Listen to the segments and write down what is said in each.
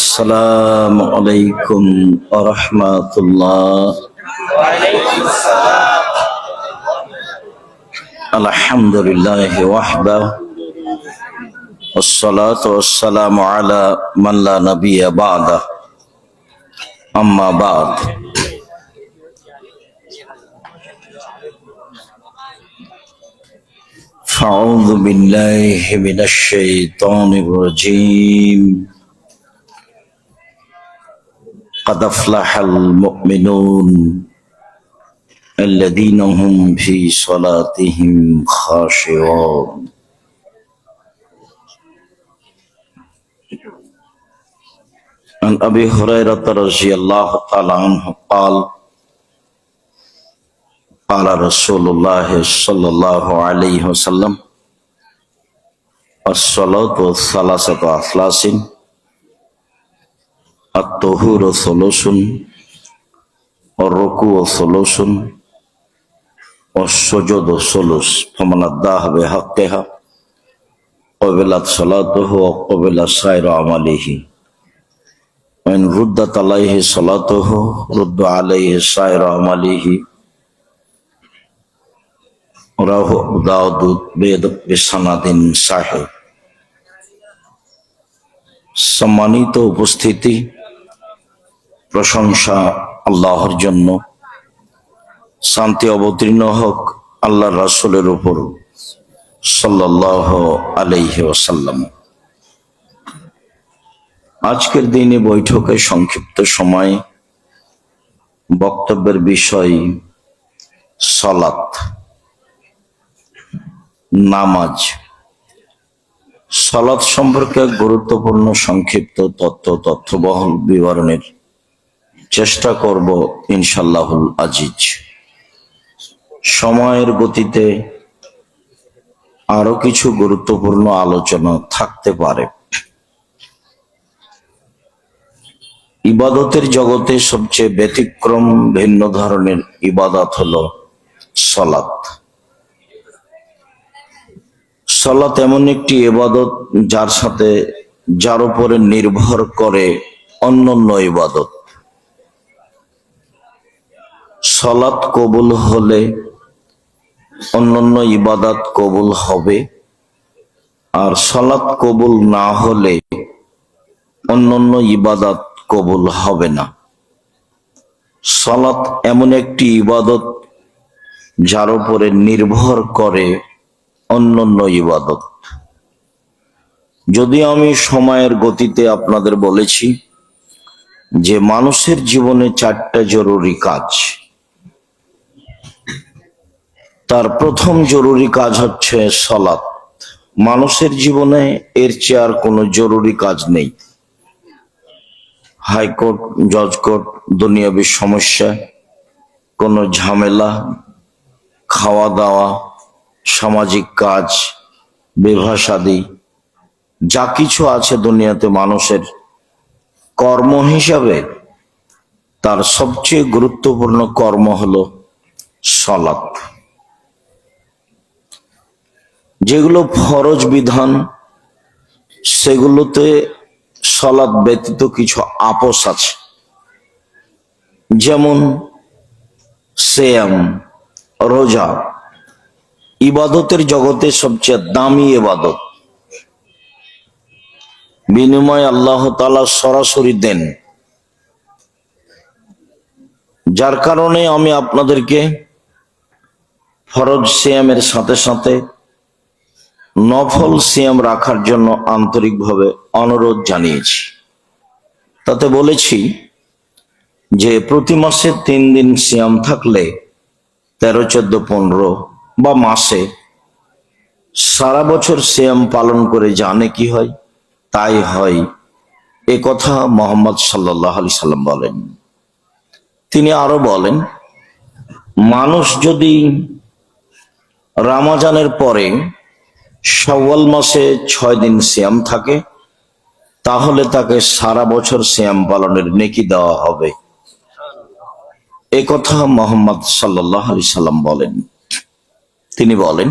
আসসালামু আলাইকুম ওয়া রাহমাতুল্লাহ। আলহামদুলিল্লাহি ওয়াহদাহু ওয়াসসালাতু ওয়াসসালামু আলা মান লা নাবিয়্যা বা'দাহু, আম্মা বা'দ। ফাউযু বিল্লাহি মিনাশ শাইতানির রাজীম। قد أفلح المؤمنون الذين هم في صلاتهم خاشعون. عن أبي هريرة رضي الله تعالى عنه قال قال رسول الله صلى الله عليه وسلم: الصلاة ثلاثة أثلاث، الطهور ثلث، والركوع ثلث، والسجود ثلث، فمن أداها بحقها قبلت صلاته وقبلت سائر عمله، وإن ردت عليه صلاته رد عليه سائر عمله. رواه أبو داود بسند صحيح। সম্মানিত উপস্থিতি, প্রশংসা আল্লাহর জন্য, শান্তি অবতীর্ণ হোক আল্লাহর রাসূলের উপর সাল্লাল্লাহু আলাইহি ওয়াসাল্লাম। আজকের দিনে বৈঠকে সংক্ষিপ্ত সময় বক্তব্যের বিষয় সালাত, নামাজ। সালাত সম্পর্কে গুরুত্বপূর্ণ সংক্ষিপ্ত তথ্যবহুল বিবরণের চেষ্টা করব ইনশাআল্লাহুল আজিজ। সময়ের গতিতে আরো কিছু গুরুত্বপূর্ণ আলোচনা থাকতে পারে। ইবাদতের জগতে সবচেয়ে ব্যতিক্রম ভিন্ন ধরনের ইবাদত হলো সালাত। সালাত এমন একটি ইবাদত যার উপরে নির্ভর করে অন্যান্য ইবাদত। সালাত কবুল হলে অন্যান্য ইবাদত কবুল হবে, আর সালাত কবুল না হলে অন্যান্য ইবাদত কবুল হবে না। সালাত এমন একটি ইবাদত যার উপরে নির্ভর করে অন্যান্য ইবাদত। যদি আমি সময়ের গতিতে আপনাদের বলেছি যে মানুষের জীবনে 4টা জরুরি কাজ, তার প্রথম জরুরি কাজ হচ্ছে সালাত। মানুষের জীবনে এর চেয়ে আর কোনো জরুরি কাজ নেই। হাইকোর্ট, জজ কোর্ট, দুনিয়াবী সমস্যা, কোনো ঝামেলা, খাওয়া দাওয়া, সামাজিক কাজ, বিবাহ শাদী, যা কিছু আছে দুনিয়াতে মানুষের কর্ম হিসাবে, তার সবচেয়ে গুরুত্বপূর্ণ কর্ম হলো সালাত। যেগুলো ফরজ বিধান সেগুলোতে সালাত ব্যতীত কিছু আপোষ আছে, যেমন সিয়াম, রোজা। ইবাদতের জগতে সবচেয়ে দামি ইবাদত, বিনিময় আল্লাহ তাআলা সরাসরি দেন। যার কারণে আমি আপনাদেরকে ফরজ সিয়ামের সাথে সাথে নফল সিয়াম রাখার জন্য আন্তরিকভাবে অনুরোধ জানিয়েছি। তাতে বলেছি যে প্রতি মাসে 3 দিন সিয়াম থাকলে 13, 14, 15 বা মাসে সারা বছর সিয়াম পালন করে জানে কি হয়, তাই হয়। এ কথা মুহাম্মদ সাল্লাল্লাহু আলাইহি সাল্লাম বলেন। তিনি আরো বলেন, মানুষ যদি রমজানের পরে শাওয়াল মাসে 6 দিন সিয়াম থাকে, তাহলে তাকে সারা বছর সিয়াম পালনের নেকি দেওয়া হবে। এ কথা মুহাম্মদ সাল্লাল্লাহু আলাইহি সাল্লাম বলেন। তিনি বলেন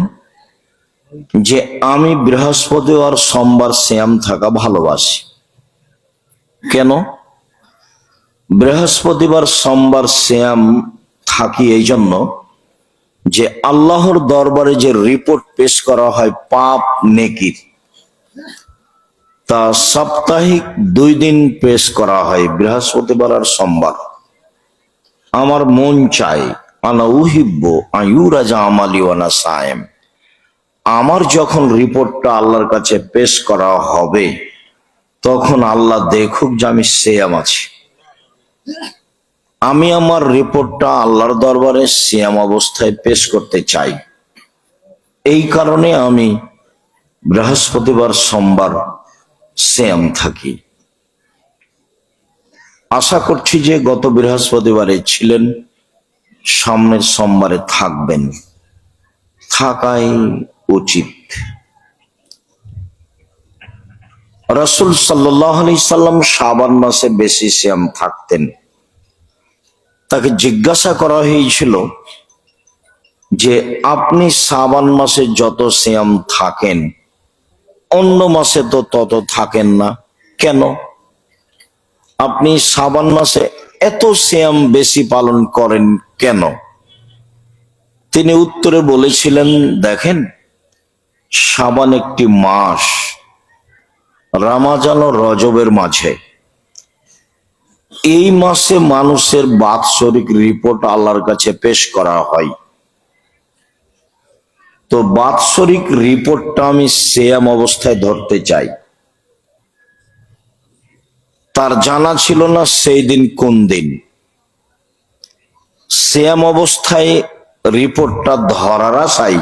যে আমি বৃহস্পতি আর সোমবার সিয়াম থাকা ভালোবাসি। কেন? বৃহস্পতিবার সোমবার সিয়াম থাকি এই জন্য যে আল্লাহর দরবারে যে রিপোর্ট পেশ করা হয় পাপ নেকির, তা সাপ্তাহিক 2 দিন পেশ করা হয়, বৃহস্পতিবার আর সোমবার। আমার মন চাই আনা উহিব্বু আয়ুরাজা আমালি ওয়ানা সায়েম, আমার যখন রিপোর্টটা আল্লাহর কাছে পেশ করা হবে তখন আল্লাহ দেখুক যে আমি সিয়াম আছি। আমি আমার রিপোর্টটা আল্লাহর দরবারে সিয়াম অবস্থায় পেশ করতে চাই। এই কারণে আমি বৃহস্পতিবার সোমবার সিয়াম থাকি। আশা করছি যে গত বৃহস্পতিবারে ছিলেন, সামনের সোমবারে থাকবেন, থাকাই উচিত। রাসূল সাল্লাল্লাহু আলাইহি সাল্লাম শাবান মাসে বেশি সিয়াম থাকতেন। তাকে জিজ্ঞাসা করা হয়েছিল যে আপনি শাবান মাসে যত সিয়াম থাকেন অন্য মাসে তো তত থাকেন না, কেন? আপনি শাবান মাসে এত সিয়াম বেশি পালন করেন কেন? তিনি উত্তরে বলেছিলেন, দেখেন, শাবান একটি মাস, রমজান ও রজবের মাঝে। এই মাসে মানুষের বাৎসরিক রিপোর্ট আল্লাহর কাছে পেশ করা হয়। তো বাৎসরিক রিপোর্টটা আমি সিয়াম অবস্থায় ধরতে চাই। তার জানা ছিল না সেই দিন কোন দিন। সিয়াম অবস্থায় রিপোর্টটা ধরার আশায়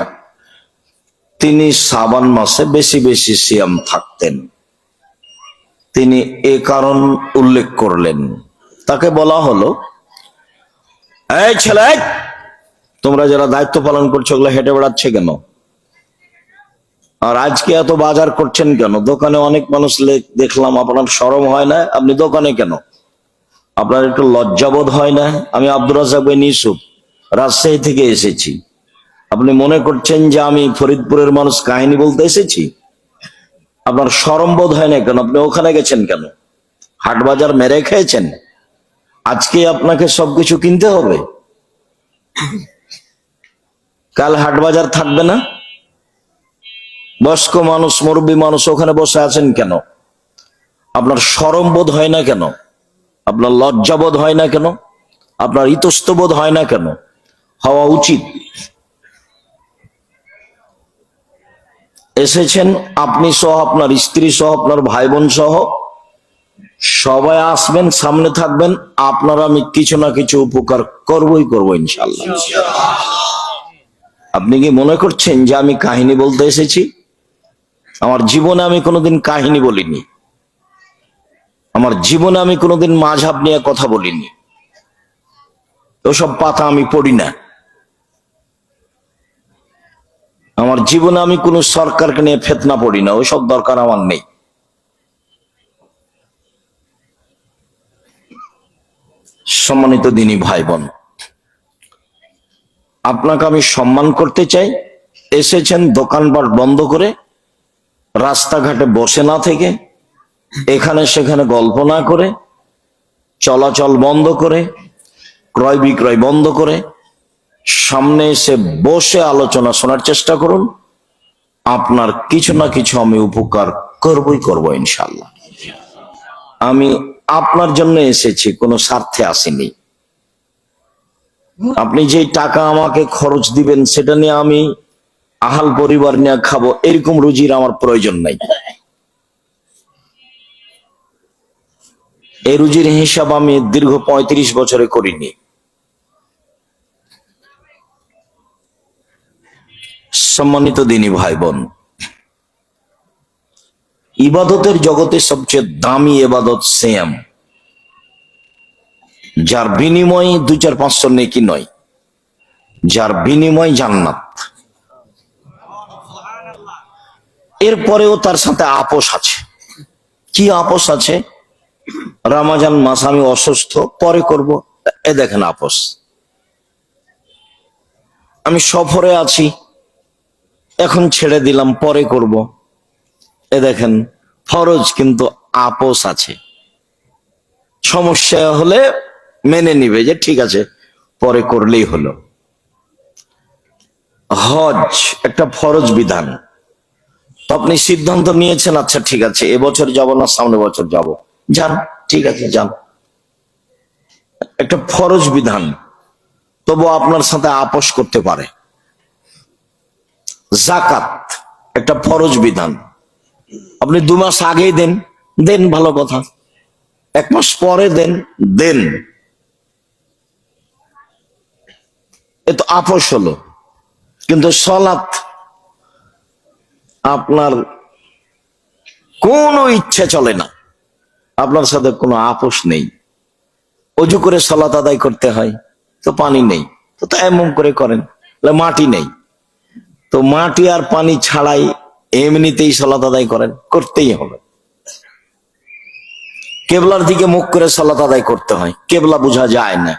তিনি শাবান মাসে বেশি বেশি সিয়াম থাকতেন। তিনি এ কারণ উল্লেখ করলেন। তাকে বলা হলো, এই ছেলে, তোমরা যারা দায়িত্ব পালন করছো ওগুলো হেঁটে বেড়াচ্ছে কেন? আর আজকে এত বাজার করছেন কেন? দোকানে অনেক মানুষ দেখলাম, আপনার শরম হয় না? আপনি দোকানে কেন? আপনার একটু লজ্জাবোধ হয় না? আমি আব্দুর রাজ্জাক বিন ইউসুফ, রাজশাহী থেকে এসেছি। আপনি মনে করছেন যে আমি ফরিদপুরের মানুষ কাহিনী বলতে এসেছি? আপনার শরম বোধ হয় না কেন? আপনি ওখানে গেছেন কেন? হাট বাজার মেরে খেয়েছেন? আজকে আপনাকে সবকিছু কিনতে হবে, কাল হাট বাজার থাকবে না? বয়স্ক মানুষ, মুরব্বী মানুষ ওখানে বসে আছেন কেন? আপনার শরম বোধ হয় না কেন? আপনার লজ্জাবোধ হয় না কেন? আপনার ইতস্তবোধ হয় না কেন? হওয়া উচিত। এসেছেন আপনি সহ, আপনার স্ত্রী সহ, আপনার ভাই বোন সহ সবাই আসবেন, সামনে থাকবেন। আপনারা আমি কিছু না কিছু উপকার করবই করবো ইনশাল্লাহ। আপনি কি মনে করছেন যে আমি কাহিনী বলতে এসেছি? আমার জীবনে আমি কোনোদিন কাহিনী বলিনি। আমার জীবনে আমি কোনোদিন মাযহাব নিয়ে কথা বলিনি। ওসব পাতা আমি পড়ি না। আমার জীবনে আমি কোনো সরকারকে নিয়ে ফিতনা পড়ি না, ওইসব দরকার আমার নেই। সম্মানিত দিনী ভাই বোন, আপনাকে আমি সম্মান করতে চাই। এসেছেন দোকানপাট বন্ধ করে, রাস্তাঘাটে বসে না থেকে, এখানে সেখানে গল্প না করে, চলাচল বন্ধ করে, ক্রয় বিক্রয় বন্ধ করে সামনে এসে বসে আলোচনা শোনার চেষ্টা করুন। আপনার কিছু না কিছু আমি উপকার করবই করব ইনশাল্লাহ। আমি আপনার জন্য এসেছি, কোনো স্বার্থে আসিনি। আপনি যে টাকা আমাকে খরচ দিবেন সেটা নিয়ে আমি আহাল পরিবার নিয়ে খাবো এরকম রুজির আমার প্রয়োজন নাই। এই রুজির হিসাব আমি দীর্ঘ 35 বছরে করিনি। সম্মানিত দিনী ভাই বোন, ইবাদতের জগতে সবচেয়ে দামি ইবাদত সিয়াম, যার বিনিময় 2-4-500 নেকি নয়, যার বিনিময় জান্নাত। এরপরেও তার সাথে আপোষ আছে। কি আপোষ আছে? রমজান মাস আমি অসুস্থ, পরে করব, এ দেখেন আপোষ। আমি সফরে আছি, এখন ছেড়ে দিলাম, পরে করব, এ দেখেন ফরজ, কিন্তু আপোষ আছে। সমস্যা হলে মেনে নিবে যে ঠিক আছে পরে করলেই হলো। হজ একটা ফরজ বিধান, তো আপনি সিদ্ধান্ত নিয়েছেন আচ্ছা ঠিক আছে এবছর যাব না সামনে বছর যাব, যান, ঠিক আছে যান, একটা ফরজ বিধান, তবু আপনার সাথে আপোষ করতে পারে। জাকাত একটা ফরজ বিধান, আপনি 2 মাস আগেই দেন, দেন ভালো কথা, 1 মাস পরে দেন, দেন, এ তো আপোষ হলো। কিন্তু সালাত আপনার কোনো ইচ্ছে চলে না, আপনার সাথে কোনো আপোষ নেই। অজু করে সালাত আদায় করতে হয়, তো পানি নেই, তো এমন করে করেন, মাটি নেই, তো মাটি আর পানি ছাড়াই এমনিতেই সালাত আদায় করেন, করতেই হবে। কেবলার দিকে মুখ করে সালাত আদায় করতে হয়, কেবলা বোঝা যায় না,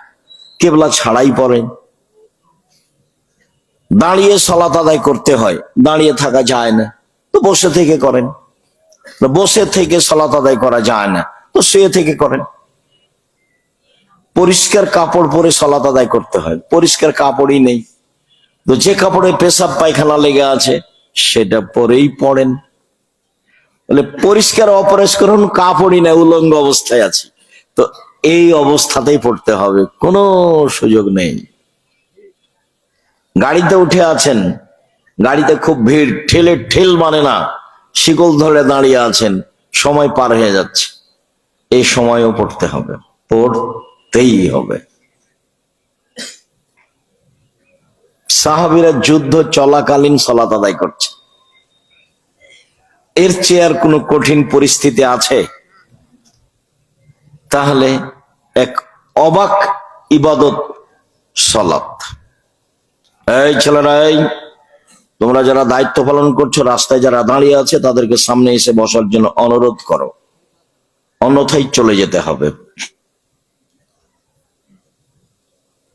কেবলা ছাড়াই পড়েন। দাঁড়িয়ে সালাত আদায় করতে হয়, দাঁড়িয়ে থাকা যায় না, তো বসে থেকে করেন। বসে থেকে সালাত আদায় করা যায় না, তো শুয়ে থেকে করেন। পরিষ্কার কাপড় পরে সালাত আদায় করতে হয়, পরিষ্কার কাপড়ই নেই, তো যে কাপড়ে পেশাব পায়খানা লেগে আছে সেটা পরেই পড়েন। বলে পরিষ্কার অপরিষ্কার কাপড়ই নেই, উলঙ্গ অবস্থায় আছে, তো এই অবস্থাতেই পড়তে হবে, কোনো সুযোগ নেই। গাড়িতে উঠে আছেন, গাড়িতে খুব ভিড়, ঠেলে ঠেল মানে না, শিকল ধরে দাঁড়িয়ে আছেন, সময় পার হয়ে যাচ্ছে, এই সময়ও পড়তে হবে, পড়তেই হবে। সাহাবীরা যুদ্ধ চলাকালীন সালাত আদায় করছে, এর চেয়ে আর কোনো কঠিন পরিস্থিতি আছে? তাহলে এক অবাক ইবাদত সালাত। এই ছেলেরা, এই তোমরা যারা দায়িত্ব পালন করছো, রাস্তায় যারা দাঁড়িয়ে আছে তাদেরকে সামনে এসে বসার জন্য অনুরোধ করো, অন্যথায় চলে যেতে হবে।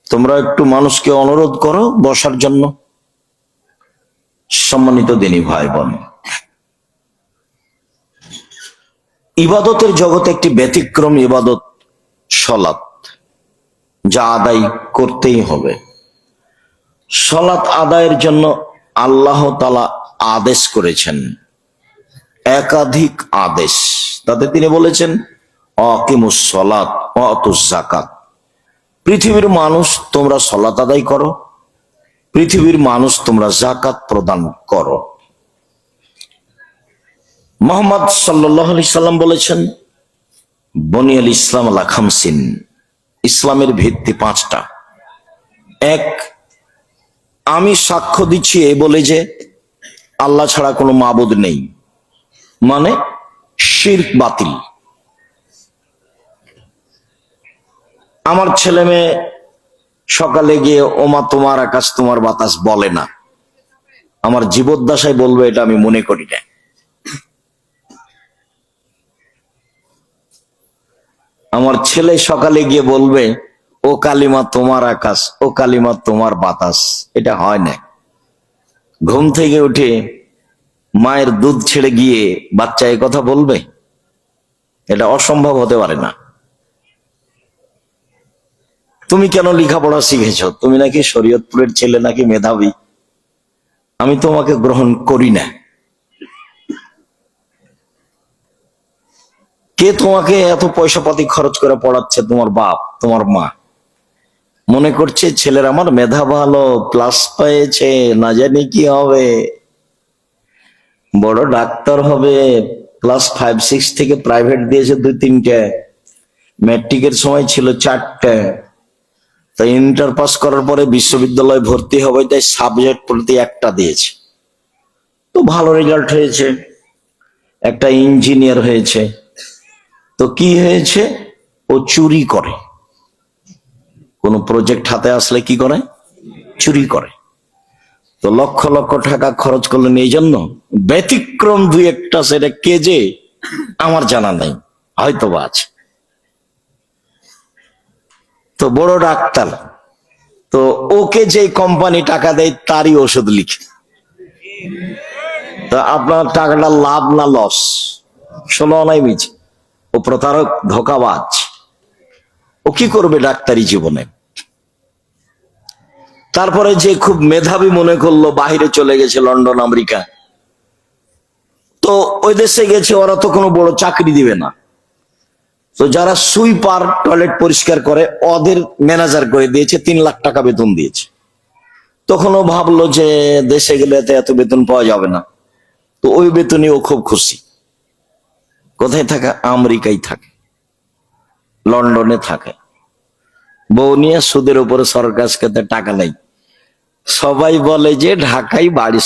তোমরা একটু মানুষকে অনুরোধ করো বসার জন্য। সম্মানিত দিনী ভাই বোন, ইবাদতের জগতে একটি ব্যতিক্রম ইবাদত সালাত, যা আদায় করতেই হবে। সালাত আদায়ের জন্য আল্লাহ তাআলা আদেশ করেছেন, একাধিক আদেশ। তাতে তিনি বলেছেন আকিমুস সালাত ওয়া আতুজ যাকাত, পৃথিবীর মানুষ তোমরা সালাত আদায় করো, পৃথিবীর মানুষ তোমরা যাকাত প্রদান করো। মুহাম্মদ সাল্লাল্লাহু আলাইহি সাল্লাম বলেছেন বনিয়াল ইসলাম আলা খামসিন, ইসলামের ভিত্তি 5টা। এক, আমি সাক্ষ্য দিচ্ছি এই বলে যে আল্লাহ ছাড়া কোনো মাবুদ নেই, মানে শিরক বাতিল। আমার ছেলে মেয়ে সকালে গিয়ে ওমা তোমার আকাশ তোমার বাতাস বলে না, আমার জীবদ্দশায় বলবে এটা আমি মনে করি না। আমার ছেলে সকালে গিয়ে বলবে ও কালিমা তোমার আকাশ, ও কালিমা তোমার বাতাস, এটা হয় না। ঘুম থেকে উঠে মায়ের দুধ ছেড়ে গিয়ে বাচ্চা এই কথা বলবে? এটা অসম্ভব হতে পারে না। তুমি কেন লেখাপড়া শিখেছো? তুমি নাকি শরীয়তপুরের ছেলে, নাকি মেধাবী, আমি তোমাকে গ্রহণ করি না। কে তোমাকে এত পয়সা পাতি খরচ করে পড়াচ্ছে? তোমার বাপ, তোমার মা। মনে করছে ছেলের আমার মেধা ভালো, ক্লাস পেয়েছে, না জানি কি হবে, বড় ডাক্তার হবে। ক্লাস 5-6 থেকে প্রাইভেট দিয়েছে 2-3টে, ম্যাট্রিকের সময় ছিল 4টে, তাই ইন্টার পাস করার পরে বিশ্ববিদ্যালয়ে ভর্তি হবে, তাই সাবজেক্ট প্রতি 1টা দিয়েছে, তো ভালো রেজাল্ট হয়েছে, একটা ইঞ্জিনিয়ার হয়েছে। তো কি হয়েছে? ও চুরি করে, কোন প্রজেক্ট হাতে আসলে কি করে? চুরি করে। তো লক্ষ লক্ষ টাকা খরচ করলেন এই জন্য। ব্যতিক্রম 2-1টা, সেটা কে যে আমার জানা নাই, হয়তো বা আছে। তো বড় ডাক্তার, তো ওকে যে কোম্পানি টাকা দেয় তারই ওষুধ লিখে। তো আপনার টাকাটা লাভ না লস? শোনো নাই মিছে, ও প্রতারক, ধোঁকাবাজ। ও কি করবে ডাক্তারি জীবনে? তারপরে যে খুব মেধাবী মনে করলো, বাহিরে চলে গেছে, লন্ডন আমেরিকা। তো ওই দেশে গেছে, ওরা তো কোনো বড় চাকরি দিবে না। তো যারা সুইপার, টয়লেট পরিষ্কার করে, ওদের ম্যানেজার করে দিয়েছে, 3 লাখ টাকা বেতন দিয়েছে। তখন ও ভাবলো যে দেশে গেলে এত বেতন পাওয়া যাবে না, তো ওই বেতনে ও খুব খুশি। কোথায় থাকে? আমেরিকায় থাকে, লন্ডনে থাকে। বউ নিয়ে সুদের উপরে সরকার খেতে টাকা নেই। সবাই বলে যে ঢাকায় বাড়ি,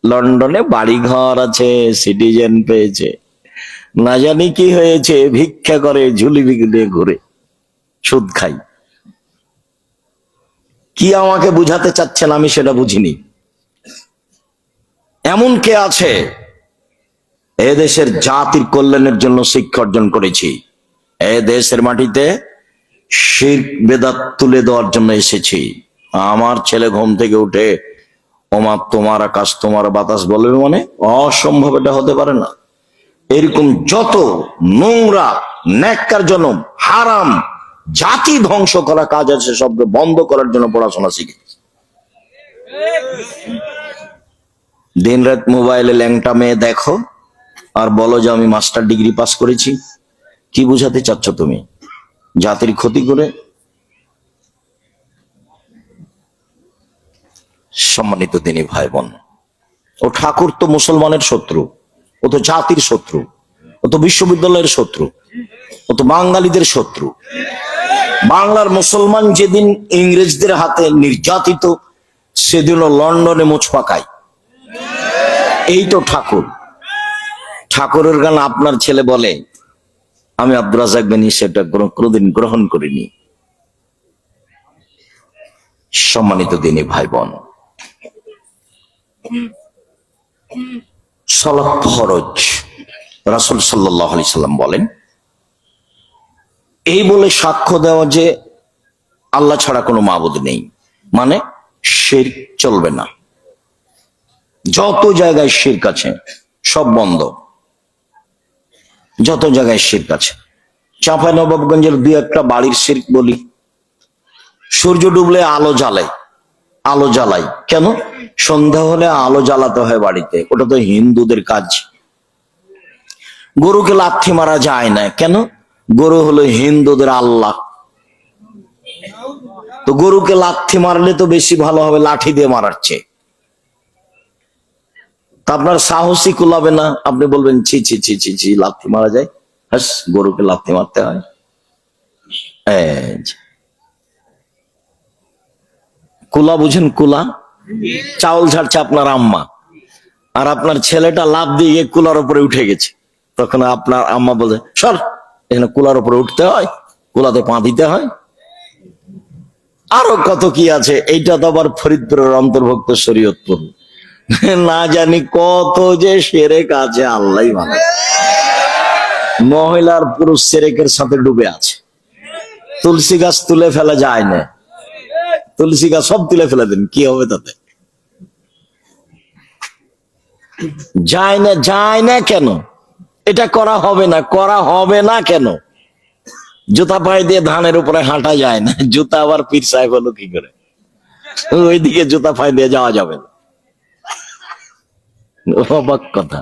লন্ডনে বাড়ি ঘর আছে, সিটিজেন পেয়েছে, না জানি কি হয়েছে, ভিক্ষা করে, ঝুলি নিয়ে ঘুরে, সুদ খাই। কি আমাকে বুঝাতে চাচ্ছেন আমি সেটা বুঝিনি। এমন কে আছে? এ দেশের জাতির কল্যাণের জন্য শিক্ষা অর্জন করেছি। এ দেশের মাটিতে শিরক বেদাত তুলে দেওয়ার জন্য এসেছি। আমার ছেলে ঘুম থেকে উঠে ওমা তোমার আকাশ তোমার বাতাস বলবে মানে অসম্ভব, এটা হতে পারে না। এরকম যত নোংরা ন্যাক্কারজনক হারাম জাতি ধ্বংস করা কাজ আছে, সবকে বন্ধ করার জন্য পড়াশোনা শিখেছি। দিন রাত মোবাইলে ল্যাংটা মেয়ে দেখো আর বলো যে আমি মাস্টার ডিগ্রি পাস করেছি। কি বুঝাতে চাচ্ছ তুমি? জাতির ক্ষতি করে। সম্মানিত দিনী ভাই বোন, ও ঠাকুর তো মুসলমানের শত্রু, ও তো জাতির শত্রু, ও তো বিশ্ববিদ্যালয়ের শত্রু, ও তো বাঙালিদের শত্রু। বাংলার মুসলমান যেদিন ইংরেজদের হাতে নির্যাতিত, সেদিনও লন্ডনে মুছ পাকায়। এই তো ঠাকুর। ঠাকুরের গান আপনার ছেলে বলে, আমি আব্দুর রাজ্জাক বেনি সেটা কোনোদিন গ্রহণ করিনি। সম্মানিত দিনী ভাই বোন, সালাত ফরজ। রাসূল সাল্লাল্লাহু আলাইহি সাল্লাম বলেন, এই বলে সাক্ষ্য দেওয়া যে আল্লাহ ছাড়া কোনো মাবুদ নেই, মানে শিরক চলবে না। যত জায়গায় শিরক আছে সব বন্ধ। যত জায়গায় শিরক আছে, চাঁপাইনবাবগঞ্জের 2-1টা বাড়ির শিরক বলি। সূর্য ডুবলে আলো জ্বালে, আলো জ্বালাই কেন? সন্ধ্যা হলে আলো জ্বালাতে হয় বাড়িতে, ওটা তো হিন্দুদের কাজ। গরুকে লাথি মারা যায় না কেন? গরু হলো হিন্দুদের আল্লাহ। তো গরুকে লাথি মারলে তো বেশি ভালো হবে লাঠি দিয়ে মারার চেয়ে। তা আপনার সাহসী কুলাবে না, আপনি বলবেন ছি ছি ছি ছি ছি, লাথি মারা যায়, হ্যাঁ গরুকে লাথি মারতে হয়। কুলা বুঝেন? কুলা চাউল ঝাড়ছে আপনার আম্মা, আর আপনার ছেলেটা লাফ দিয়ে কুলার উপরে উঠে গেছে। তখন আপনার আম্মা বলে, সর, এখানে কুলার উপরে উঠতে হয়, কুলাতে পা দিতে হয়। আরো কত কি আছে। এইটা তো আবার ফরিদপুরের অন্তর্ভুক্ত শরীয়তপুর। না জানি কত যে শিরক আছে, আল্লাহই ভালো। মহিলার পুরুষ শিরকের সাথে ডুবে আছে। তুলসী গাছ তুলে ফেলা যায় না, তুলসী গাছ সব তুলে ফেলে দেন, কি হবে তাতে? যায় না, যায় না কেন? এটা করা হবে না, করা হবে না কেন? জুতা পায়ে দিয়ে ধানের উপরে হাঁটা যায় না, জুতা আবার পীর সাহেব হলো কি করে? ওইদিকে জুতা পায়ে দিয়ে যাওয়া যাবে না। অবাক কথা।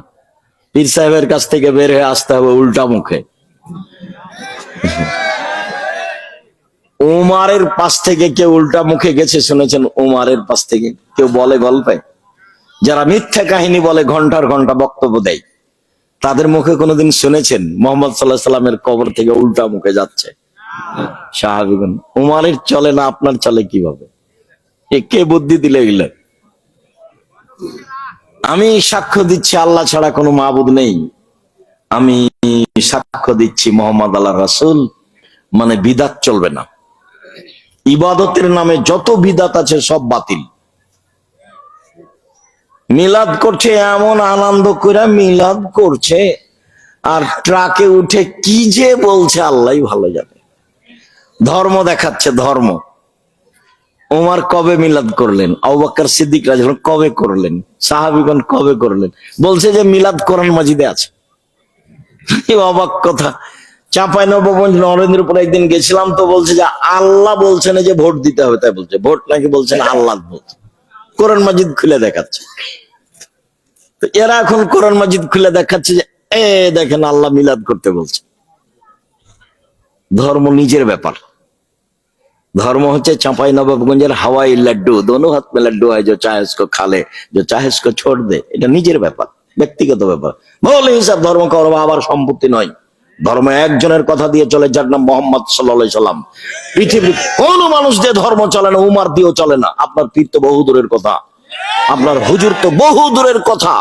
পীর সাহেবের কাছ থেকে বের হয়ে আসতে হবে উল্টা মুখে। উমারের পাশ থেকে কেউ উল্টা মুখে গেছে শুনেছেন? উমারের পাশ থেকে কেউ বলে গল্পে, যারা মিথ্যা কাহিনী বলে, ঘন্টার ঘন্টা বক্তব্য দেয়, তাদের মুখে কোনোদিন শুনেছেন মোহাম্মদ সাল্লাল্লাহু আলাইহি সাল্লামের কবর থেকে উল্টা মুখে যাচ্ছে? সাহাবীগণ। উমারের চলে না, আপনার চলে কিভাবে? কে বুদ্ধি দিলে এগুলো? আমি সাক্ষ্য দিচ্ছি আল্লাহ ছাড়া কোনো মাবুদ নেই। আমি সাক্ষ্য দিচ্ছি মোহাম্মদ আল্লাহ রাসূল, মানে বিদাত চলবে না। ইবাদতের নামে যত বিদাত আছে সব বাতিল। মিলাদ করছে, এমন আনন্দ করে মিলাদ করছে, আর ট্রাকে উঠে কি যে বলছে আল্লাহই ভালো জানে। ধর্ম দেখাচ্ছে, ধর্ম। ওমর কবে মিলাদ করলেন? আবু বকর সিদ্দিক রাদিয়াল্লাহু আনহু কবে করলেন? সাহাবীগণ কবে করলেন? বলছে যে মিলাদ কোরআন মাজিদে আছে। অবাক কথা। চাঁপাইনবাবগঞ্জ নরেন্দ্রপুরে একদিন গেছিলাম, তো বলছে যে আল্লাহ বলছেন যে ভোট দিতে হবে, তাই বলছে ভোট নাকি বলছেন আল্লাহ বলছে, কোরআন মাজিদ খুলে দেখাচ্ছে। তো এরা এখন কোরআন মাজিদ খুলে দেখাচ্ছে যে দেখেন আল্লাহ মিলাদ করতে বলছে। ধর্ম নিজের ব্যাপার। धर्म होचे চাঁপাইনবাবগঞ্জের হাওয়াই লাড্ডু, दोनों हाथ में लड्डू है, जो चाहे उसको खा ले, जो चाहे उसको छोड़ दे। এটা নিজের ব্যাপার, ব্যক্তিগত ব্যাপার। বলে হিসাব ধর্ম করবো, আবার সম্পত্তি নয়। ধর্ম একজনের কথা দিয়ে চলে, যার নাম মোহাম্মদ সাল্লাল্লাহু আলাইহি সাল্লাম। পৃথিবীর কোন মানুষ দিয়ে ধর্ম চলে না, উমার দিয়েও চলে না। আপনার পীর তো বহু দূরের কথা, আপনার হুজুর তো বহু দূরের কথা।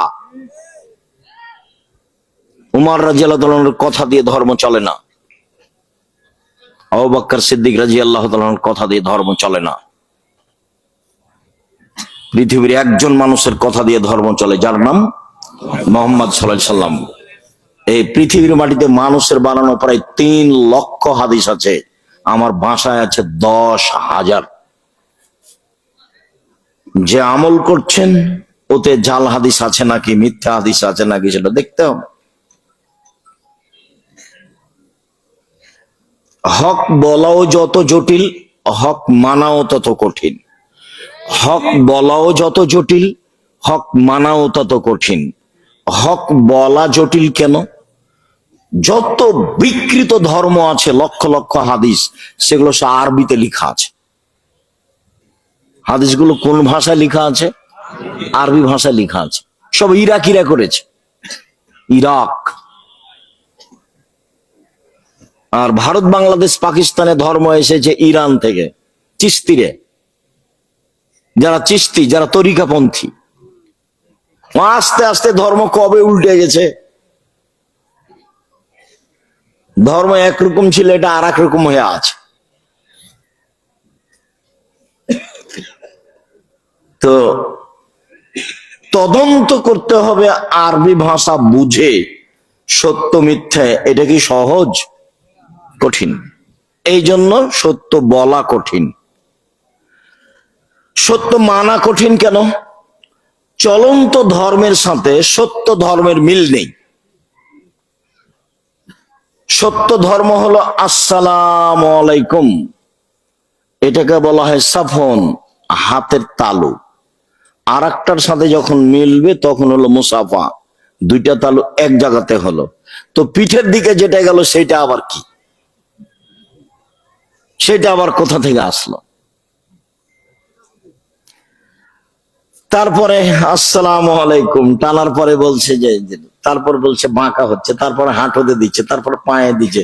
উমর রাদিয়াল্লাহু তাআলার কথা দিয়ে ধর্ম চলে না, আবু বকর সিদ্দিক রাদিয়াল্লাহু তাআলার কথা দিয়ে ধর্ম চলে না। পৃথিবীর একজন মানুষের কথা দিয়ে ধর্ম চলে, যার নাম মুহাম্মদ সাল্লাল্লাহু আলাইহি সাল্লাম। এই পৃথিবীর মাটিতে মানুষের বানানো প্রায় 3 লক্ষ হাদিস আছে, আমার ভাষায় আছে 10,000। যে আমল করছেন ওতে জাল হাদিস আছে নাকি, মিথ্যা হাদিস আছে নাকি, সেটা দেখতে হবে। হক বলাও যত জটিল, হক মানাও তত কঠিন। হক বলাও যত জটিল, হক মানাও তত কঠিন। হক বলা জটিল কেন? যত বিকৃত ধর্ম আছে, লক্ষ লক্ষ হাদিস, সেগুলো সব আরবিতে লেখা আছে। হাদিসগুলো কোন ভাষায় লেখা আছে? আরবি ভাষায় লেখা আছে। সব ইরাকিরা করেছে, ইরাক। আর ভারত, বাংলাদেশ, পাকিস্তানে ধর্ম এসেছে ইরান থেকে, চিস্তিরে। যারা চিস্তি, যারা তরিকাপন্থী, আস্তে আস্তে ধর্ম কবে উল্টে গেছে। ধর্ম একরকম ছিল, এটা আর এক রকম হয়ে আছে। তো তদন্ত করতে হবে আরবি ভাষা বুঝে, সত্য মিথ্যে এটা কি সহজ? কঠিন। এই জন্য সত্য বলা কঠিন, সত্য মানা কঠিন। কেন? চলন্ত ধর্মের সাথে সত্য ধর্মের মিল নেই। সত্য ধর্ম হলো আসসালামু আলাইকুম, এটাকে বলা হয় সাফন, হাতের তালু। আর একটার সাথে যখন মিলবে তখন হলো মুসাফা, দুইটা তালু এক জায়গাতে হলো। তো পিঠের দিকে যেটা গেল সেটা আবার কি? সেটা আবার কোথা থেকে আসলো? তারপরে আসসালামু আলাইকুম টানার পরে বলছে যে, তারপর বলছে বাঁকা হচ্ছে, তারপরে হাঁটুতে দিচ্ছে, তারপর পায়ে দিচ্ছে,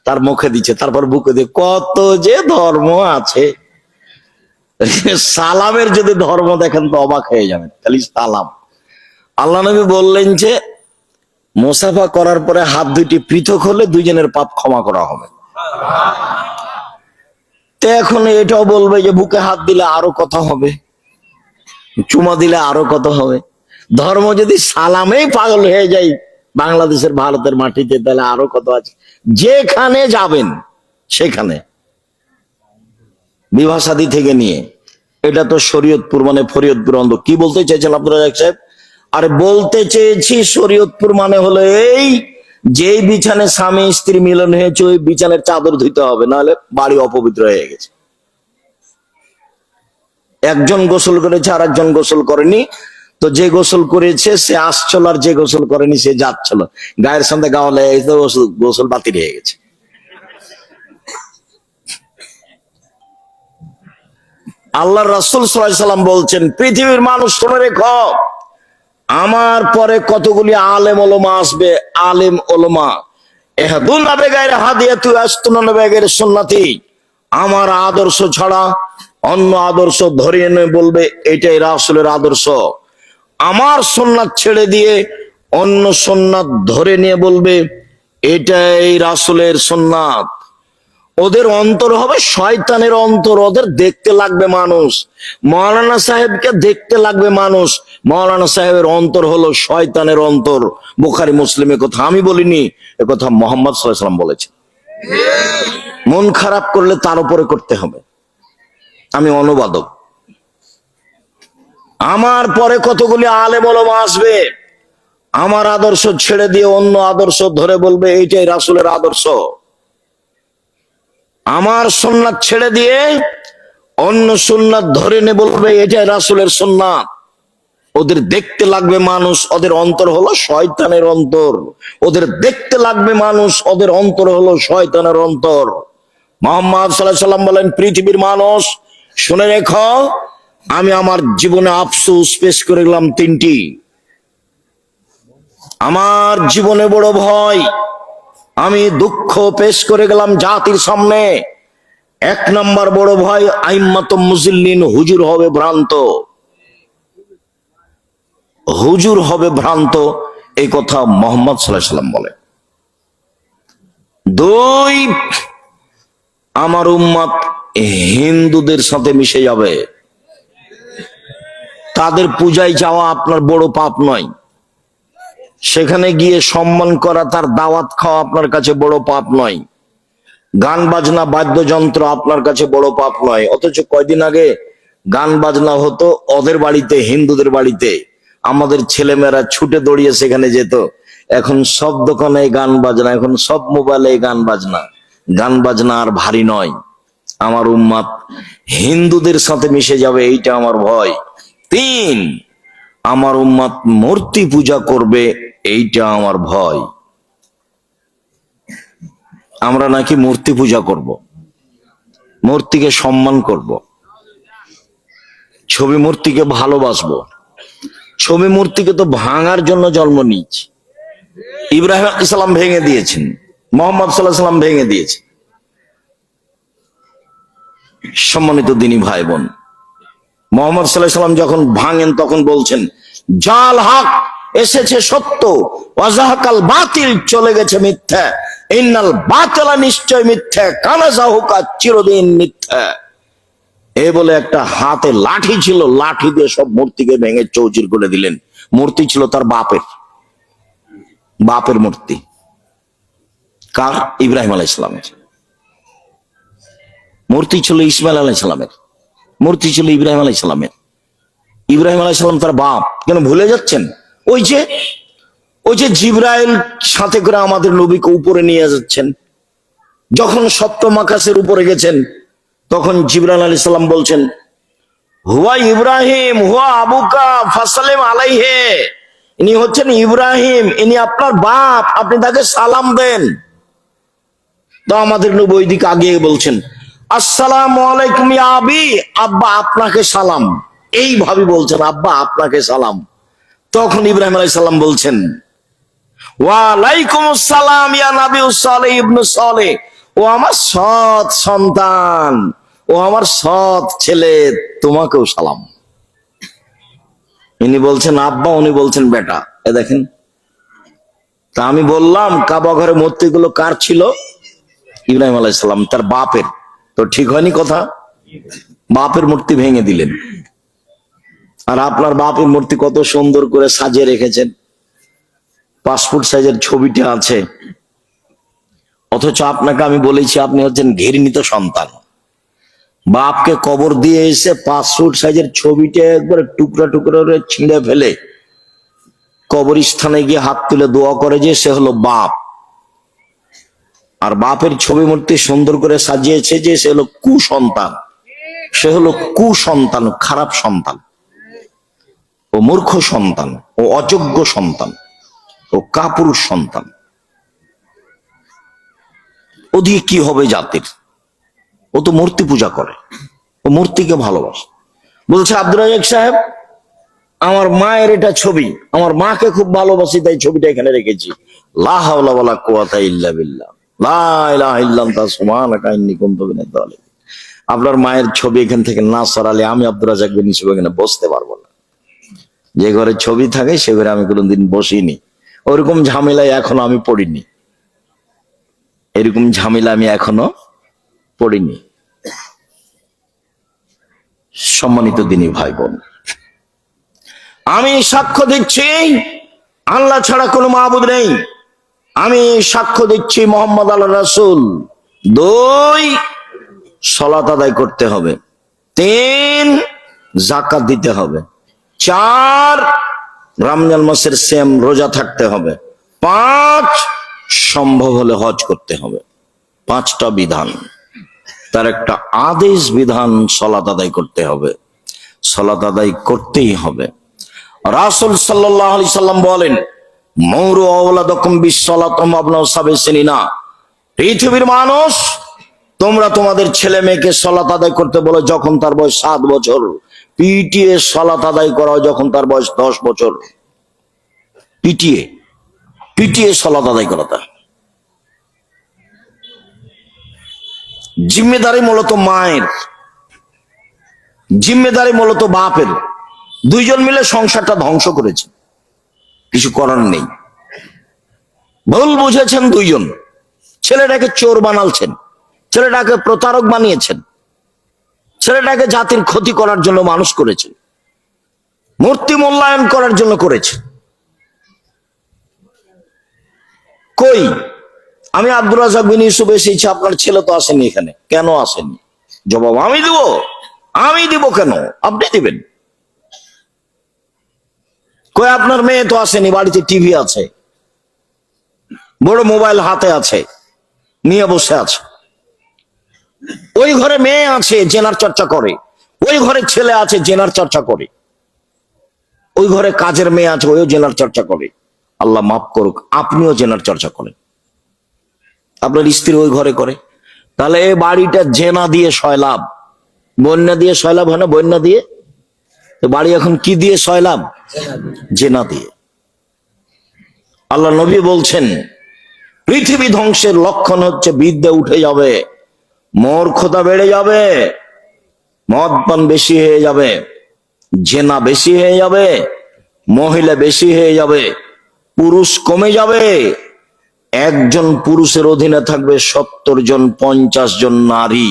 তার মুখে দিচ্ছে, তারপর বুকে দিয়ে। কত যে ধর্ম আছে। সালামের যদি ধর্ম দেখেন তো অবাক হয়ে যাবেন, খালি সালাম। আল্লাহ নবী বললেন যে মুসাফা করার পরে হাত দুইটি পৃথক হলে দুইজনের পাপ ক্ষমা করা হবে। তো এখন এটাও বলবে যে বুকে হাত দিলে আরো কথা হবে, চুমা দিলে আরো কত হবে। ধর্ম যদি সালামেই পাগল হয়ে যায় বাংলাদেশের, ভারতের মাটিতে, তাহলে আরো কত আছে। যেখানে যাবেন সেখানে বিবাহ শাদী থেকে নিয়ে, এটা তো শরীয়তপুর মানে ফরিদপুর অন্ধ। কি বলতে চাইছেন আপনারা সাহেব? আরে বলতে চেয়েছি শরীয়তপুর মানে হলো এই, যে বিছানে স্বামী স্ত্রী মিলন হয়েছে ওই বিছানের চাদর ধুইতে হবে, নাহলে বাড়ি অপবিত্র হয়ে গেছে। একজন গোসল করেছে আর একজন গোসল করেনি, তো যে গোসল করেছে সে আসছিল, আর যে গোসল করেনি সে যাচ্ছিল। গায়ের সাথে গাওয়া লেগে গেছে, গোসল বাতিল হয়ে গেছে। আল্লাহ রাসূল সাল্লাল্লাহু আলাইহি সাল্লাম বলছেন, পৃথিবীর মানুষ শুনে রেখো, আমার পরে কতগুলি আলেম ওলামা আসবে। আলেম ওলামা ইহদুনা বিগাইরি হাদিয়াতি ওয়াসতুনা বিগাইরি সুন্নতি, আমার আদর্শ ছাড়া অন্য আদর্শ ধরিয়ে নিয়ে বলবে এটাই রাসূলের আদর্শ। আমার সুন্নাত ছেড়ে দিয়ে অন্য সুন্নাত ধরে নিয়ে বলবে এটাই রাসূলের সুন্নাত। ওদের অন্তর হবে শয়তানের অন্তর, ওদের দেখতে লাগবে মানুষ। মাওলানা সাহেবকে দেখতে লাগবে মানুষ, মাওলানা সাহেবের অন্তর হলো শয়তানের অন্তর। বুখারী মুসলিমে কথা আমি বলিনি, এ কথা মুহাম্মদ সাল্লাল্লাহু আলাইহি ওয়াসাল্লাম বলেছেন। মন খারাপ করলে তার উপরে করতে হবে। আমি অনুবাদক। আমার পরে কতগুলি আলেম ওলামা আসবে, আমার আদর্শ ছেড়ে দিয়ে অন্য আদর্শ ধরে বলবে এইটাই রাসূলের আদর্শ। আমার সুন্নাত ছেড়ে দিয়ে অন্য সুন্নাত ধরে নে বলবে এটাই রাসূলের সুন্নাত। ওদের দেখতে লাগবে মানুষ, ওদের অন্তর হলো শয়তানের অন্তর। ওদের দেখতে লাগবে মানুষ, ওদের অন্তর হলো শয়তানের অন্তর। মুহাম্মদ সাল্লাল্লাহু আলাইহি সাল্লাম বলেন, পৃথিবীর মানুষ শুনে রেখো, আমি আমার জীবনে আফসোস পেশ করে গেলাম তিনটি। আমার জীবনে বড় ভয়, আমি দুঃখ পেশ করে গেলাম জাতির সামনে। এক নাম্বার বড় ভয়, আইম্মাতুম মুজিল্লিন, হুজুর হবে ভ্রান্ত। হুজুর হবে ভ্রান্ত, এই কথা মুহাম্মদ সাল্লাল্লাহু আলাইহি সাল্লাম বলে। দুই, আমার উম্মত হিন্দুদের সাথে মিশে যাবে। তাদের পূজায় যাওয়া আপনার বড় পাপ নয়, সেখানে গিয়ে সম্মান করা, তার দাওয়াত খাওয়া আপনার কাছে বড় পাপ নয়, গান বাজনা বাদ্যযন্ত্র আপনার কাছে বড় পাপ নয়। অথচ কয়দিন আগে গান বাজনা হতো ওদের বাড়িতে, হিন্দুদের বাড়িতে, আমাদের ছেলেমেয়েরা ছুটে দৌড়িয়ে সেখানে যেত। এখন সব দোকানে গান বাজনা, এখন সব মোবাইলে গান বাজনা। গান বাজনা আর ভারী নয়। আমার উম্মত হিন্দুদের সাথে মিশে যাবে, এইটা আমার ভয়। তিন, আমার উম্মত মূর্তি পূজা করবে, এইটা আমার ভয়। আমরা নাকি মূর্তি পূজা করব, মূর্তিকে সম্মান করব, ছবি মূর্তিকে ভালোবাসবো। ছবি মূর্তিকে তো ভাঙার জন্য জন্ম নিয়েছি। ইব্রাহিম আলাইহিস সালাম ভেঙে দিয়েছেন, মুহাম্মদ সাল্লাল্লাহু আলাইহি সাল্লাম ভেঙে দিয়েছেন। সম্মানিত দ্বীনি ভাই বোন, মুহাম্মদ সাল্লাল্লাহু আলাইহি সাল্লাম যখন ভাঙেন তখন বলছেন, জাল হক, এসেছে সত্য, ওয়াজাহাকাল বাতিল, চলে গেছে মিথ্যা। ইন্নাল বাতিলা, নিশ্চয় মিথ্যা, কানা জাহুকা, চিরদিন মিথ্যা। এ বলে একটা হাতে লাঠি ছিল, লাঠি দিয়ে সব মূর্তিকে ভেঙে চৌচির করে দিলেন। মূর্তি ছিল তার বাপের, বাপের মূর্তি। কার? ইব্রাহিম আলাইহিস সালামের। মূর্তি ছিল ইসমাইল আলাইহিস সালামের, মূর্তি ছিল ইব্রাহিম আলাইহিস সালামের। ইব্রাহিম আলাইহিস সালাম তার বাপ, কেন ভুলে যাচ্ছেন? ওই যে জিবরাইল সাথে করে আমাদের নবীকে উপরে নিয়ে যাচ্ছেন, যখন সপ্তম আকাশের উপরে গেছেন, তখন জিবরাইল আলাইহিস সালাম বলছেন, হুয়া ইব্রাহিম, হুয়া আবুকা ফাসালিম আলাইহি, ইনি হচ্ছেন ইব্রাহিম, ইনি আপনার বাপ, আপনি তাকে সালাম দেন। তো আমাদের নবী ওইদিকে আগে বলছেন, আসসালামু আলাইকুম ইয়া আবি, আব্বা আপনাকে সালাম। এইভাবে বলছেন, আব্বা আপনাকে সালাম। তখন ইব্রাহিম আলাইহিস সালাম বলছেন, ওয়া আলাইকুমুস সালাম ইয়া নবী সালেহ ইবনে সালেহ, ও আমার সৎ সন্তান, ও আমার সৎ ছেলে, তোমাকেও সালাম। ইনি বলছেন আব্বা, উনি বলছেন বেটা। এ দেখেন, তা আমি বললাম কাবা ঘরে মূর্তিগুলো কার ছিল? ইব্রাহিম আলাইহিস সালাম, তার বাপের। তো ঠিক হয়নি কথা? বাপের মূর্তি ভেঙে দিলেন। আর আপনার বাপের মূর্তি কত সুন্দর করে সাজিয়ে রেখেছেন, পাসপোর্ট সাইজের ছবিটা আছে। অথচ আপনাকে আমি বলেছি আপনি হচ্ছেন ঘৃণিত সন্তান। বাপকে কবর দিয়ে এসে পাসপোর্ট সাইজের ছবিটা একবার টুকরা টুকরা করে ছিঁড়ে ফেলে কবরস্থানে গিয়ে হাত তুলে দোয়া করে যে সে হলো বাপ। আর বাপের ছবি মূর্তি সুন্দর করে সাজিয়েছে যে সে হলো কুসন্তান। সে হলো কুসন্তান, খারাপ সন্তান, ও মূর্খ সন্তান, ও অযোগ্য সন্তান, ও কাপুরুষ সন্তান। ও দিয়ে কি হবে জাতির? ও তো মূর্তি পূজা করে, ও মূর্তিকে ভালোবাসে। বলছে আব্দুর রাজ্জাক সাহেব, আমার মায়ের এটা ছবি, আমার মাকে খুব ভালোবাসি, তাই ছবিটা এখানে রেখেছি। লা হাওলা ওয়ালা কুওয়াতা ইল্লা বিল্লাহ, লা ইলাহা ইল্লা আনতা সুবহানাকা ইন্নী কুনতু মিনাজ জালিমিন। আপনার মায়ের ছবি এখান থেকে না সরালে আমি আব্দুর রাজ্জাক বিন ইউসুফ এখানে বসতে পারবো না। যে ঘরে ছবি থাকে সে ঘরে আমি কোনোদিন বসিনি। ওরকম ঝামেলায় এখনো আমি পড়িনি, এরকম ঝামেলা আমি এখনো পড়িনি। সম্মানিত দ্বীনি ভাই বোন, আমি সাক্ষ্য দিচ্ছি আল্লাহ ছাড়া কোনো মাবুদ নেই। আমি সাক্ষ্য দিচ্ছি মুহাম্মদ আল্লাহর রাসূল। দুই, সালাত আদায় করতে হবে। তিন, যাকাত দিতে হবে। চার, রমজান মাসের সিয়াম রোজা থাকতে হবে, 5 সম্ভব হলে হজ করতে হবে। 5টা বিধান, তার একটা আদেশ বিধান, সালাত আদায় করতে হবে, সালাত আদায় করতেই হবে। রাসূল সাল্লাল্লাহু আলাইহি সাল্লাম বলেন, মৌরু আওলাদাকুম বিসসালাতুম আবনাউ সাবঈ সিনিনা, পৃথিবীর মানুষ তোমরা তোমাদের ছেলে মেয়েকে সালাত আদায় করতে বলো যখন তার বয়স 7 বছর, পিটিয়ে সালাত আদায় করাও যখন তার বয়স 10 বছর। পিটিয়ে পিটিয়ে সালাত আদায় করাটা জিম্মেদারি মূলত মায়ের, জিম্মেদারি মূলত বাপের। দুইজন মিলে সংসারটা ধ্বংস করেছে, কিছু করার নেই। ভুল বুঝেছেন দুইজন, ছেলেটাকে চোর বানালছেন, ছেলেটাকে প্রতারক বানিয়েছেন, ছেলেটাকে জাতির ক্ষতি করার জন্য মানুষ করেছেন, মূর্তি মূল্যায়ন করার জন্য করেছে। কই আমি আব্দুর রাজ্জাক বিন ইউসুফ এসেছি, আপনার ছেলে তো আসেনি এখানে, কেন আসেনি? জবাব আমি দিব। আমি দিব কেন? আপনি দিবেন। কই আপনার মেয়ে তো আসেনি, বাড়িতে টিভি আছে, বড় মোবাইল হাতে আছে, নিয়ে বসে আছে। ওই ঘরে মেয়ে আছে জেনার চর্চা করে, ওই ঘরে ছেলে আছে জেনার চর্চা করে, ওই ঘরে কাজের মেয়ে আছে ওইও জেনার চর্চা করে। আল্লাহ মাফ করুক, আপনিও জেনার চর্চা করেন, আপনার স্ত্রী ওই ঘরে করে। তাহলে এই বাড়িটা জেনা দিয়ে সয়লাভ, বন্যা দিয়ে সয়লাভ হয় না? বন্যা দিয়ে বাড়ি এখন কি দিয়ে সয়লাভ? জেনা দিয়ে। আল্লাহ নবী বলছেন পৃথিবী ধ্বংসের লক্ষণ হচ্ছে বিদ্যা উঠে যাবে, মূর্খতা বেড়ে যাবে, মদ পান বেশি হয়ে যাবে, জেনা বেশি হয়ে যাবে, মহিলা বেশি হয়ে যাবে, পুরুষ কমে যাবে। একজন পুরুষের অধীনে থাকবে 70 জন, 50 জন নারী।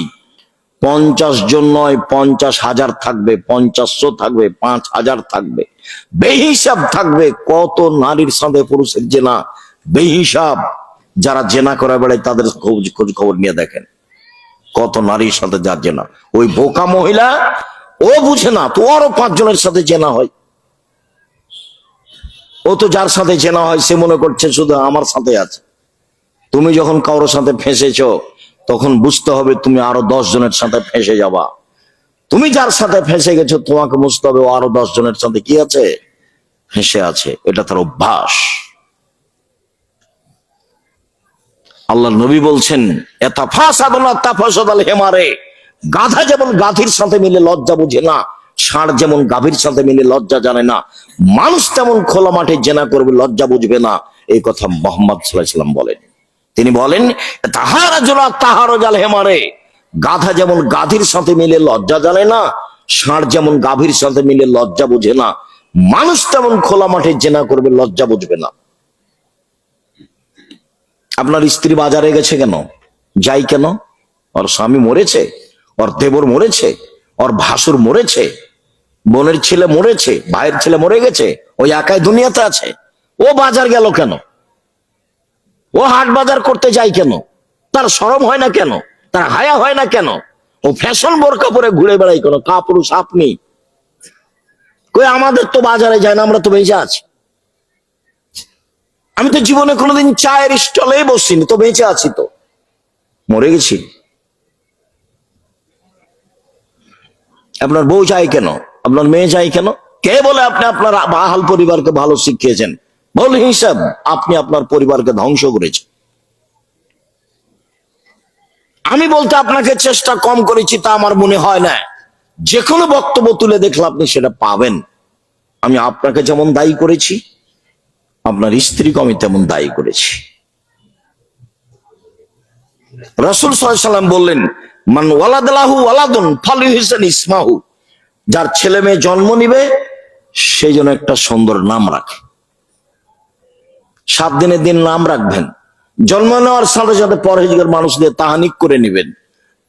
50 জন নয়, 50,000 থাকবে, 500 থাকবে, 5,000 থাকবে। বেহিসাব থাকবে কত নারীর সাথে পুরুষের জেনা, বেহিসাব। যারা জেনা করে বেড়ায় তাদের খোঁজ খবর নিয়ে দেখেন কত নারীর সাথে যার জেনা। ওই বোকা মহিলা ও বুঝে না তো আরো 5 জনের সাথে জেনা হয়। ও তো যার সাথে জেনা হয় সে মনে করছে শুধু আমার সাথে আছে। তুমি যখন কারোর সাথে ফেঁসেছ তখন বুঝতে হবে তুমি আরো 10 জনের সাথে ফেঁসে যাবা। তুমি যার সাথে ফেঁসে গেছো তোমাকে বুঝতে হবে ও আরো 10 জনের সাথে কি আছে? ফেঁসে আছে। এটা তার অভ্যাস। আল্লাহ নবী বলছেন হেমারে, গাধা যেমন গাভীর সাথে মিলে লজ্জা বুঝে না, ষাঁড় যেমন গাভীর সাথে মিলে লজ্জা জানে না, মানুষ তেমন খোলা মাঠে জেনা করবে লজ্জা বুঝবে না। এই কথা মুহাম্মদ সাল্লাল্লাহু আলাইহি ওয়াসাল্লাম বলেন। তিনি বলেন তাহার হেমারে, গাধা যেমন গাধীর সাথে মিলে লজ্জা জানে না, ষাঁড় যেমন গাভীর সাথে মিলে লজ্জা বুঝে না, মানুষ তেমন খোলা মাঠে জেনা করবে লজ্জা বুঝবে না। আপনার স্ত্রী বাজারে গেছে কেন? যাই কেন? ওর স্বামী মরেছে, ওর দেবর মরেছে, ওর ভাসুর মরেছে, বোনের ছেলে মরেছে, ভাইয়ের ছেলে মরে গেছে, ওই একাই দুনিয়াতে আছে। ও বাজার গেল কেন? ও হাট বাজার করতে যায় কেন? তার শরম হয় না কেন? তার হায়া হয় না কেন? ও ফ্যাশন বোরকা পরে ঘুরে বেড়াই কেন? কাপুরুষ আপনি। কই আমাদের তো বাজারে যায় না, আমরা তো বেঁচে আছি। আমি তো জীবনে কোনোদিন চায়ের স্টলে বসিনি, তো বেঁচে আছি, তো মরে গেছি। আপনার বউ যায় কেন? আপনার মেয়ে যায় কেন? কে বলে আপনি আপনার বাহাল পরিবারকে ভালো শিখিয়েছেন? বল হিসাব, আপনি আপনার পরিবারকে ধ্বংস করেছেন। আমি বলতে আপনাকে চেষ্টা কম করেছি তা আমার মনে হয় না। যে কোনো বক্তব্য তুলে দেখলে আপনি সেটা পাবেন। আমি আপনাকে যেমন দায়ী করেছি, আপনার স্ত্রীকে আমি তেমন দায়ী করেছি। রাসূল সাল্লাল্লাহু আলাইহি ওয়াসাল্লাম বললেন, মান ওয়ালাদাহু ওয়ালাদুন ফালিউহসিন ইসমাহু, যার ছেলে মেয়ে জন্ম নিবে সেই জন্য একটা সুন্দর নাম রাখে। 7 দিনের দিন নাম রাখবেন। জন্ম নেওয়ার সাথে সাথে পরহেজগার মানুষ দিয়ে তাহানিক করে নেবেন।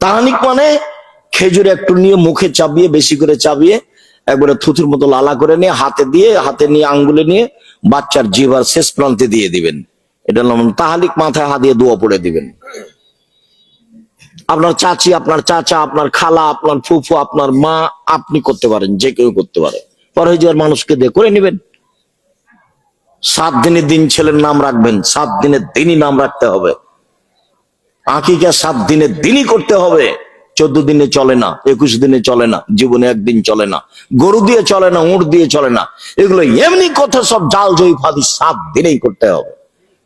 তাহানিক মানে খেজুর একটু নিয়ে মুখে চাবিয়ে, বেশি করে চাবিয়ে একবারে থুতুর মতো লালা করে নিয়ে হাতে নিয়ে আঙ্গুলে নিয়ে বাচ্চার জিহ্বার শেষ প্রান্তে দিয়ে দিবেন। এটা তাহানিক। মাথায় হাত দিয়ে দোয়া পড়ে দিবেন। আপনার চাচি, আপনার চাচা, আপনার খালা, আপনার ফুফু, আপনার মা, আপনি করতে পারেন, যে কেউ করতে পারে। পরহেজগার মানুষকে দিয়ে করে নেবেন। 7 দিনের দিন ছেলের নাম রাখবেন, 7 দিনের দিনই নাম রাখতে হবে। আকিকা 7 দিনের দিনই করতে হবে, 14 দিনে চলে না, 21 দিনে চলে না, জীবনে একদিন চলে না, গরু দিয়ে চলে না, উট দিয়ে চলে না, এগুলো এমনি কথা, সব জাল জয়ী ফাদি, 7 দিনেই করতে হবে।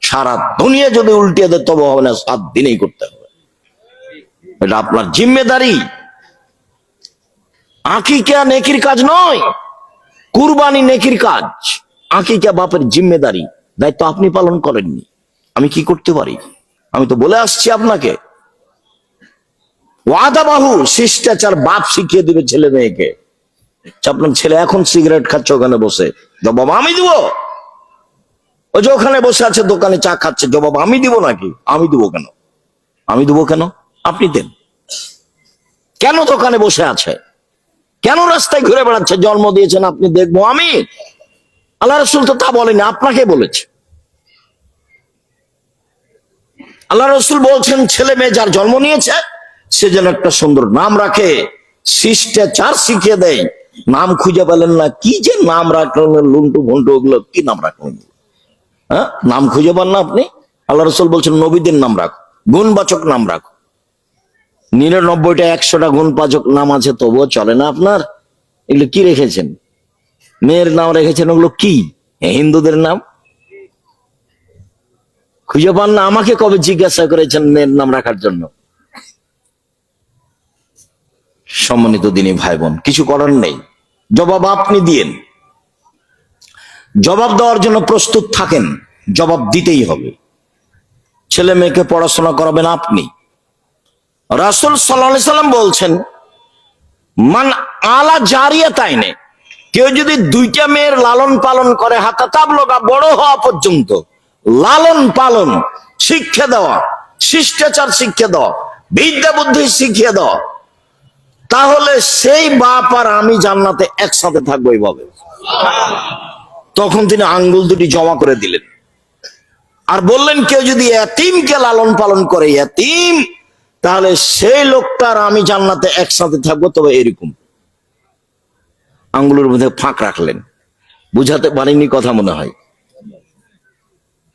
সারা দুনিয়া যদি উল্টিয়ে দেয় তবে হবে না, 7 দিনেই করতে হবে। এটা আপনার জিম্মেদারি। আকিকা নেকির কাজ নয়, কুরবানি নেকির কাজ। আকিকা বাপের জিম্মেদারি, দায়িত্ব আপনি পালন করেননি, আমি কি করতে পারি? আমি তো বলে আসছি আপনাকে, ওয়াদা বাহু, শিষ্টাচার বাপ শিখিয়ে দিবে ছেলে মেয়েকে। আপনার ছেলে এখন সিগারেট খাচ্ছে ওখানে বসে, জবাব আমি দিব। ওই যে ওখানে বসে আছে দোকানে চা খাচ্ছে, জবাব আমি দিব নাকি? আমি দিব কেন? আমি দিব কেন? আপনি দেন। কেন দোকানে বসে আছে? কেন রাস্তায় ঘুরে বেড়াচ্ছে? জন্ম দিয়েছেন আপনি, দেখবো আমি? আল্লাহ রসুল তো তা বলেনি, আপনাকে বলেছে। আল্লাহ রসুল বলছেন ছেলে মেয়ে যার জন্ম নিয়েছে সে যেন একটা সুন্দর নাম রাখে, শিষ্টাচার শিখিয়ে দেয়। নাম খুঁজে পেলেন না, কি যে নাম রাখলেন, লুন্টু ভন্টু, ওগুলো কি নাম রাখলেন? হ্যাঁ, নাম খুঁজে পান না আপনি? আল্লাহ রসুল বলছেন নবীদের নাম রাখো, গুণবাচক নাম রাখো। 99টা 100টা গুণবাচক নাম আছে, তবুও চলে না আপনার? এগুলো কি রেখেছেন? মেয়ের নাম রেখেছেন, ওগুলো কি? হিন্দুদের নাম খুঁজে পান না? আমাকে কবে জিজ্ঞাসা করেছেন মেয়ের নাম রাখার জন্য? সম্মানিত দিনী ভাই বোন, কিছু করার নেই, জবাব আপনি দিয়েন। জবাব দেওয়ার জন্য প্রস্তুত থাকেন, জবাব দিতেই হবে। ছেলে মেয়েকে পড়াশোনা করাবেন আপনি। রাসূল সাল্লাল্লাহু আলাইহি সাল্লাম বলছেন মান আলা জারিয়াতাইনে, কেউ যদি 2টা মেয়ের লালন পালন করে, হাতা তাবলগা, বড় হওয়া পর্যন্ত লালন পালন, শিক্ষা দেওয়া, শিষ্টাচার শিক্ষা দেওয়া, বিদ্যা বুদ্ধি শিখিয়ে দেওয়া, তাহলে সেই বাপ আর আমি জান্নাতে একসাথে থাকবো। এইভাবে তখন তিনি আঙ্গুল দুটি জমা করে দিলেন আর বললেন কেউ যদি এতিমকে লালন পালন করে, এতিম, তাহলে সেই লোকটার আমি জান্নাতে একসাথে থাকবো। তবে এরকম আঙ্গুলের মধ্যে ফাঁক রাখলেন, বুঝাতে পারিনি কথা মনে হয়।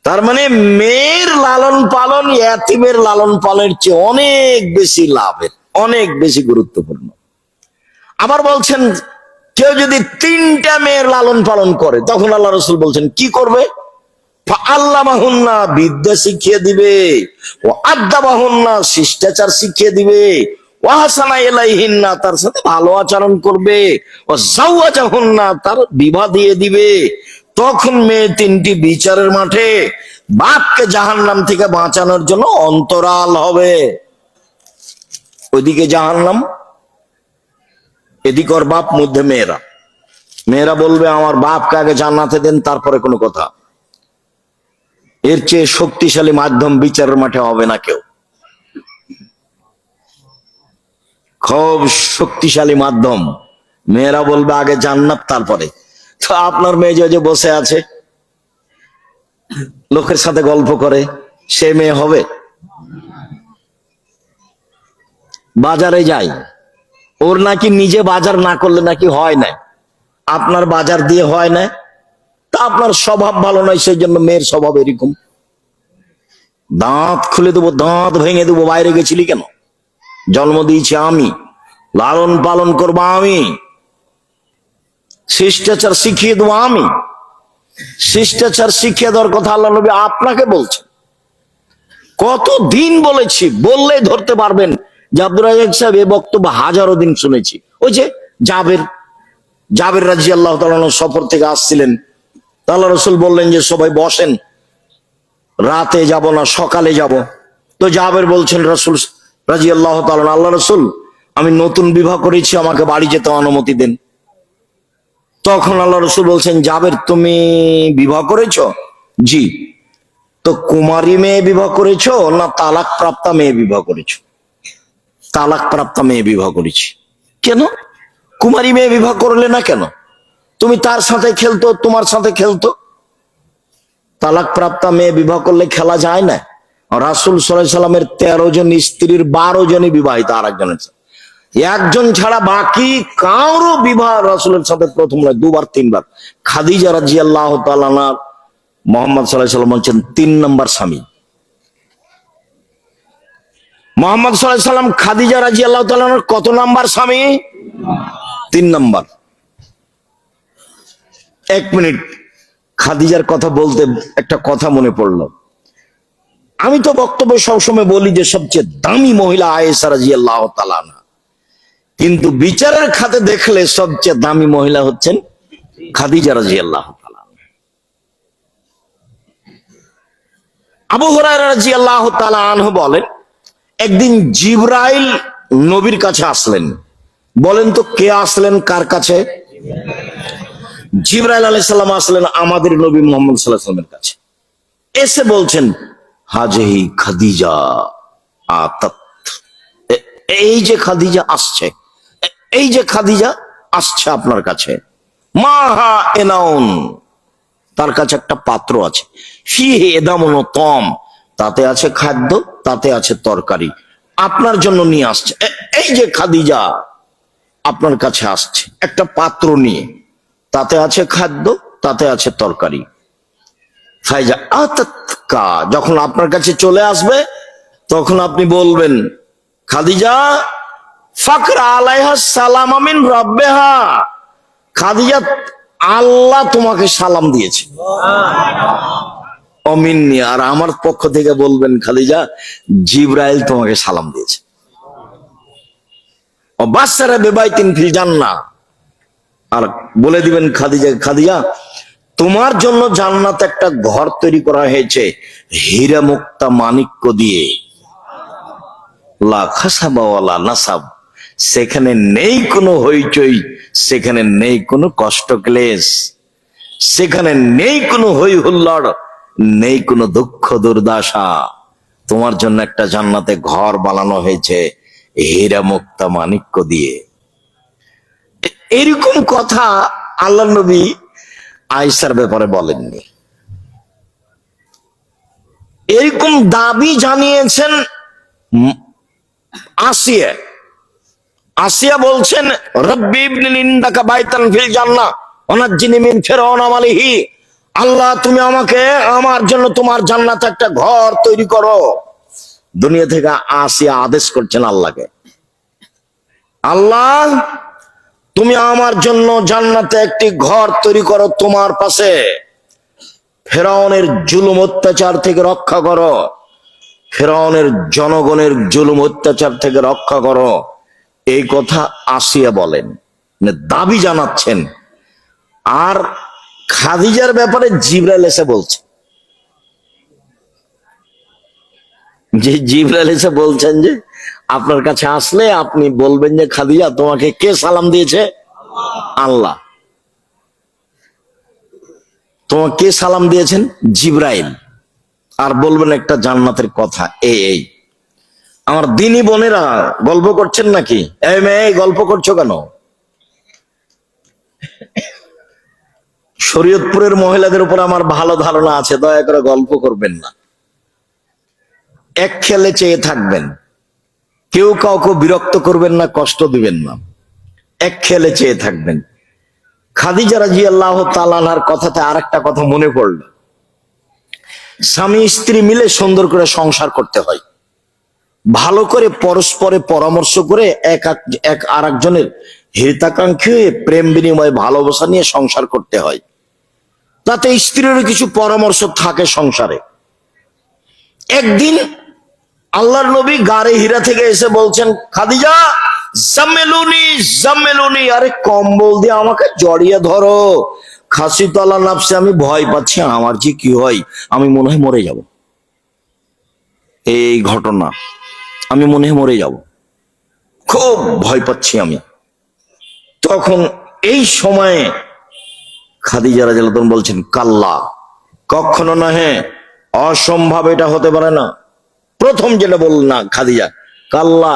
তার মানে মেয়ের লালন পালন এতিমের লালন পালনের চেয়ে অনেক বেশি লাভের, অনেক বেশি গুরুত্বপূর্ণ। আবার বলছেন কেউ যদি 3টা মেয়ের লালন পালন করে, তখন আল্লাহ রসুল বলছেন কি করবে? আল্লামাহুন্না, বিদ্যা শিখিয়ে দিবে, ও আদাবাহুন্না, শিষ্টাচার শিখিয়ে দিবে, ওয়াহাসানা ইলাইহিন্না, তার সাথে ভালো আচরণ করবে, ও জাওয়াজাহুন্না, তার বিবাহ দিয়ে দিবে। তখন মেয়ে 3টি বিচারের মাঠে বাপকে জাহান্নাম থেকে বাঁচানোর জন্য অন্তরাল হবে। ওইদিকে জাহান্নাম, এদিকে ওর বাপ, মধ্যে মেয়েরা। মেয়েরা বলবে আমার বাপকে আগে জান্নাতে দেন, তারপরে কোনো কথা। এর চেয়ে শক্তিশালী মাধ্যম বিচারের মাঠে হবে না কেউ। খুব শক্তিশালী মাধ্যম। মেয়েরা বলবে আগে জান্নাত তারপরে। তো আপনার মেয়ে যে বসে আছে, লোকের সাথে গল্প করে, সে মেয়ে হবে? বাজারে যায়, ওর নাকি নিজে বাজার না করলে নাকি হয় না, আপনার বাজার দিয়ে হয় না। তা আপনার স্বভাব ভালো নয়, সেই জন্য মেয়ের স্বভাব এরকম। দাঁত খুলে দেবো, দাঁত ভেঙে দেবো। বাইরে গেছিলি কেন? জন্ম দিয়েছি আমি, লালন পালন করবো আমি, শিষ্টাচার শিখিয়ে দেবো আমি। শিষ্টাচার শিখিয়ে দেওয়ার কথা আল্লাহ নবী আপনাকে বলছেন। কতদিন বলেছি, বললেই ধরতে পারবেন যে আব্দুর রাজ্জাক সাহেব এই বক্তব্য হাজারো দিন শুনেছি। ওই যে জাবের রাদিয়াল্লাহু তাআলা সফর থেকে আসছিলেন, আল্লাহ রাসূল বললেন যে সবাই বসেন, রাতে যাব না সকালে যাব। তো জাবের বলছেন রাসূল রাদিয়াল্লাহু তাআলা, আল্লাহ রাসূল আমি নতুন বিবাহ করেছি, আমাকে বাড়ি যেতে অনুমতি দেন। তখন আল্লাহ রাসূল বলছেন জাবের তুমি বিবাহ করেছো? জি। তো কুমারী মেয়ে বিবাহ করেছো না তালাক প্রাপ্তা মেয়ে বিবাহ করেছো? তালাক প্রাপ্তা মেয়ে বিবাহ করেছি। কেন কুমারী মেয়ে বিবাহ করলে না কেন? তুমি তার সাথে খেলতো, তোমার সাথে খেলতো। তালাক প্রাপ্তা মেয়ে বিবাহ করলে খেলা যায় না। রাসূল সাল্লাল্লাহু আলাইহি সাল্লামের 13 জন স্ত্রীর 12 জনই বিবাহিত আর একজনের সাথে। একজন ছাড়া বাকি কারো বিবাহ রাসূলের সাথে প্রথম নয়, 2বার 3বার। খাদিজা রাদিয়াল্লাহু তাআলা মোহাম্মদ সাল্লাল্লাহু আলাইহি সাল্লাম বলছেন 3 নম্বর স্বামী। মোহাম্মদ সাল্লাল্লাহু আলাইহি সাল্লাম খাদিজা রাদিয়াল্লাহু তাআলা আনহার কত নাম্বার স্বামী? 3 নাম্বার। 1 মিনিট, খাদিজার কথা বলতে একটা কথা মনে পড়লো। আমি তো বক্তব্য সবসময় বলি যে সবচেয়ে দামি মহিলা আয়েশা রাদিয়াল্লাহু তাআলা আনহা, কিন্তু বিচারের খাতে দেখলে সবচেয়ে দামি মহিলা হচ্ছেন খাদিজা রাদিয়াল্লাহু তাআলা। আবু হুরায়রা রাদিয়াল্লাহু তাআলা আনহু বলেন, একদিন জিবরাইল নবীর কাছে আসলেন। বলেন তো কে আসলেন কার কাছে? জিবরাইল আলাইহিস সালাম আসলেন আমাদের নবী মুহাম্মদ সাল্লাল্লাহু আলাইহি ওয়াসাল্লামের কাছে। এসে বলছেন, হাজিহি খাদিজা আতাত, এই যে খাদিজা আসছে, এই যে খাদিজা আসছে আপনার কাছে। মাহা এনাউন, তার কাছে একটা পাত্র আছে। ফিহি এদামুন তম, তাতে আছে খাদ্য, তাতে আছে তরকারি, আপনার জন্য নিয়ে আসছে। এই যে খাদিজা আপনার কাছে আসছে একটা পাত্র নিয়ে, তাতে আছে খাদ্য, তাতে আছে তরকারি। ফাইজা আতাতকা, যখন আপনার কাছে চলে আসবে তখন আপনি বলবেন, খাদিজা ফাকরা আলাইহা সালাম মিন রাব্বিহা, খাদিজা আল্লাহ তোমাকে সালাম দিয়েছে। অমিন্নি, আর আমার পক্ষ থেকে বলবেন, খাদিজা জিবরাইল তোমাকে সালাম দিয়েছে। বাসারা বেবাইতিন ফিল জান্নাহ, আর বলে দিবেন খাদিজা, খাদিজা তোমার জন্য জান্নাতে একটা ঘর তৈরি করা হয়েছে হীরা মুক্তা মাণিক্য দিয়ে, লা খাসাবা ওয়ালা নাসাব, সেখানে নেই কোনো হইচই, সেখানে নেই কোনো কষ্ট ক্লেশ, সেখানে নেই কোনো হই হুল্লোড়, নেই কোনো দুঃখ দুর্দশা। তোমার জন্য একটা জান্নাতে ঘর বানানো হয়েছে হীরা মুক্তা মাণিক্য দিয়ে। এরকম কথা আল্লাহ নবী আয়েশার ব্যাপারে বলেননি। এরকম দাবি জানিয়েছেন আসিয়া। আসিয়া বলছেন, রব্বি ইবনি ইনদাকা বাইতান ফিল জান্নাহ ওয়ানাজ্জিনি মিন ফিরআউন আমালিহি, আল্লাহ তুমি আমাকে আমার জন্য তোমার জান্নাতে একটা ঘর তৈরি করো। দুনিয়া থেকে আসিয়া আদেশ করছেন আল্লাহকে, আল্লাহ তুমি আমার জন্য জান্নাতে একটি ঘর তৈরি করো তোমার পাশে, ফেরাউনের জুলুম অত্যাচার থেকে রক্ষা করো, ফেরাউনের জনগণের জুলুম অত্যাচার থেকে রক্ষা করো। এই কথা আসিয়া বলেন, দাবি জানাচ্ছেন। আর খাদিজার ব্যাপারে জিবরাইল এসে বলছে, যে জিবরাইল এসে বলছেন যে আপনার কাছে আসলে আপনি বলবেন যে খাদিজা তোমাকে কে সালাম দিয়েছে? আল্লাহ। তোমাকে কে সালাম দিয়েছেন? জিবরাইল। আর বলবেন একটা জান্নাতের কথা। এই আমার দিনী বোনেরা গল্প করছেন নাকি? এই মেয়ে গল্প করছো কেন? শরীয়তপুরের মহিলাদের উপর আমার ভালো ধারণা আছে, দয়া করে গল্প করবেন না, এক খেলে চেয়ে থাকবেন, কেউ কাউকে বিরক্ত করবেন না, কষ্ট দিবেন না, এক খেলে চেয়ে থাকবেন। খাদিজা রাদিয়াল্লাহু তাআলা আনহার কথাতে আরেকটা কথা মনে পড়ল। স্বামী স্ত্রী মিলে সুন্দর করে সংসার করতে হয়, ভালো করে পরস্পরে পরামর্শ করে এক আরেকজনের হিতাকাঙ্ক্ষী হয়ে প্রেম বিনিময় ভালোবাসা নিয়ে সংসার করতে হয়, তাতে স্ত্রীরও কিছু পরামর্শ থাকে সংসারে। একদিন আল্লাহর নবী গারে হীরা থেকে এসে বলছেন, খাদিজা জাম্মেলুনি জাম্মেলুনি, আরে কম্বল দিয়ে আমাকে জড়িয়ে ধরো, খাসি তলা নাফসে আমি ভয় পাচ্ছি, আমার যে কি হয় আমি মনে হয় মরে যাব। এই ঘটনা, আমি মনে হয় মরে যাব, খুব ভয় পাচ্ছি আমি। তখন এই সময়ে খাদিজা রাদিয়াল্লাহু তাআলা বলছেন, কাল্লা, কখনো নহে, অসম্ভব, এটা হতে পারে না। প্রথম যেটা বলল না খাদিজা, কাল্লা,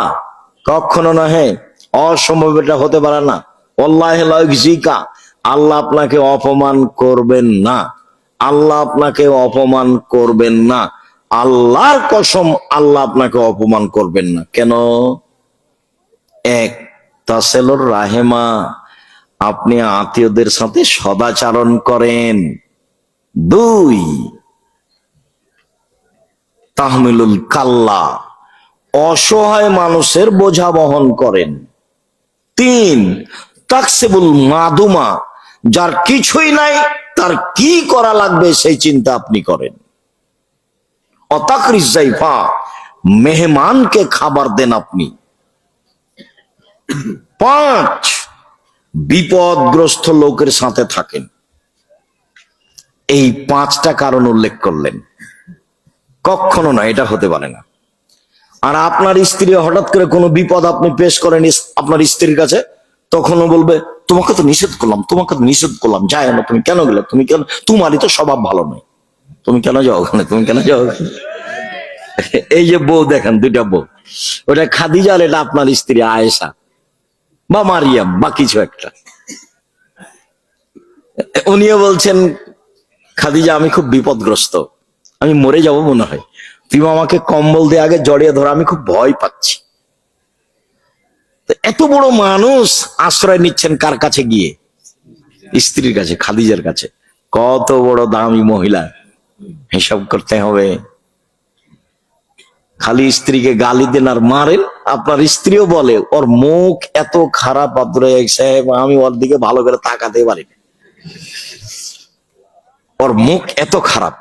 কখনো নহে, অসম্ভব, এটা হতে পারে না। ওয়াল্লাহি লা ইউযিকা, আল্লাহ আপনাকে অপমান করবেন না, আল্লাহ আপনাকে অপমান করবেন না, আল্লাহর কসম আল্লাহ আপনাকে অপমান করবেন না। কেন? এক, তাসেলুর রাহেমা, আপনি আত্মীয়দের সাথে সদাচরণ করেন। দুই, তাহমিলুল কাল্লা, অসহায় মানুষের বোঝা বহন করেন। তিন, তাকসিবুল মাদুমা, যার কিছুই নাই তার কি করা লাগবে সেই চিন্তা আপনি করেন। অতাকরিস জাইফা, মেহমানকে খাবার দেন আপনি। পাঁচ, বিপদগ্রস্ত লোকের সাথে থাকেন। এই পাঁচটা কারণ উল্লেখ করলেন। কখনো না, এটা হতে পারে না। আর আপনার স্ত্রী হঠাৎ করে কোনো বিপদ আপনি পেশ করেন আপনার স্ত্রীর কাছে, তখনও বলবে তোমাকে তো নিষেধ করলাম, তোমাকে তো নিষেধ করলাম, যাই না, তুমি কেন গেলে, তুমি কেন, তোমারই তো স্বভাব ভালো নয়, তুমি কেন যাও ওখানে, তুমি কেন যাও। এই যে বউ দেখেন, দুইটা বউ, ওটা খাদিজা আর এটা আপনার স্ত্রী আয়েশা বা মারিয়াম বা কিছু একটা। উনিও বলছেন খাদিজা আমি খুব বিপদগ্রস্ত, আমি মরে যাব মনে হয়, তুমি আমাকে কম্বল দিয়ে আগে জড়িয়ে ধরো, আমি খুব ভয় পাচ্ছি। এত বড় মানুষ আশ্রয় নিচ্ছেন কার কাছে গিয়ে? স্ত্রীর কাছে, খাদিজার কাছে। কত বড় দামি মহিলা, হিসাব করতে হবে। খালি স্ত্রীকে গালি দেন আর মারেন, আপনার স্ত্রীও বলে ওর মুখ এত খারাপ, আব্দুর সাহেব আমি ওর দিকে ভালো করে তাকাতে পারি না, ওর মুখ এত খারাপ।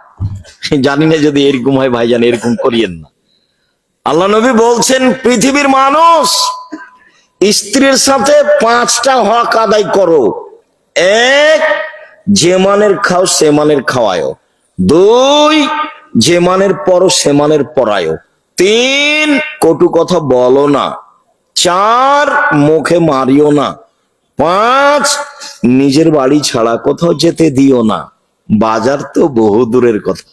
জানি না যদি এরকম হয় ভাইজান, এরকম করিয়েন না। আল্লাহ নবী বলছেন পৃথিবীর মানুষ স্ত্রীর সাথে পাঁচটা হক আদায় করো। এক, যে মানের খাও সে মানের খাওয়ায়। দুই, যে মানের পরো সে মানের পরায়। তিন, কটু কথা বলো না। চার, মুখে মারিও না। পাঁচ, নিজের বাড়ি ছাড়া কোথাও যেতে দিও না। বাজার তো বহু দূরের কথা,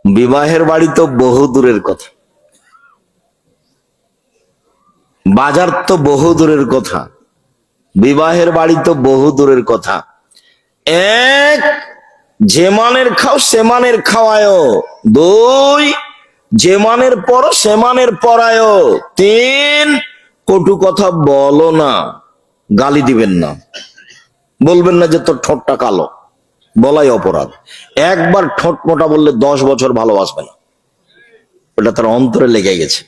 বিবাহের বাড়ি তো বহু দূরের কথা, বাজার তো বহু দূরের কথা, বিবাহের বাড়ি তো বহু দূরের কথা। এক, যে মানের খাও সে মানের খাওয়ায়। দুই, যে মানের পরো সে মানের পরায়। তিন, কটু কথা বলো না, গালি দিবেন না, বলবেন না যে তোর ঠোঁটটা কালো, বলাই অপরাধ। একবার ঠোঁট মোটা বললে 10 বছর ভালোবাসবে না, ওটা তার অন্তরে লেগে গেছে।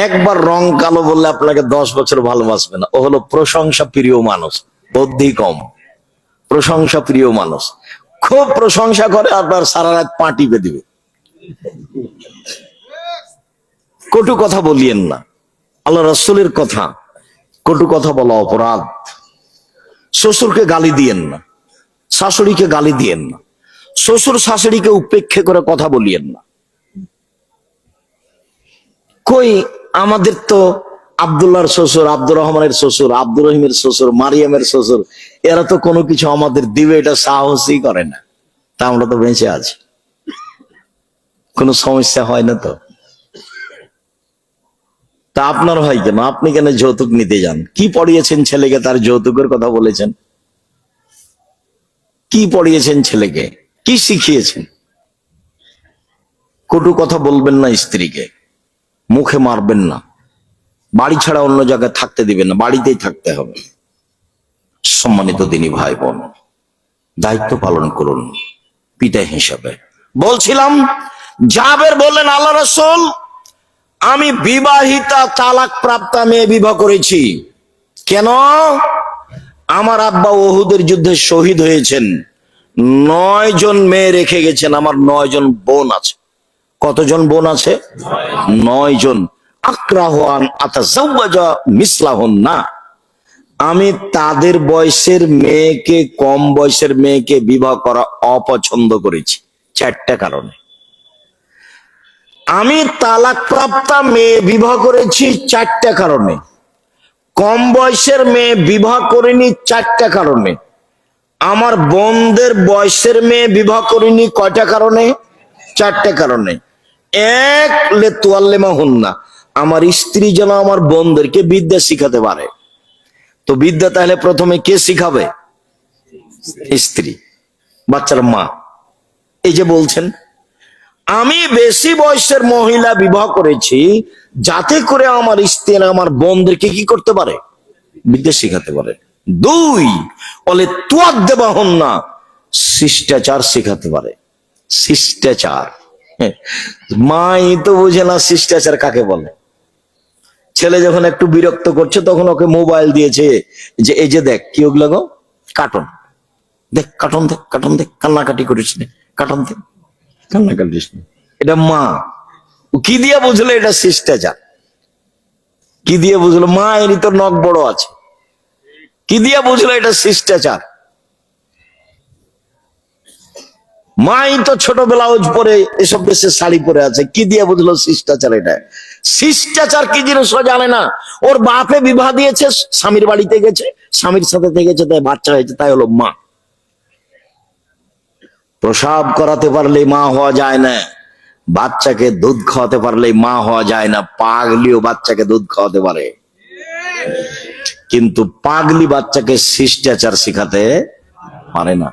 একবার রং কালো বললে আপনাকে 10 বছর ভালোবাসবে না। ও হলো প্রশংসা প্রিয় মানুষ, বুদ্ধি কম, প্রশংসা প্রিয় মানুষ, খুব প্রশংসা করে, আপনার সারা রাত পা টিপে দিবে। কটু কথা বলিয়েন না, আল্লাহ রাসূলের কথা, কটু কথা বলা অপরাধ। শ্বশুরকে গালি দিয়েন না, শাশুড়িকে গালি দিয়েন না, শ্বশুর শাশুড়িকে উপেক্ষা করে কথা বলিয়েন না। কই আমাদের তো আব্দুল্লাহর শ্বশুর, আব্দুর রহমানের শ্বশুর, আব্দুর রহিমের শ্বশুর, মারিয়ামের শ্বশুর, এরা তো কোনো কিছু আমাদের দিবে এটা সাহসই করে না, তা আমরা তো বেঁচে আছি, কোনো সমস্যা হয় না। তো তা আপনার হয় কেন? আপনি কেন যৌতুক নিতে যান? কি পড়িয়েছেন ছেলেকে তার যৌতুকের কথা বলেছেন? কি পড়িয়েছেন ছেলেকে, কি শিখিয়েছেন? কটু কথা বলবেন না স্ত্রীকে, মুখে মারবেন না, বাড়ি ছাড়া অন্য জায়গায় থাকতে দিবেন না, বাড়িতেই থাকতে হবে। সম্মানিত দিনী ভাই বোন, দায়িত্ব পালন করুন পিতা হিসাবে। বলছিলাম জাবের বললেন আল্লাহ রাসূল আমি বিবাহিতা তালাক প্রাপ্তা মেয়ে বিবাহ করেছি। কেন? আমার আব্বা উহুদের যুদ্ধে শহীদ হয়েছেন, 9 জন মেয়ে রেখে গেছেন, আমার 9 জন বোন আছে। কতজন বোন আছে? 9 জন। আক্রাহান আতাজাওয়াজা মিসলাহুন্না, আমি তাদের বয়সের মেয়েকে, কম বয়সের মেয়েকে বিবাহ করা অপছন্দ করেছি 4টা কারণে। আমি তালাক প্রাপ্তা মেয়ে বিবাহ করেছি 4টা কারণে, কম বয়সের মেয়ে বিবাহ করিনি 4টা কারণে, আমার বোনদের বয়সের মেয়ে বিবাহ করিনি কয়টা কারণে? 4টা কারণে। এক, লেতুয়াল্লেমা হুন্না, আমার স্ত্রী যেন আমার বোনদেরকে বিদ্যা শিখাতে পারে। তো বিদ্যা তাহলে প্রথমে কে শিখাবে? স্ত্রী, বাচ্চার মা। এই যে বলছেন আমি বেশি বয়সের মহিলা বিবাহ করেছি যাতে করে আমার স্ত্রী আমার বোনদেরকে কি করতে পারে? বিদ্যা শিখাতে পারে। দুই, বলে তুয়াদ দেবা হন না, শিষ্টাচার শেখাতে পারে। শিষ্টাচার, মাই তো বুঝে না শিষ্টাচার কাকে বলে। ছেলে যখন একটু বিরক্ত করছে তখন ওকে মোবাইল দিয়েছে, যে এই যে দেখ কি ওগুলো গো, কার্টুন দেখ, কার্টুন দেখ, কার্টুন দেখ, কান্নাকাটি করিস না, কার্টুন দেখ, কান্নাকাটিস না। এটা মা। ও কি দিয়ে বুঝলো এটা শিষ্টাচার? কি দিয়ে বুঝলো? মা এরই তো নখ বড় আছে, কি দিয়ে বুঝলো এটা শিষ্টাচার? মাই তো ছোট ব্লাউজ পরে এসব দেশে শাড়ি পরে আছে, কি দিয়ে বুঝলো শিষ্টাচার? এটা শিষ্টাচার কি জিনিস ও জানে না। ওর বাপে বিবাহ দিয়েছে, স্বামীর বাড়িতে গেছে, স্বামীর সাথে থেকেছে, তাই বাচ্চা হয়েছে, তাই হলো মা। প্রসাব করাতে পারলে মা হওয়া যায় না, বাচ্চাকে দুধ খাওয়াতে পারলে মা হওয়া যায় না। পাগলিও বাচ্চাকে দুধ খাওয়াতে পারে, কিন্তু পাগলি বাচ্চাকে শিষ্টাচার শিখাতে পারে না।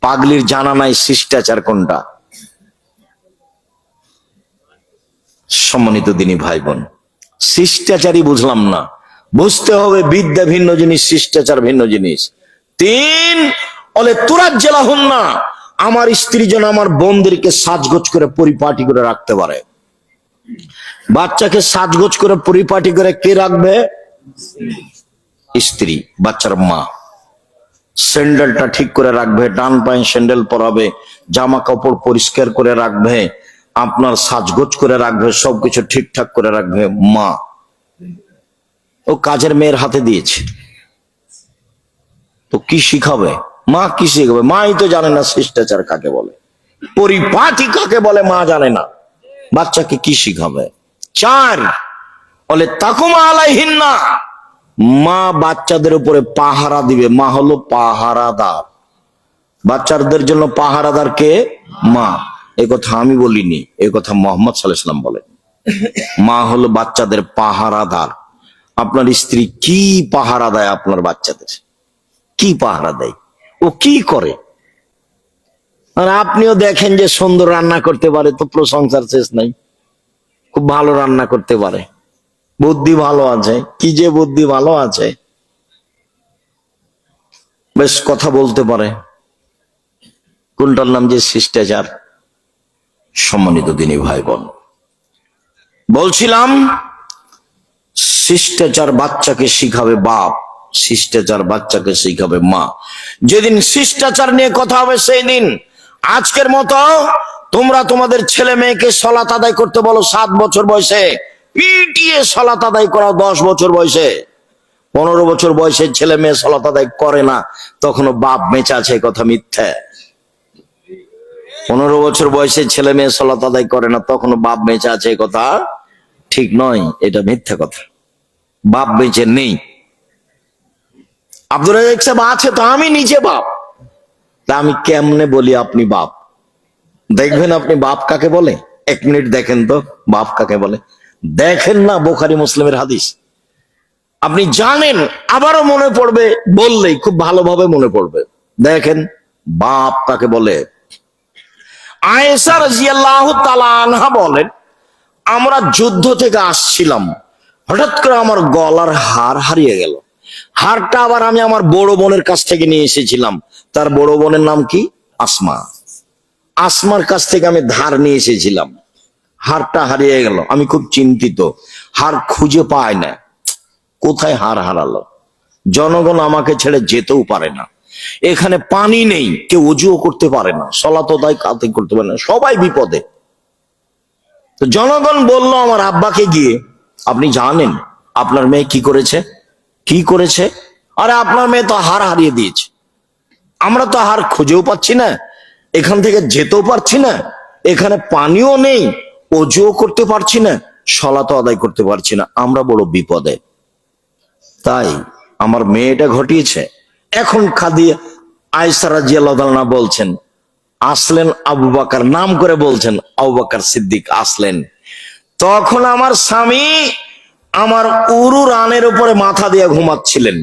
পাগলির জানা নাই শিষ্টাচার কোনটা। সম্মানিত দিনী ভাই বোন, শিষ্টাচারই বুঝলাম না। বুঝতে হবে বিদ্যা ভিন্ন জিনিস, শিষ্টাচার ভিন্ন জিনিস। তিন, বলে তুরাজ জেলা হন না, আমার স্ত্রী যেন আমার বোনদেরকে সাজগোজ করে পরিপাটি করে রাখতে পারে। বাচ্চাকে সাজগোজ করে পরিপাটি করে কে রাখবে? স্ত্রী, বাচ্চার মা। স্যান্ডেলটা ঠিক করে রাখবে, ডান পায়ে স্যান্ডেল পরাবে, জামা কাপড় পরিষ্কার করে রাখবে, আপনার সাজগোজ করে রাখবে, সবকিছু ঠিকঠাক করে রাখবে মা। ও কাজের মেয়ের হাতে দিয়েছে, তো কি শিখাবে? মা কি শিখাবে? মাই তো জানে না শিষ্টাচার কাকে বলে, পরিপাটি কাকে বলে মা জানে না, বাচ্চাকে কি শিখাবে? চার, বলে তাকুমা আলাইহিন না, মা বাচ্চাদের উপরে পাহারা দিবে। মা হলো পাহারাদার, বাচ্চাদের জন্য পাহারাদার কে? মা। এই কথা আমি বলিনি, এই কথা মোহাম্মদ সাল্লাল্লাহু আলাইহি ওয়াসাল্লাম বলেন। মা হলো বাচ্চাদের পাহারাদার। আপনার স্ত্রী কি পাহারা দেয় আপনার বাচ্চাদের? কি পাহারা দেয়? ও কি করে? আর আপনিও দেখেন যে সুন্দর রান্না করতে পারে, তো প্রশংসার শেষ নাই। খুব ভালো রান্না করতে পারে, বুদ্ধি ভালো আছে, কি যে বুদ্ধি ভালো আছে, বেশ কথা বলতে পারে। কোনটার নাম যে শিষ্টাচার। সম্মানিত দিনী ভাই বোন, বলছিলাম শিষ্টাচার বাচ্চাকে শিখাবে বাপ, শিষ্টাচার বাচ্চাকে শিখাবে মা। যেদিন শিষ্টাচার নিয়ে কথা হবে সেই দিন, আজকের মতো তোমরা তোমাদের ছেলে মেয়েকে সলাত আদায় করতে বলো 7 বছর বয়সে, পিটিয়ে সলাত আদায় করা 10 বছর বয়সে। 15 বছর বয়সে ছেলে মেয়ে সলাত আদায় করে না, তখনও বাপ বেঁচে আছে, কথা মিথ্যা। 15 বছর বয়সে ছেলে মেয়ে সলাত আদায় করে না, তখনও বাপ বেঁচে আছে, কথা ঠিক নয়, এটা মিথ্যা কথা। বাপ বেঁচে নেই। আব্দুর রাজ্জাক সাহেব আছে তো, আমি নিজে বাপ, তা আমি কেমনে বলি আপনি বাপ? দেখবেন আপনি বাপ কাকে বলে, 1 মিনিট দেখেন তো বাপ কাকে বলে। দেখেন না বুখারী মুসলিমের হাদিস, আপনি জানেন, আবারও মনে পড়বে, বললেই খুব ভালোভাবে মনে পড়বে। দেখেন বাপ কাকে বলে। আয়েশা রাদিয়াল্লাহু তাআলা আনহা বলেন, আমরা যুদ্ধ থেকে আসছিলাম, হঠাৎ করে আমার গলার হার হারিয়ে গেল। হারটা আবার আমি আমার বড় বোনের কাছ থেকে নিয়ে এসেছিলাম। তার বড় বোনের নাম কি? আসমা। আসমার কাছ থেকে আমি ধার নিয়ে এসেছিলাম। হারটা হারিয়ে গেল, আমি খুব চিন্তিত, হার খুঁজে পাই না, কোথায় হার হারালো। জনগণ আমাকে ছেড়ে যেতেও পারে না, এখানে পানি নেই, কেউ ওযুও করতে পারে না, সলাত আদায় কাতে করতে পারে না, সবাই বিপদে। তো জনগণ বলল আমার আব্বাকে গিয়ে, আপনি জানেন আপনার মেয়ে কি করেছে? কি করেছে? আরে আপনার মেয়ে তো হার হারিয়ে দিয়েছে, আমরা তো হার খুঁজেও পাচ্ছি না, এখান থেকে যেতেও পারছি না, এখানে পানিও নেই, ওযুও করতে পারছি না, সলাত আদায় করতে পারছি না, আমরা বড় বিপদে। তাই আমার মেয়েটা ঘটিয়েছে। এখন খাদিজা আয়েশা রাদিয়াল্লাহু আনহা বলছেন, আসলেন আবু বকর, নাম করে বলছেন আবু বকর সিদ্দিক আসলেন। তখন আমার স্বামী আমার উরু রানের উপরে মাথা দিয়ে ঘুমাচ্ছিলেন।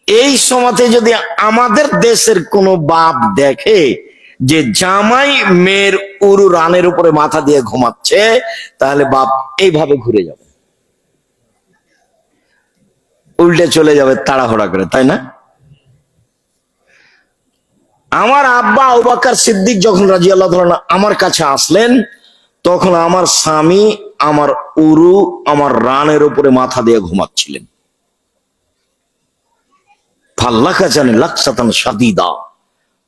এই সময়তে যদি আমাদের দেশের কোন বাপ দেখে যে জামাই মেয়ের উরু রানের উপরে মাথা দিয়ে ঘুমাচ্ছে, তাহলে বাপ এইভাবে ঘুরে যাবে। উল্টে চলে যাবে তাড়াহুড়া করে, তাই না? আমার আব্বা আবু বকর সিদ্দিক যখন রাদিয়াল্লাহু তাআলা আমার কাছে আসলেন, তখন আমার স্বামী আমার উরু আমার রানের উপরে মাথা দিয়ে ঘুমাচ্ছিলেন। ফাল্লাকা জানে লাকসাতান শাদীদা,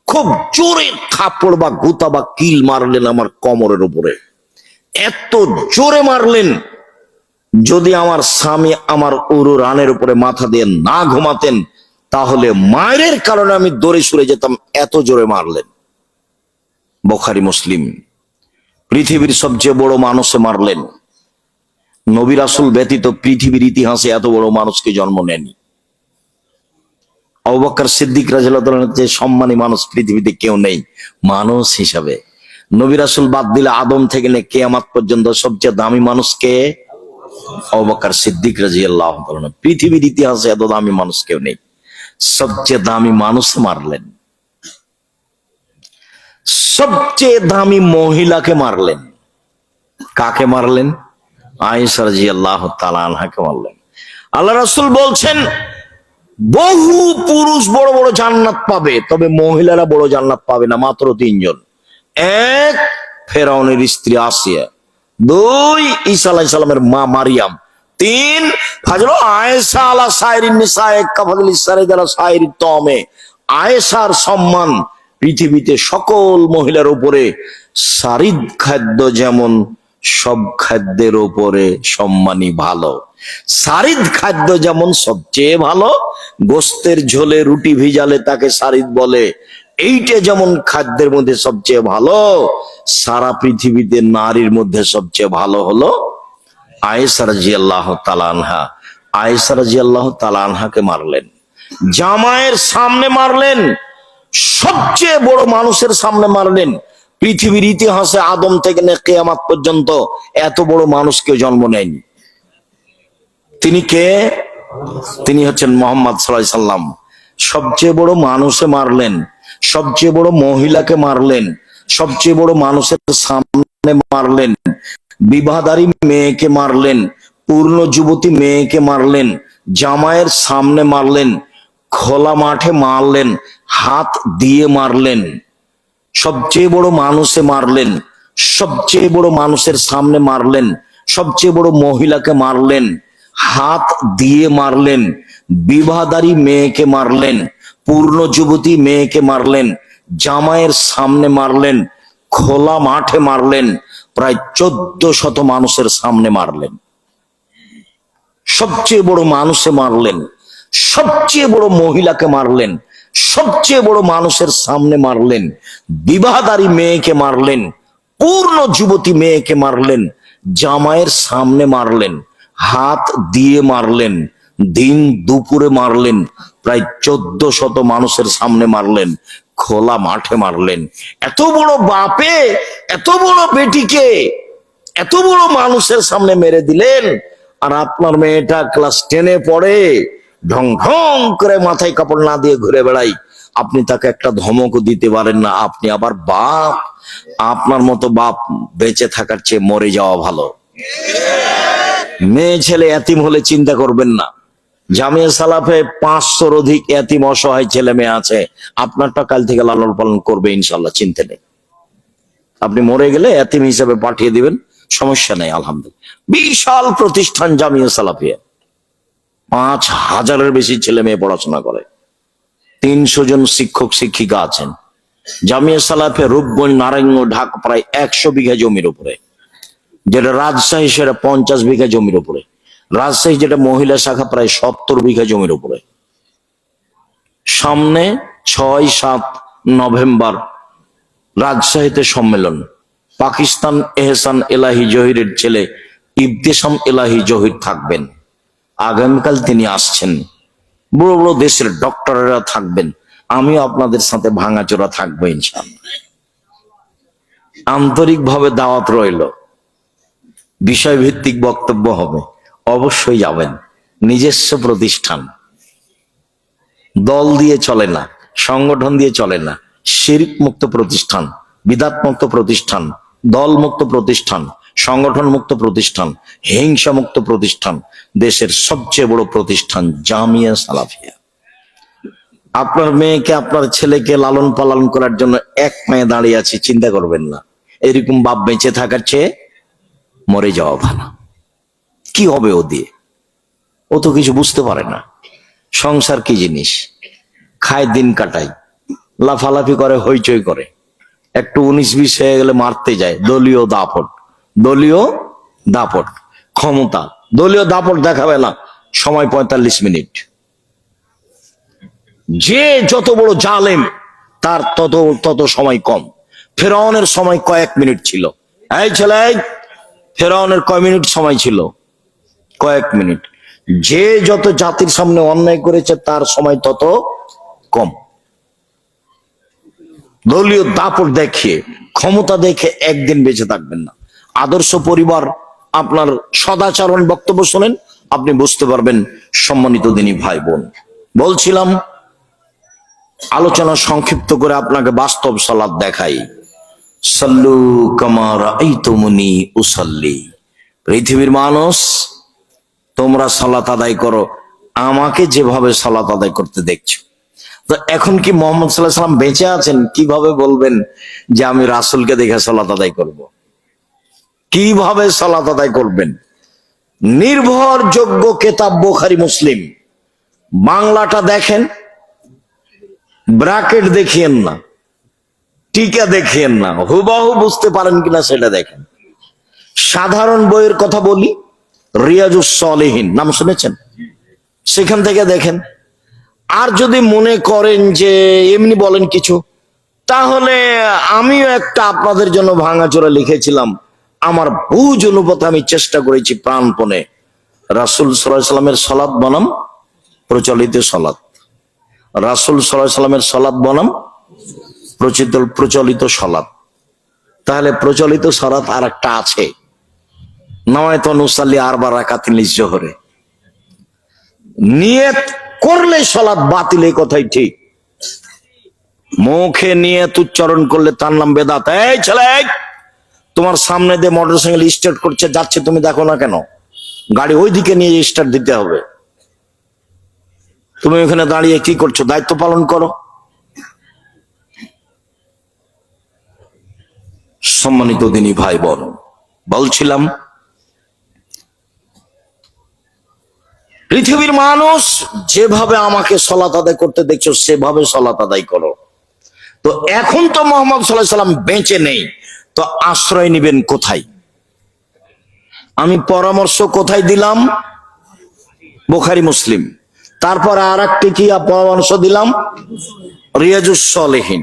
খুব জোরে থাপড় বা গুতা বা কিল মারলেন আমার কোমরের উপরে। এত জোরে মারলেন, যদি আমার স্বামী আমার উরু রানের উপরে মাথা দিয়ে না ঘুমাতেন তাহলে মায়ের কারণে আমি দৌড়ে সরে যেতাম, এত জোরে মারলেন। বুখারী মুসলিম। পৃথিবীর সবচেয়ে বড় মানুষে মারলেন। নবী রাসূল ব্যতীত পৃথিবীর ইতিহাসে এত বড় মানুষকে জন্ম নেয়নি। আবু বকর সিদ্দিক রাদিয়াল্লাহু তাআলার যে সম্মানী মানুষ পৃথিবীতে কেউ নেই মানুষ হিসাবে। নবী রাসূল বাদ দিলে আদম থেকে নিয়ে কিয়ামত পর্যন্ত সবচেয়ে দামি মানুষকে আবু বকর সিদ্দিক রাদিয়াল্লাহু তাআলা। পৃথিবীর ইতিহাসে এত দামি মানুষ কেউ নেই। সবচেয়ে দামি মানুষ মারলেন, সবচেয়ে দামি মহিলাকে মারলেন। কাকে মারলেন? আয়েশা রাদিয়াল্লাহু তাআলা আনহাকে মারলেন। আল্লাহ রাসূল বলছেন, বহু পুরুষ বড় বড় জান্নাত পাবে, তবে মহিলারা বড় জান্নাত পাবে না, মাত্র 3 জন। 1 ফেরাউনের স্ত্রী আসিয়া, 2 ঈসা আলাইহিস সালামের মা মারিয়াম, 3 ফাজল আয়েশা আলা সাইরিন নিসায়ে কাফাদিল ইসরাইল আলা সাইরিত তমে। আয়েশার সম্মান পৃথিবীতে সকল মহিলার উপরে সারিদ খাদ্য যেমন সব খাদ্যের উপরে সম্মানী ভালো। সারিদ খাদ্য যেমন সবচেয়ে ভালো, গোস্তের ঝোলে রুটি ভিজালে তাকে সারিদ বলে, এইটা যেমন খাদ্যের মধ্যে সবচেয়ে ভালো, সারা পৃথিবীতে নারীর মধ্যে সবচেয়ে ভালো হলো আয়েশা রাদিয়াল্লাহু তাআলা আনহা। আয়েশা রাদিয়াল্লাহু তাআলা আনহাকে মারলেন, জামাইয়ের সামনে মারলেন, সবচেয়ে বড় মানুষের সামনে মারলেন। পৃথিবীর ইতিহাসে আদম থেকে নিয়ে কিয়ামত পর্যন্ত এত বড় মানুষ কেউ জন্ম নেয়নি। তিনি কে? তিনি হচ্ছেন মুহাম্মদ সাল্লাল্লাহু আলাইহি সাল্লাম। সবচেয়ে বড় মানুষে মারলেন, সবচেয়ে বড় মহিলাকে মারলেন, সবচেয়ে বড় মানুষের সামনে মারলেন, বিবাহধারী মেয়েকে মারলেন, পূর্ণ যুবতী মেয়েকে মারলেন, জামাইয়ের সামনে মারলেন, খোলা মাঠে মারলেন, হাত দিয়ে মারলেন। সবচেয়ে বড় মানুষে মারলেন, সবচেয়ে বড় মানুষের সামনে মারলেন, সবচেয়ে বড় মহিলাকে মারলেন, হাত দিয়ে মারলেন, বিবাহধারী মেয়েকে মারলেন, পূর্ণ যুবতী মেয়েকে মারলেন, জামাইয়ের সামনে মারলেন, খোলা মাঠে মারলেন, প্রায় 1400 মানুষের সামনে মারলেন। সবচেয়ে বড় মানুষে মারলেন, সবচেয়ে বড় মহিলাকে মারলেন, সবচেয়ে বড় মানুষের সামনে মারলেন, বিবাহধারী মেয়েকে মারলেন, পূর্ণ যুবতী মেয়েকে মারলেন, জামাইয়ের সামনে মারলেন, হাত দিয়ে মারলেন, দিন দুপুরে মারলেন, প্রায় 1400 মানুষের সামনে মারলেন, খোলা মাঠে মারলেন। এত বড় বাপে এত বড় বেটিকে এত বড় মানুষের সামনে মেরে দিলেন, আর আপনার মেয়েটা ক্লাস 10-এ পড়ে, ঢং ঢং করে মাথায় কাপড় না দিয়ে ঘুরে বেড়াই, আপনি তাকে একটা ধমকও দিতে পারেন না। আপনি আবার বাপ, আপনার মতো বাপ বেঁচে থাকার চেয়ে মরে যাওয়া ভালো। মেয়ে ছেলে এতিম হলে চিন্তা করবেন না, জামিয়া সালাফে 500-র অধিক এতিম অসহায় ছেলে মেয়ে আছে, আপনারটা কাল থেকে লালন পালন করবে ইনশাল্লাহ, চিন্তা নেই। আপনি মরে গেলে এতিম হিসেবে পাঠিয়ে দিবেন, সমস্যা নেই। আলহামদুলিল্লাহ, বিশাল প্রতিষ্ঠান জামিয়া সালাফিয়া, 5000-এর বেশি ছেলে মেয়ে পড়াশোনা করে, 300 জন শিক্ষক শিক্ষিকা আছেন। জামিয়া সালাফে রূপগঞ্জ, নারায়ণগঞ্জ, ঢাকা প্রায় 100 বিঘা জমির উপরে, যেটা রাজশাহী সেটা 50 বিঘা জমির উপরে, রাজশাহী যেটা মহিলা শাখা প্রায় 70 বিঘা জমির উপরে। সামনে 6-7 নভেম্বর রাজশাহীতে সম্মেলন, পাকিস্তান এহসান এলাহি জহিরের ছেলে ইবতেসাম এলাহি জহির থাকবেন, আগামীকাল তিনি আসছেন। বড় বড় দেশের ডক্টরেরা থাকবেন, আমিও আপনাদের সাথে ভাঙাচোরা থাকবো ইনশাআল্লাহ। আন্তরিকভাবে দাওয়াত রইল, বিষয়ভিত্তিক বক্তব্য হবে, অবশ্যই যাবেন। নিজস্ব প্রতিষ্ঠান, দল দিয়ে চলে না, সংগঠন দিয়ে চলে না, শিরক মুক্ত প্রতিষ্ঠান, বিদআত মুক্ত প্রতিষ্ঠান, দল মুক্ত প্রতিষ্ঠান, সংগঠন মুক্ত প্রতিষ্ঠান, হিংসা মুক্ত প্রতিষ্ঠান, দেশের সবচেয়ে বড় প্রতিষ্ঠান জামিয়া সালাফিয়া। আপনার মেয়েকে, আপনার ছেলেকে লালন পালন করার জন্য এক পায়ে দাঁড়িয়ে আছে, চিন্তা করবেন না। এরকম বাপ বেঁচে থাকার চেয়ে মরে যাওয়া ভালো। কি হবে ও দিয়ে? ও তো কিছু বুঝতে পারে না সংসার কি জিনিস। খায়, দিন কাটায়, লাফালাফি করে, হইচই করে, একটু 19-20 হয়ে গেলে মারতে যায়। দলীয় দাপট, দলীয় দাপট, ক্ষমতা, দলীয় দাপট দেখাবে না, সময় 45 মিনিট। যে যত বড় জালেম তার তত সময় কম। ফেরাউনের সময় কয়েক মিনিট ছিল। এই ছেলে, ফেরাউনের কয় মিনিট সময় ছিল? কয়েক মিনিট। যে যত জাতির সামনে অন্যায় করেছে তার সময় তত কম। দলীয় দাপট দেখিয়ে, ক্ষমতা দেখে একদিন বেঁচে থাকবেন না। আদর্শ পরিবার, আপনার সদাচরণ বক্তব্য শোনেন, আপনি বুঝতে পারবেন। সম্মানিত দিনী ভাই বোন, বলছিলাম আলোচনা সংক্ষিপ্ত করে আপনাকে বাস্তব সালাত দেখাই। সাল্লু কামা রাআইতুমুনি উসাল্লি। পৃথিবীর মানুষ, তোমরা সালাত আদায় করো আমাকে যেভাবে সালাত আদায় করতে দেখছো। তো এখন কি মুহাম্মদ সাল্লাল্লাহু আলাইহি ওয়াসাল্লাম বেঁচে আছেন? কিভাবে বলবেন যে আমি রাসূলকে দেখে সালাত আদায় করব? কিভাবে সালাত আদায় করবেন? নির্ভরযোগ্য কিতাব বুখারী মুসলিম, বাংলাটা দেখেন, ব্র্যাকেট দেখিয়েন না, টিকা দেখিয়েন না, হুবহু বুঝতে পারেন কিনা সেটা দেখেন। সাধারণ বইয়ের কথা বলি, রিয়াজুস সালিহিন নাম শুনেছেন? সেখান থেকে দেখেন। আর যদি মনে করেন যে এমনি বলেন কিছু, তাহলে আমিও একটা আপনাদের জন্য ভাঙাচোরা লিখেছিলাম। আমার বুঝ অনুপাতে আমি চেষ্টা করেছি প্রাণপণে। রাসূল সাল্লাল্লাহু আলাইহি সাল্লামের সালাত বনাম প্রচলিত সালাত, রাসূল সাল্লাল্লাহু আলাইহি সাল্লামের সালাত বনাম প্রচলিত সালাত। তাহলে প্রচলিত সালাত আর একটা আছে, নওয়াইতু নুসাল্লি আরবা রাকাতিন লিজ-জোহরে। নিয়ত করলে সালাত বাতিল, এই কথাই ঠিক। মুখে নিয়ত উচ্চারণ করলে তার নাম বেদাত। এই ছেলে, তোমার সামনে দিয়ে মোটরসাইকেল স্টার্ট করছে, যাচ্ছে, তুমি দেখো না কেন? গাড়ি ওইদিকে নিয়ে স্টার্ট দিতে হবে। তুমি ওখানে দাঁড়িয়ে কি করছো? দায়িত্ব পালন করো। সম্মানিত দিনী ভাই বোন, বলছিলাম পৃথিবীর মানুষ যেভাবে আমাকে সালাত আদায় করতে দেখছো সেভাবে সালাত আদায় করো। তো এখন তো মুহাম্মদ সাল্লাল্লাহু আলাইহি সাল্লাম বেঁচে নেই, তো আশ্রয় নিবেন কোথায়? আমি পরামর্শ কোথায় দিলাম? বুখারী মুসলিম। তারপর আর একটি কি পরামর্শ দিলাম? রিয়াজুস সালিহিন।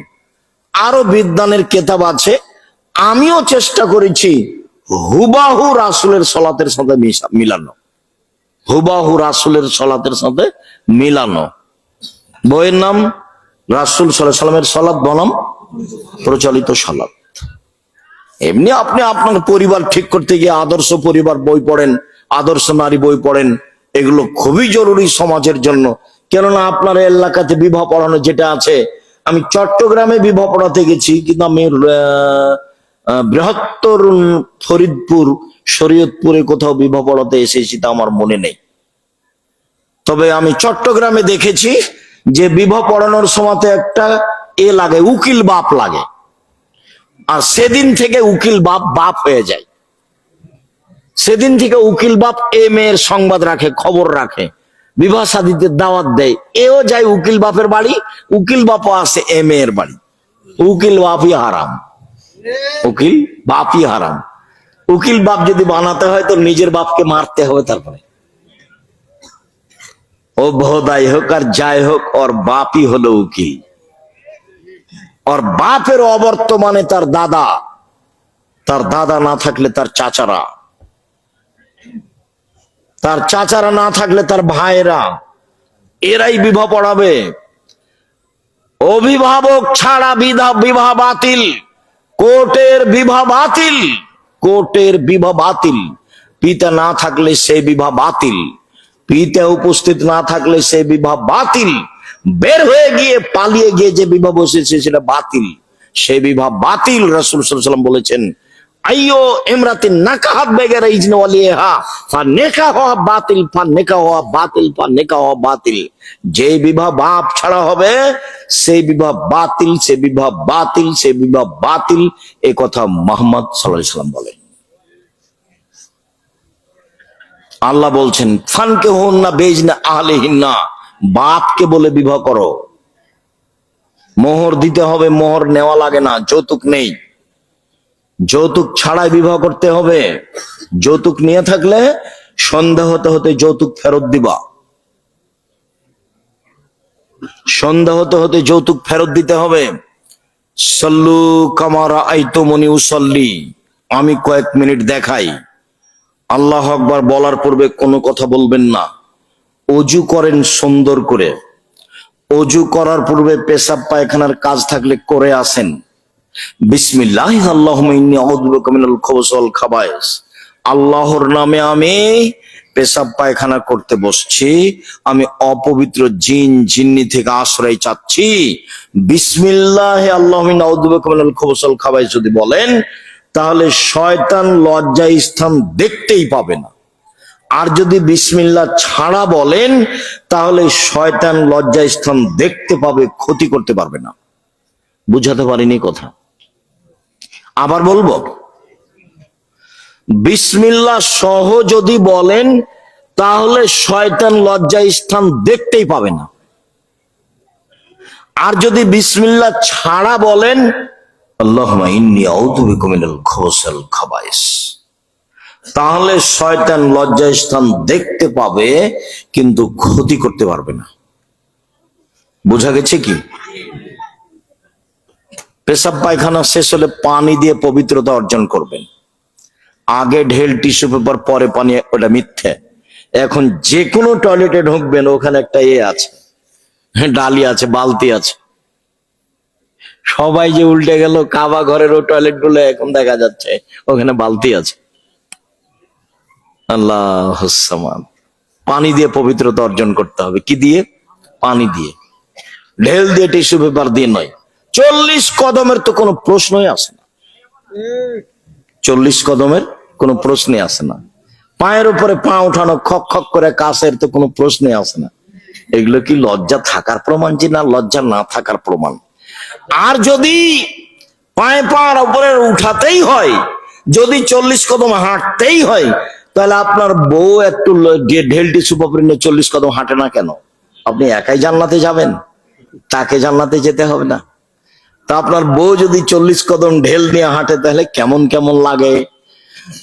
আরো বিদ্যানের কিতাব আছে। আমিও চেষ্টা করেছি হুবাহু রাসূলের সালাতের সাথে মিলানো, হুবাহু রাসূলের সালাতের সাথে মিলানো। বইয়ের নাম রাসূল সাল্লাল্লাহু আলাইহি সাল্লামের সালাত বনাম প্রচলিত সালাত। এমনি আপনি আপনার পরিবার ঠিক করতে গিয়ে আদর্শ পরিবার বই পড়েন, আদর্শ নারী বই পড়েন, এগুলো খুবই জরুরি সমাজের জন্য। কেননা আপনার এলাকাতে বিবাহ পড়ানো যেটা আছে, আমি চট্টগ্রামে বিবাহ পড়াতে গেছি, কিন্তু আমি বৃহত্তর ফরিদপুর, শরীয়তপুরে কোথাও বিবাহ পড়াতে এসেছি তা আমার মনে নেই। তবে আমি চট্টগ্রামে দেখেছি যে বিবাহ পড়ানোর সময় একটা লাগে, উকিল বাপ লাগে। আর সেদিন থেকে উকিল বাপ হয়ে যায়। সেদিন থেকে উকিল বাপ এ মেয়ের সংবাদ রাখে, খবর রাখে, বিবাহ শাদীতে দাওয়াত দেয়। এও যায় উকিল বাপের বাড়ি, উকিল বাপও আসে এ মেয়ের বাড়ি। উকিল বাপই হারাম, উকিল বাপই হারাম। উকিল বাপ যদি বানাতে হয় তো নিজের বাপকে মারতে হবে। তারপরে ও ভোদাই হোক আর যাই হোক, ওর বাপই হলো উকিল। ওর বাপের অবর্তমানে তার দাদা, তার দাদা না থাকলে তার চাচারা, তার চাচারা না থাকলে তার ভাইয়েরা, এরাই বিবাহ পড়াবে। অভিভাবক ছাড়া বিবাহ বাতিল, কোর্টের বিবাহ বাতিল, কোর্টের বিবাহ বাতিল। পিতা না থাকলে সে বিবাহ বাতিল, পিতা উপস্থিত না থাকলে সে বিবাহ বাতিল। বের হয়ে গিয়ে পালিয়ে গিয়ে যে বিবাহ বসেছে সেটা বাতিল, সে বিবাহ বাতিল। রাসূল সাল্লাল্লাহু আলাইহি ওয়াসাল্লাম বলেছেন আইয়ো ইমরাতিন নাকাহাত বেগারা ইজনে ওয়ালিহা ফানিকাহু বাতিল ফানিকাহু বাতিল ফানিকাহু বাতিল। যে বিবাহ বাপ ছাড়া হবে সেই বিবাহ বাতিল, সে বিবাহ বাতিল, সে বিবাহ বাতিল। এই কথা মুহাম্মদ সাল্লাল্লাহু আলাইহি ওয়াসাল্লাম বলেন। আল্লাহ বলছেন ফানকিহুন্না বিইজনি আহলিহিন্না, বাপকে বলে বিবাহ করো। মোহর দিতে হবে, মোহর নেওয়া লাগে না, যৌতুক নেই। যৌতুক ছাড়াই বিবাহ করতে হবে। যৌতুক নিয়ে থাকলে সন্ধ্যা হতে হতে যৌতুক ফেরত দিবা, সন্ধ্যা হতে হতে যৌতুক ফেরত দিতে হবে। সল্লু কামা রাআইতুমুনি উসাল্লি, আমি কয়েক মিনিট দেখাই। আল্লাহু আকবার বলার পূর্বে কোনো কথা বলবেন না। অজু করেন সুন্দর করে। অজু করার পূর্বে পেশাব পায়খানার কাজ থাকলে করে আসেন। বিসমিল্লাহ আল্লাহুম্মা ইন্নী আউযু বিকা মিনাল খুবুসি ওয়াল খাবায়েস, আল্লাহর নামে আমি পেশাব পায়খানা করতে বসছি, আমি অপবিত্র জিন জিন্নি থেকে আশ্রয় চাচ্ছি। বিসমিল্লাহ আল্লাহুম্মা ইন্নী আউযু বিকা মিনাল খুবুসি ওয়াল খাবায়েস যদি বলেন, তাহলে শয়তান লজ্জা স্থান দেখতেই পাবে না। আর যদি বিসমিল্লাহ ছাড়া বলেন, তাহলে শয়তান লজ্জা স্থান দেখতে পাবে, ক্ষতি করতে পারবে না। বুঝাতে পারিনি কথা? আবার বলবো, বিসমিল্লাহ সহ যদি বলেন তাহলে শয়তান লজ্জা স্থান দেখতেই পাবে না। আর যদি বিসমিল্লাহ ছাড়া বলেন, আল্লাহুম্মা ইন্নী আউযু বিকা মিনাল খুবুসি ওয়াল খাবায়েস, তাহলে শয়তান লজ্জা স্থান দেখতে পাবে কিন্তু ক্ষতি করতে পারবে না। বোঝা গেছে কি? পেশাব পায়খানা শেষ হলে পানি দিয়ে পবিত্রতা অর্জন করবেন। আগে ঢেল টিস্যু পেপার, পরে পানি, ওটা মিথ্যে। এখন যে কোনো টয়লেটে ঢুকবেন, ওখানে একটা আছে, ডালি আছে, বালতি আছে। সবাই যে উল্টে গেল, কাবা ঘরেরও টয়লেট গুলো এখন দেখা যাচ্ছে ওখানে বালতি আছে। আল্লাহুস সামাদ। পানি দিয়ে পবিত্রতা অর্জন করতে হবে। কি দিয়ে? পানি দিয়ে। ঢেল দিয়ে, টিস্যু পেপার দিয়ে নয়। 40 কদমের তো কোনো প্রশ্নই আসে না। 40 কদমের কোনো প্রশ্নই আসে না। পায়ের উপরে পা উঠানো, খক খক করে কাছের, তো কোনো প্রশ্নই আসে না। এগুলো কি লজ্জা থাকার প্রমাণ, যে না লজ্জা না থাকার প্রমাণ? আর যদি পায়ে পার উপরে উঠাতেই হয়, যদি 40 কদম হাঁটতেই হয়, তাহলে আপনার বউ একটু ঢেল টিস্যু পেপার নিয়ে 40 কদম হাঁটে না কেন? আপনি একাই জান্নাতে যাবেন, তাকে জান্নাতে যেতে হবে না? তা আপনার বউ যদি 40 কদম ঢেল নিয়ে হাঁটে, তাহলে কেমন কেমন লাগে?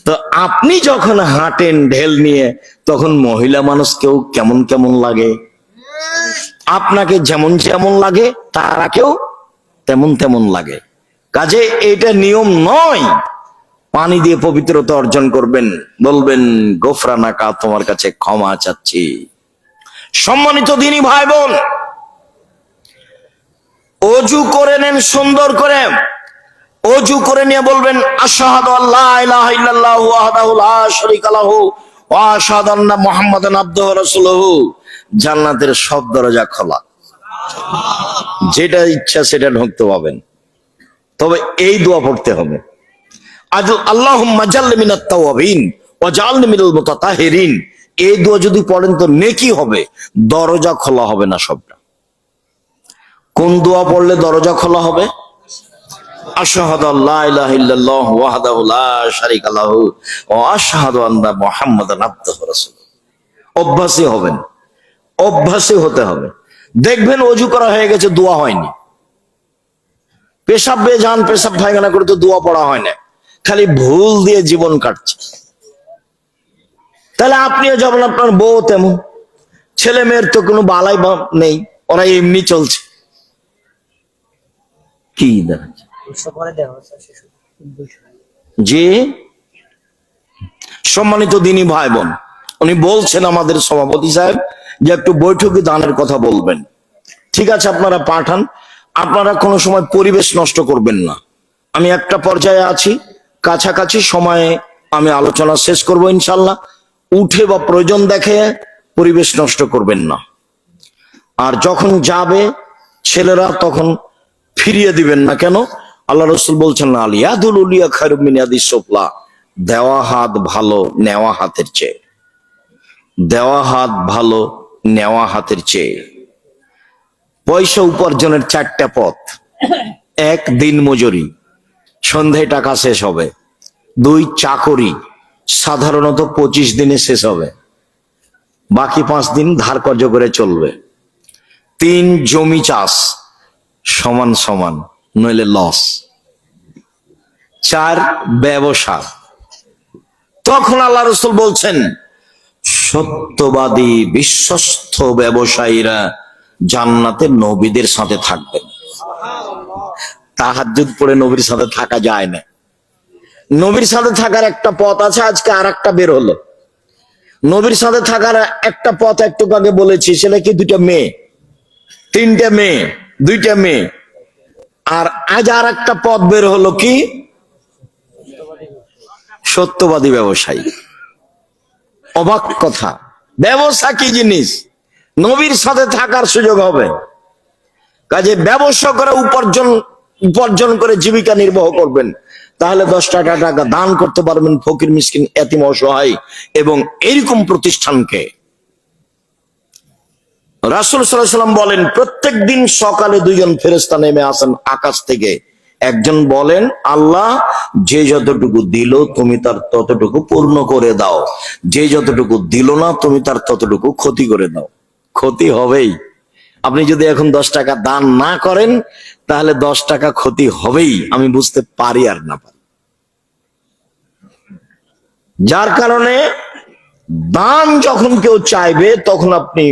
তো আপনি যখন হাঁটেন ঢেল নিয়ে, তখন মহিলা মানুষকেও কেমন কেমন লাগে? আপনাকে যেমন যেমন লাগে, তারাকেও তেমন তেমন লাগে। কাজে এটা নিয়ম নয়। পানি দিয়ে পবিত্রতা অর্জন করবেন, বলবেন গোফরানাকা, তোমার কাছে ক্ষমা চাচ্ছি। সম্মানিত দিনী ভাই বোন, অজু করে নেন সুন্দর করে। অজু করে নিয়ে বলবেন আশহাদু আল্লা ইলাহা ইল্লাল্লাহু ওয়াহদাহু লা শারীকা লাহু ওয়া আশহাদু আন্না মুহাম্মাদান আবদুহু ওয়া রাসূলুহু। জান্নাতের সব দরজা খোলা, যেটা ইচ্ছা সেটা ঢুকতে পাবেন। তবে এই দোয়া পড়তে হবে, আল্লাহুম্মা জাল্লি মিনাত তাওয়াবিন ওয়া জাআলনি মিনাল মুতাতাহিরিন। এই দোয়া যদি পড়েন তো নেকি হবে, দরজা খোলা হবে না সবটা। কোন দোয়া পড়লে দরজা খোলা হবে? আশহাদু আল্লা ইলাহা ইল্লাল্লাহু ওয়াহদাহু লা শারীকা লাহু ওয়া আশহাদু আন্না মুহাম্মাদান আবদুহু ওয়া রাসূলুহু। অভ্যাসী হবেন, অভ্যাসী হতে হবে। দেখবেন অজু করা হয়ে গেছে, দোয়া হয়নি। পেশাব বেজান, পেশাব পায়খানা করে তো দোয়া পড়া হয় না, খালি ভুল দিয়ে জীবন কাটছে। তাহলে আপনিও যেমন, আপনার বউ তেমন, ছেলে মেয়ের তো কোনো বালাই নেই, ওরা এমনি চলছে। কি দেখাচ্ছে জি? সম্মানিত দিনী ভাই বোন, উনি বলছেন আমাদের সভাপতি সাহেব যে একটু বৈঠকে দানের কথা বলবেন। ঠিক আছে, আপনারা পাঠান। আপনারা কোনো সময় পরিবেশ নষ্ট করবেন না। আমি একটা পর্যায়ে আছি, কাছাকাছি সময়ে আমি আলোচনা শেষ করব ইনশাল্লাহ। উঠে বা প্রয়োজন দেখে পরিবেশ নষ্ট করবেন না। আর যখন যাবে ছেলেরা, তখন ফিরিয়ে দিবেন না। কেন? আল্লাহ রসুল বলছেন না, আলিয়াদুল উলিয়া খায়রুম মিন ইয়াদিস সুফলা, দেওয়া হাত ভালো নেওয়া হাতের চেয়ে, দেওয়া হাত ভালো নেওয়া হাতের চেয়ে। পয়সা উপার্জনের চারটা পথ: এক, দিন মজুরি, সন্ধ্যায় টাকা শেষ হবে। দুই, চাকরি, সাধারণত 25 দিনে শেষ হবে, বাকি 5 দিন ধার কর্জ করে চলবে। তিন, জমি চাষ, সমান সমান, নইলে লস। চার, ব্যবসা। তখন আল্লাহ রসুল বলছেন, সত্যবাদী বিশ্বস্ত ব্যবসায়ীরা জান্নাতে নবীদের সাথে থাকবেন। তাহাজ্জুদ পড়ে নবীর সাথে থাকা যায় না। নবীর সাথে থাকার একটা পথ আছে, আজকে আর একটা বের হলো। নবীর সাথে থাকার একটা পথ একটু আগে বলেছি, সেটা কি? 2টা মেয়ে, 3টে মেয়ে, 2টা মেয়ে। আর আজ আর একটা পথ বের হলো, কি? সত্যবাদী ব্যবসায়ী। অবাক কথা, ব্যবসা কি জিনিস? নবীর সাথে থাকার সুযোগ হবে। কাজে ব্যবসা করে উপার্জন করে জীবিকা নির্বাহ করবেন, তাহলে 10 টাকা দান করতে পারবেন ফকির মিসকিন এতিম অসহায়। এবং এইরকম প্রতিষ্ঠানকে রাসূল সাল্লাল্লাহু আলাইহি ওয়াসাল্লাম বলেন, প্রত্যেক দিন সকালে 2 জন ফেরেশতা নেমে আসেন আকাশ থেকে। একজন বলেন, আল্লাহ যে যতটুকু দিল তুমি তার ততটুকু পূর্ণ করে দাও, যে যতটুকু দিল না তুমি তার ততটুকু ক্ষতি করে দাও। ক্ষতি হবেই। আপনি যদি এখন 10 টাকা দান না করেন, তাহলে 10 টাকা ক্ষতি হবেই, আমি বুঝতে পারি আর না পারি। যার কারণে দান যখন কেউ চাইবে, তখন আপনি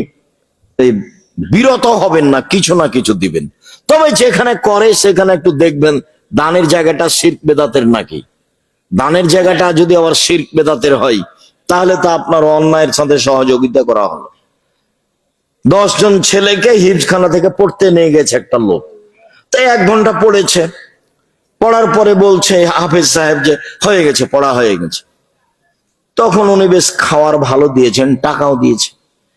বিরত হবেন না, কিছু না কিছু দিবেন। তবে যেখানে করে সেখানে একটু দেখবেন দানের জায়গাটা শিরক বেদাতের নাকি। দানের জায়গাটা যদি আবার শিরক বেদাতের হয়, তাহলে তো আপনার অন্যায়ের সাথে সহযোগিতা করা হলো। 10 জন ছেলেকে হিফজখানা থেকে পড়তে নিয়ে গেছে একটা লোক, তাই 1 ঘন্টা পড়েছে। পড়ার পরে বলছে হাফেজ সাহেব যে হয়ে গেছে, পড়া হয়ে গেছে। তখন উনি বেশ খাওয়ার ভালো দিয়েছেন, টাকাও দিয়েছে।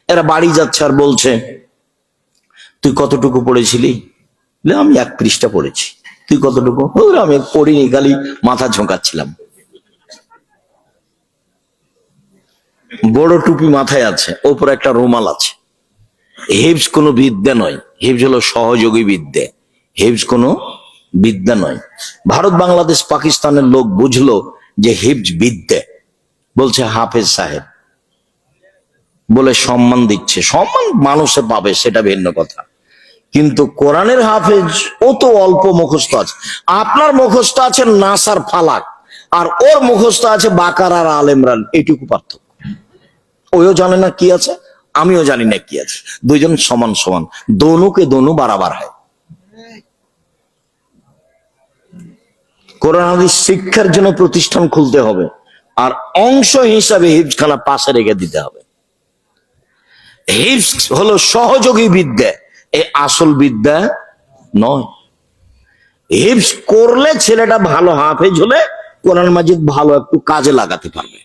এরা বাড়ি যাচ্ছে আর বলছে, তুই কতটুকু পড়েছিলি? আমি 1 পৃষ্ঠা পড়েছি। তুই কতটুকু? আমি পড়িনি, খালি মাথা ঝোঁকাচ্ছিলাম। বড় টুপি মাথায় আছে, ওপর একটা রুমাল আছে। হিফজ কোনো বিদ্যা নয়, হিফজ হলো সহযোগী বিদ্যা, হিফজ কোনো বিদ্যা নয়। ভারত, বাংলাদেশ, পাকিস্তানের লোক বুঝলো যে হিফজ বিদ্যা, বলছে হাফেজ সাহেব বলে সম্মান দিচ্ছে। সম্মান মানুষে পাবে, সেটা ভিন্ন কথা, কিন্তু কোরআনের হাফেজ ও তো অল্প মুখস্থ আছে। আপনার মুখস্থ আছে নাস আর ফালাক, আর ওর মুখস্থ আছে বাকারা আর আল ইমরান। এইটুকু পার্থক্য। ওও জানে না কি আছে, আমিও জানি না কি আছে। 2 জন সমান সমান, দোনোকে দোনো বারাবার হয়। কোরআন হাদিস শিক্ষার জন্য প্রতিষ্ঠান খুলতে হবে, আর অংশ হিসাবে হিফজখানা পাশে রেখে দিতে হবে। হিফজ হলো সহযোগী বিদ্যা, এই আসল বিদ্যা নয়। হিফজ করলে ছেলেটা ভালো হাফেজ হলে কোরআন মাজিদ ভালো একটু কাজে লাগাতে পারবে।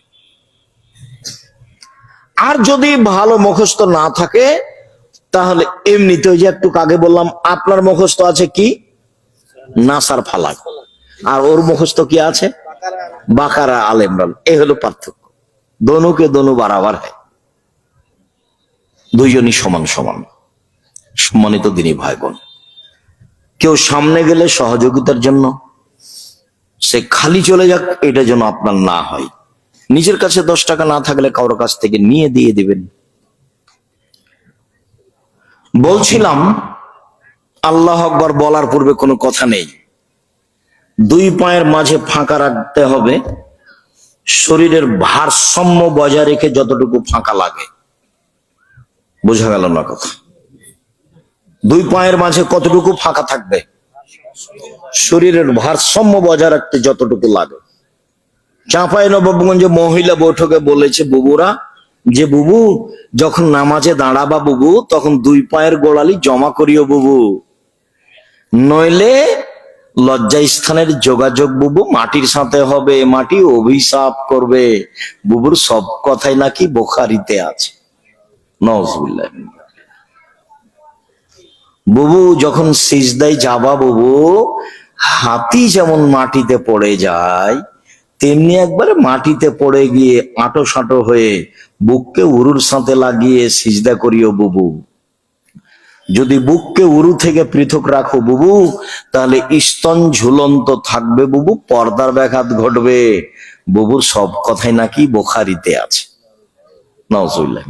আর যদি ভালো মুখস্থ না থাকে, তাহলে এমনিতে ওই যে একটু আগে বললাম, আপনার মুখস্থ আছে কি? নাসার ফালাক, আর ওর মুখস্থ কি আছে? বাকারা আল ইমরান। এ হলো পার্থক্য। দোনোকে দোনো বারাবার হয়, 2 জনই সমান সমান। সম্মানিত দিনী ভাই বোন, কেউ সামনে গেলে সহযোগিতার জন্য, সে খালি চলে যাক, এটা যেন আপনার না হয়। নিজের কাছে 10 টাকা না থাকলে কারোর কাছ থেকে নিয়ে দিয়ে দিবেন। বলছিলাম, আল্লাহ আকবার বলার পূর্বে কোনো কথা নেই। 2 পায়ের মাঝে ফাঁকা রাখতে হবে, শরীরের ভারসাম্য বজায় রেখে যতটুকু ফাঁকা লাগে। বোঝা গেল না কথা? 2 পায়ের মাঝে কতটুকু ফাঁকা থাকবে? শরীরের ভারসাম্য বজায় রাখতে যতটুকু লাগে। চাঁপাইনবাবগঞ্জে মহিলা বৈঠকে বলেছে বুবুরা, যে বুবু যখন নামাজে দাঁড়াবা বুবু, তখন 2 পায়ের গোড়ালি জমা করিও বুবু, নইলে লজ্জাস্থানের যোগাযোগ বুবু মাটির সাথে হবে, মাটি অভিশাপ করবে। বুবুর সব কথাই নাকি বুখারীতে আছে। নাউজুবিল্লাহ। বুবু যখন সিজদায় যাবা বুবু, হাতি যেমন মাটিতে পড়ে যায়, তেমনি একবারে মাটিতে পড়ে গিয়ে আঁটো সাঁটো হয়ে বুককে উরুর সাথে লাগিয়ে সিজদা করিও বুবু। যদি বুককে উরু থেকে পৃথক রাখো বুবু, তাহলে স্তন ঝুলন্ত থাকবে বুবু, পর্দার ব্যাঘাত ঘটবে বুবুর। সব কথাই নাকি বুখারীতে আছে। নাউজুবিল্লাহ।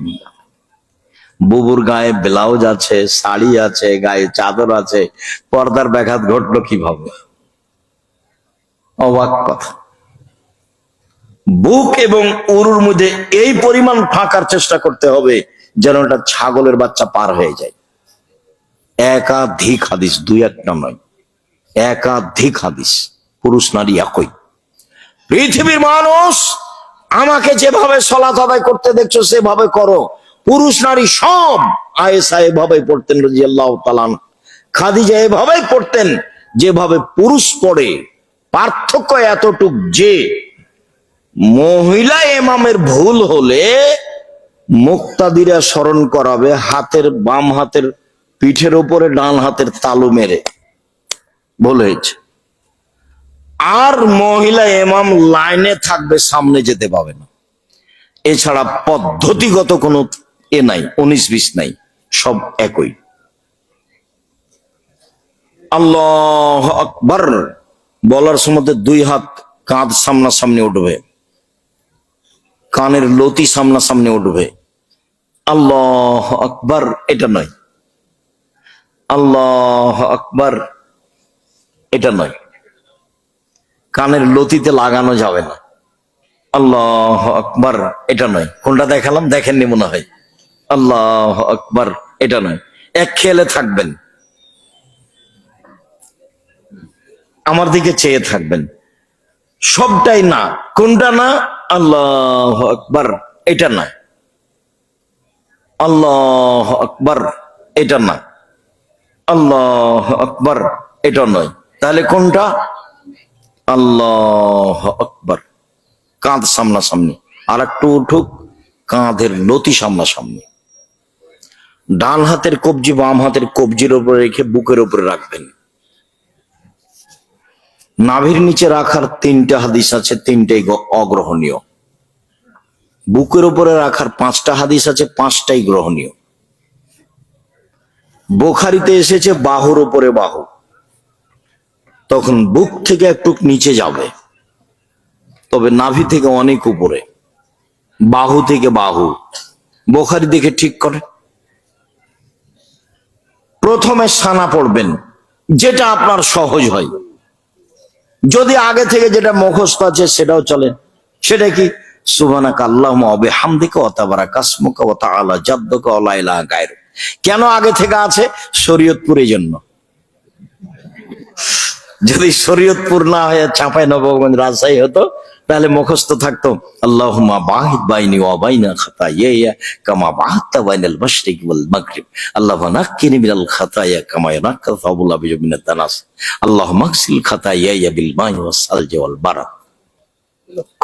বুবুর গায়ে ব্লাউজ আছে, শাড়ি আছে, গায়ে চাদর আছে, পর্দার ব্যাঘাত ঘটলো কিভাবে? অবাক কথা। বুক এবং উরুর মধ্যে এই পরিমাণ ফাঁকার চেষ্টা করতে হবে যেন এটা ছাগলের বাচ্চা পার হয়ে যায়। একাধিক হাদিস, দুই একটা নয়, একাধিক হাদিস। পুরুষ নারী একই। পৃথিবীর মানুষ আমাকে যেভাবে সালাত আদায় করতে দেখছো সেভাবে করো। পুরুষ নারী সব। আয়েশা এভাবে পড়তেন রাদিয়াল্লাহু তাআলা, খাদিজা এভাবেই পড়তেন যেভাবে পুরুষ পড়ে। পার্থক্য এতটুক যে মহিলা ইমামের ভুল হলে মুক্তাদিরা স্মরণ করাবে হাতের বাম হাতের পিঠের উপরে ডান হাতের তালু মেরে, ভুল হয়েছে। আর মহিলা ইমাম লাইনে থাকবে, সামনে যেতে পাবে না। এছাড়া পদ্ধতিগত কোনো নাই, 19-20 নাই, সব একই। আল্লাহু আকবার বলার সময় দুই হাত কাঁধ সামনাসামনি উঠবে, কানের লতি সামনাসামনি উঠবে। আল্লাহু আকবার এটা নয়, আল্লাহু আকবার এটা নয়, কানের লতিতে লাগানো যাবে না। আল্লাহু আকবার এটা নয়। কোনটা দেখালাম? দেখেননি মনে হয়। আল্লাহু আকবার এটা নয়। এক খেয়ালে থাকবেন, আমার দিকে চেয়ে থাকবেন। সবটাই না। কোনটা না? আল্লাহু আকবার এটা না, আল্লাহু আকবার এটা না, আল্লাহু আকবার এটা নয়। তাহলে কোনটা? আল্লাহু আকবার। কাঁধ সামনাসামনি, আর একটু উঠুক, কাঁধের লতি সামনাসামনি। ডান হাতের কবজি বাম হাতের কবজির উপরে রেখে বুকের উপরে রাখবেন। নাভির নিচে রাখার 3টা হাদিস আছে, 3টাই অগ্রহণীয়। বুকের উপরে রাখার 5টা হাদিস আছে, 5টাই গ্রহণীয়। বুখারীতে এসেছে বাহুর উপরে বাহু, তখন বুক থেকে একটু নিচে যাবে, তবে নাভি থেকে অনেক উপরে। বাহু থেকে বাহু। বুখারী দেখে ঠিক করে। প্রথমে সানা পড়বেন, যেটা আপনার সহজ হয়। যদি আগে থেকে যেটা মুখস্থ আছে সেটাও চলে। সেটা কি? সুবহানাকা আল্লাহুম্মা ওয়া বিহামদিকা ওয়া তাবারাকা ইসমুকা ওয়া তাআলা জাদ্দুকা ওয়া লা ইলাহা গায়রুক। কেন আগে থেকে আছে? শরীয়তপুরের জন্য। যদি শরীয়তপুর না হয়ে চাঁপাইনবাবগঞ্জ রাজশাহী হতো তাহলে মুখস্থ থাকতো আল্লাহুম্মা বাহিদ বাইনি ওয়া বাইনা খাতায়ায়া কামা বাহাত্তা বাইনাল মাশরিকি ওয়াল মাগরিব আল্লাহুম্মা নাক্কিনি মিনাল খাতায়া কামা ইয়ানাক্কা সাবুল আবিয়্যু মিনাত দানাস আল্লাহুম্মা আগসিল খাতায়ায়া বিল মাই ওয়াস সালজি ওয়াল বারাদ।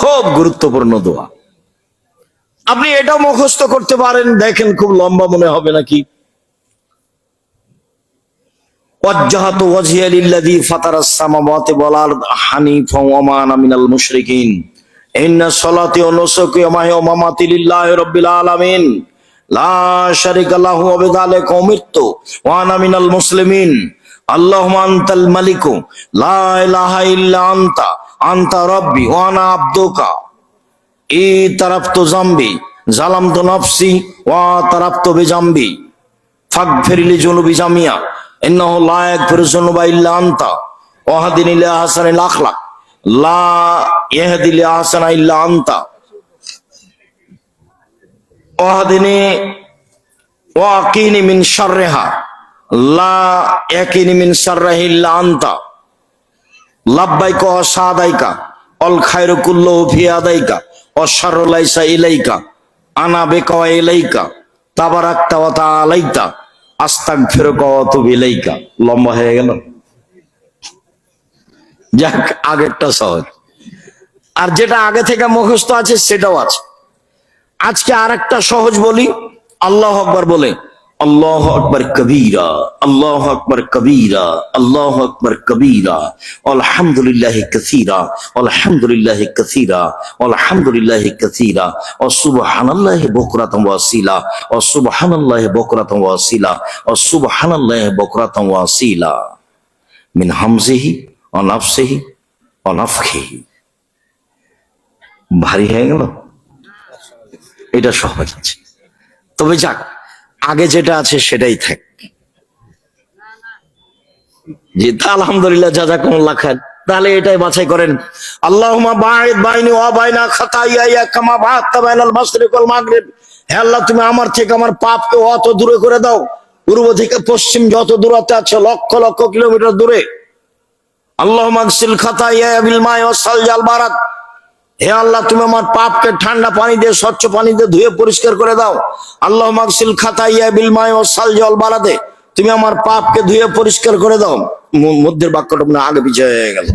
খুব গুরুত্বপূর্ণ দোয়া। আপনি এটাও মুখস্থ করতে পারেন। দেখেন খুব লম্বা মনে হবে নাকি? ওয়াজ্জাহাতু ওয়াজহিয়া লিল্লাযী ফাতারাস সামাওয়াতি ওয়াল আরদ হানিফাও ওয়া মা আনা মিনাল মুশরিকিন ইন্না সলাতি ওয়া নুসুকি ওয়া মাহিয়া ওয়া মামাতি লিল্লাহি রাব্বিল আলামিন লা শারীকা লাহু ওয়া বিযালিকা উমিরতু ওয়া আনা মিনাল মুসলিমিন আল্লাহুম্মা আনতাল মালিকু লা ইলাহা ইল্লা আনতা আনতা রাব্বি ওয়া আনা আবদুকা ই তারাফতু জামবি জালামতু নাফসি ওয়া তারাফতু বিজামবি ফাগফিরলি যুনুবি জামিয়া ইন্নাহু লা ইয়াগফিরু যুনুবা ইল্লা আনতা ওয়াহদিনি লি আহসানিল আখলাক লা ইয়াহদি লি আহসানা ইল্লা আনতা ওয়াহদিনি ওয়াকিনি মিন শাররিহা লা ইয়াকিনি মিন শাররিহি ইল্লা আনতা লাব্বাইকা ওয়া সাদাইকা আল খায়রু কুল্লুহু ফি ইয়াদাইকা ওয়া শাররু লাইসা ইলাইকা আনা বিকা ওয়া ইলাইকা তাবারাকতা ওয়া তাআলাইতা আস্তাগফিরুকা ওয়া আতুবু ইলাইকা। লম্বা হয়ে গেল। যাক, আগেরটা সহজ। আর যেটা আগে থেকে মুখস্থ আছে সেটাও আছে। আজকে আরেকটা সহজ বলি। আল্লাহু আকবার বলে আল্লাহু আকবার কবীরা, আল্লাহু আকবার কবীরা, আল্লাহু আকবার কবীরা, আলহামদুলিল্লাহি কাসীরা, আলহামদুলিল্লাহি কাসীরা, আলহামদুলিল্লাহি কাসীরা, ওয়া সুবহানাল্লাহি বুকরাতান ওয়া আসীলা, ওয়া সুবহানাল্লাহি বুকরাতান ওয়া আসীলা, ওয়া সুবহানাল্লাহি বুকরাতান ওয়া আসীলা, মিন হামজিহি ওয়া নাফসিহি ওয়া নাফখিহি। ভারী হয়ে গেল? এটা সহজ আছে। তবে যাক, আগে যেটা আছে সেটাই থাক। জি, আলহামদুলিল্লাহ, জাযাকুমুল্লাহ খায়র। তাহলে এটাই বাছাই করেন, আল্লাহুম্মা বাঈদ বাইনি ওয়া বাইনা খাতায়ায়া কামা বা'আদতা বাইনাল মাশরিক ওয়াল মাগরিব। হে আল্লাহ, তুমি আমার থেকে আমার পাপকে অত দূরে করে দাও, পূর্ব থেকে পশ্চিম যত দূরত্ব আছে, লক্ষ লক্ষ কিলোমিটার দূরে। আল্লাহুম্মা আগসিল খাতায়ায়া বিল মা'i ওয়াস সালজি ওয়াল বারাদ। হে আল্লাহ, তুমি আমার পাপকে ঠান্ডা পানি দিয়ে, স্বচ্ছ পানি দিয়ে ধুয়ে পরিষ্কার করে দাও। আল্লাহুম্মা আগসিল খাতায়া বিল মা'i ওয়াস সালজি ওয়াল বারাদে। তুমি আমার পাপকে ধুয়ে পরিষ্কার করে দাও। মধ্যের বাক্যটা মানে আগে পিছে হয়ে গেল।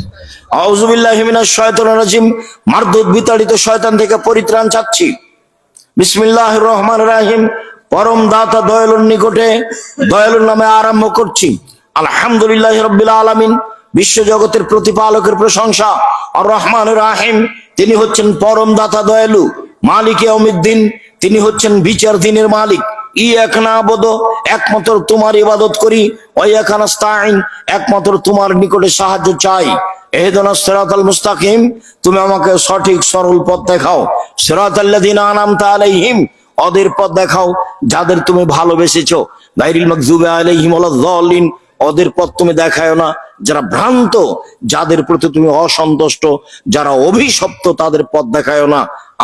আউযু বিল্লাহি মিনাশ শাইতানির রাজিম। মারদুদ বিতাড়িত শয়তান থেকে পরিত্রাণ চাচ্ছি। বিসমিল্লাহির রহমানির রহিম। পরম দাতা দয়ালুর নিকটে দয়ালুর নামে আরম্ভ করছি। আলহামদুলিল্লাহি রাব্বিল আলামিন। বিশ্ব জগতের প্রতিপালকের প্রশংসা। আর রহমানির রহিম, তিনি হচ্ছেন পরম দাতা দয়ালু। মালিক ইয়াউমিদ্দিন, তিনি হচ্ছেন বিচার দিনের মালিক। ইয়াকা না'বুদু, একমাত্র তোমার ইবাদত করি। ওয়া ইয়াকা নাস্তাঈন, একমাত্র তোমার নিকটে সাহায্য চাই। ইহদিনাস সিরাতাল মুস্তাকিম, তুমি আমাকে সঠিক সরল পথ দেখাও। সিরাতাল্লাযিনা আন'আমতা আলাইহিম, ওদের পথ দেখাও যাদের তুমি ভালোবেসেছো। গায়রিল মাগযুবি আলাইহিম ওয়ালাদ-দাল্লিন, ওদের পথ তুমি দেখায়ো না যারা ভ্রান্ত, যাদের প্রতি তুমি অসন্তুষ্ট, যারা অভিশপ্ত, তাদের পথ দেখায়ো না।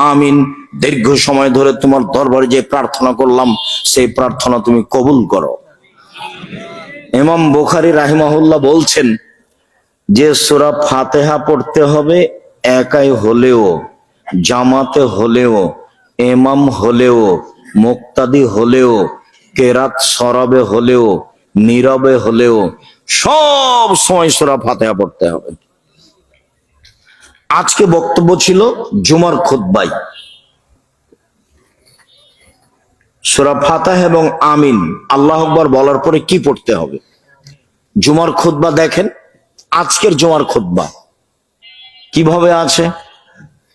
আমিন। দীর্ঘ সময় ধরে তোমার দরবারে যে প্রার্থনা করলাম, সেই প্রার্থনা তুমি কবুল করো। ইমাম বুখারী রাহিমাহুল্লাহ বলছেন যে সূরা ফাতিহা পড়তে হবে একাই হলেও, জামাতে হলেও, ইমাম হলেও, মুক্তাদি হলেও, কেরাত সরাবে হলেও, নীরবে হলেও, সব সময় সূরা ফাতিহা পড়তে হবে। আজকে বক্তব্য ছিল জুমার খুতবায় সূরা ফাতিহা এবং আমিন আল্লাহু আকবার বলার পরে কি পড়তে হবে। জুমার খুতবা দেখেন, আজকের জুমার খুতবা কিভাবে আছে।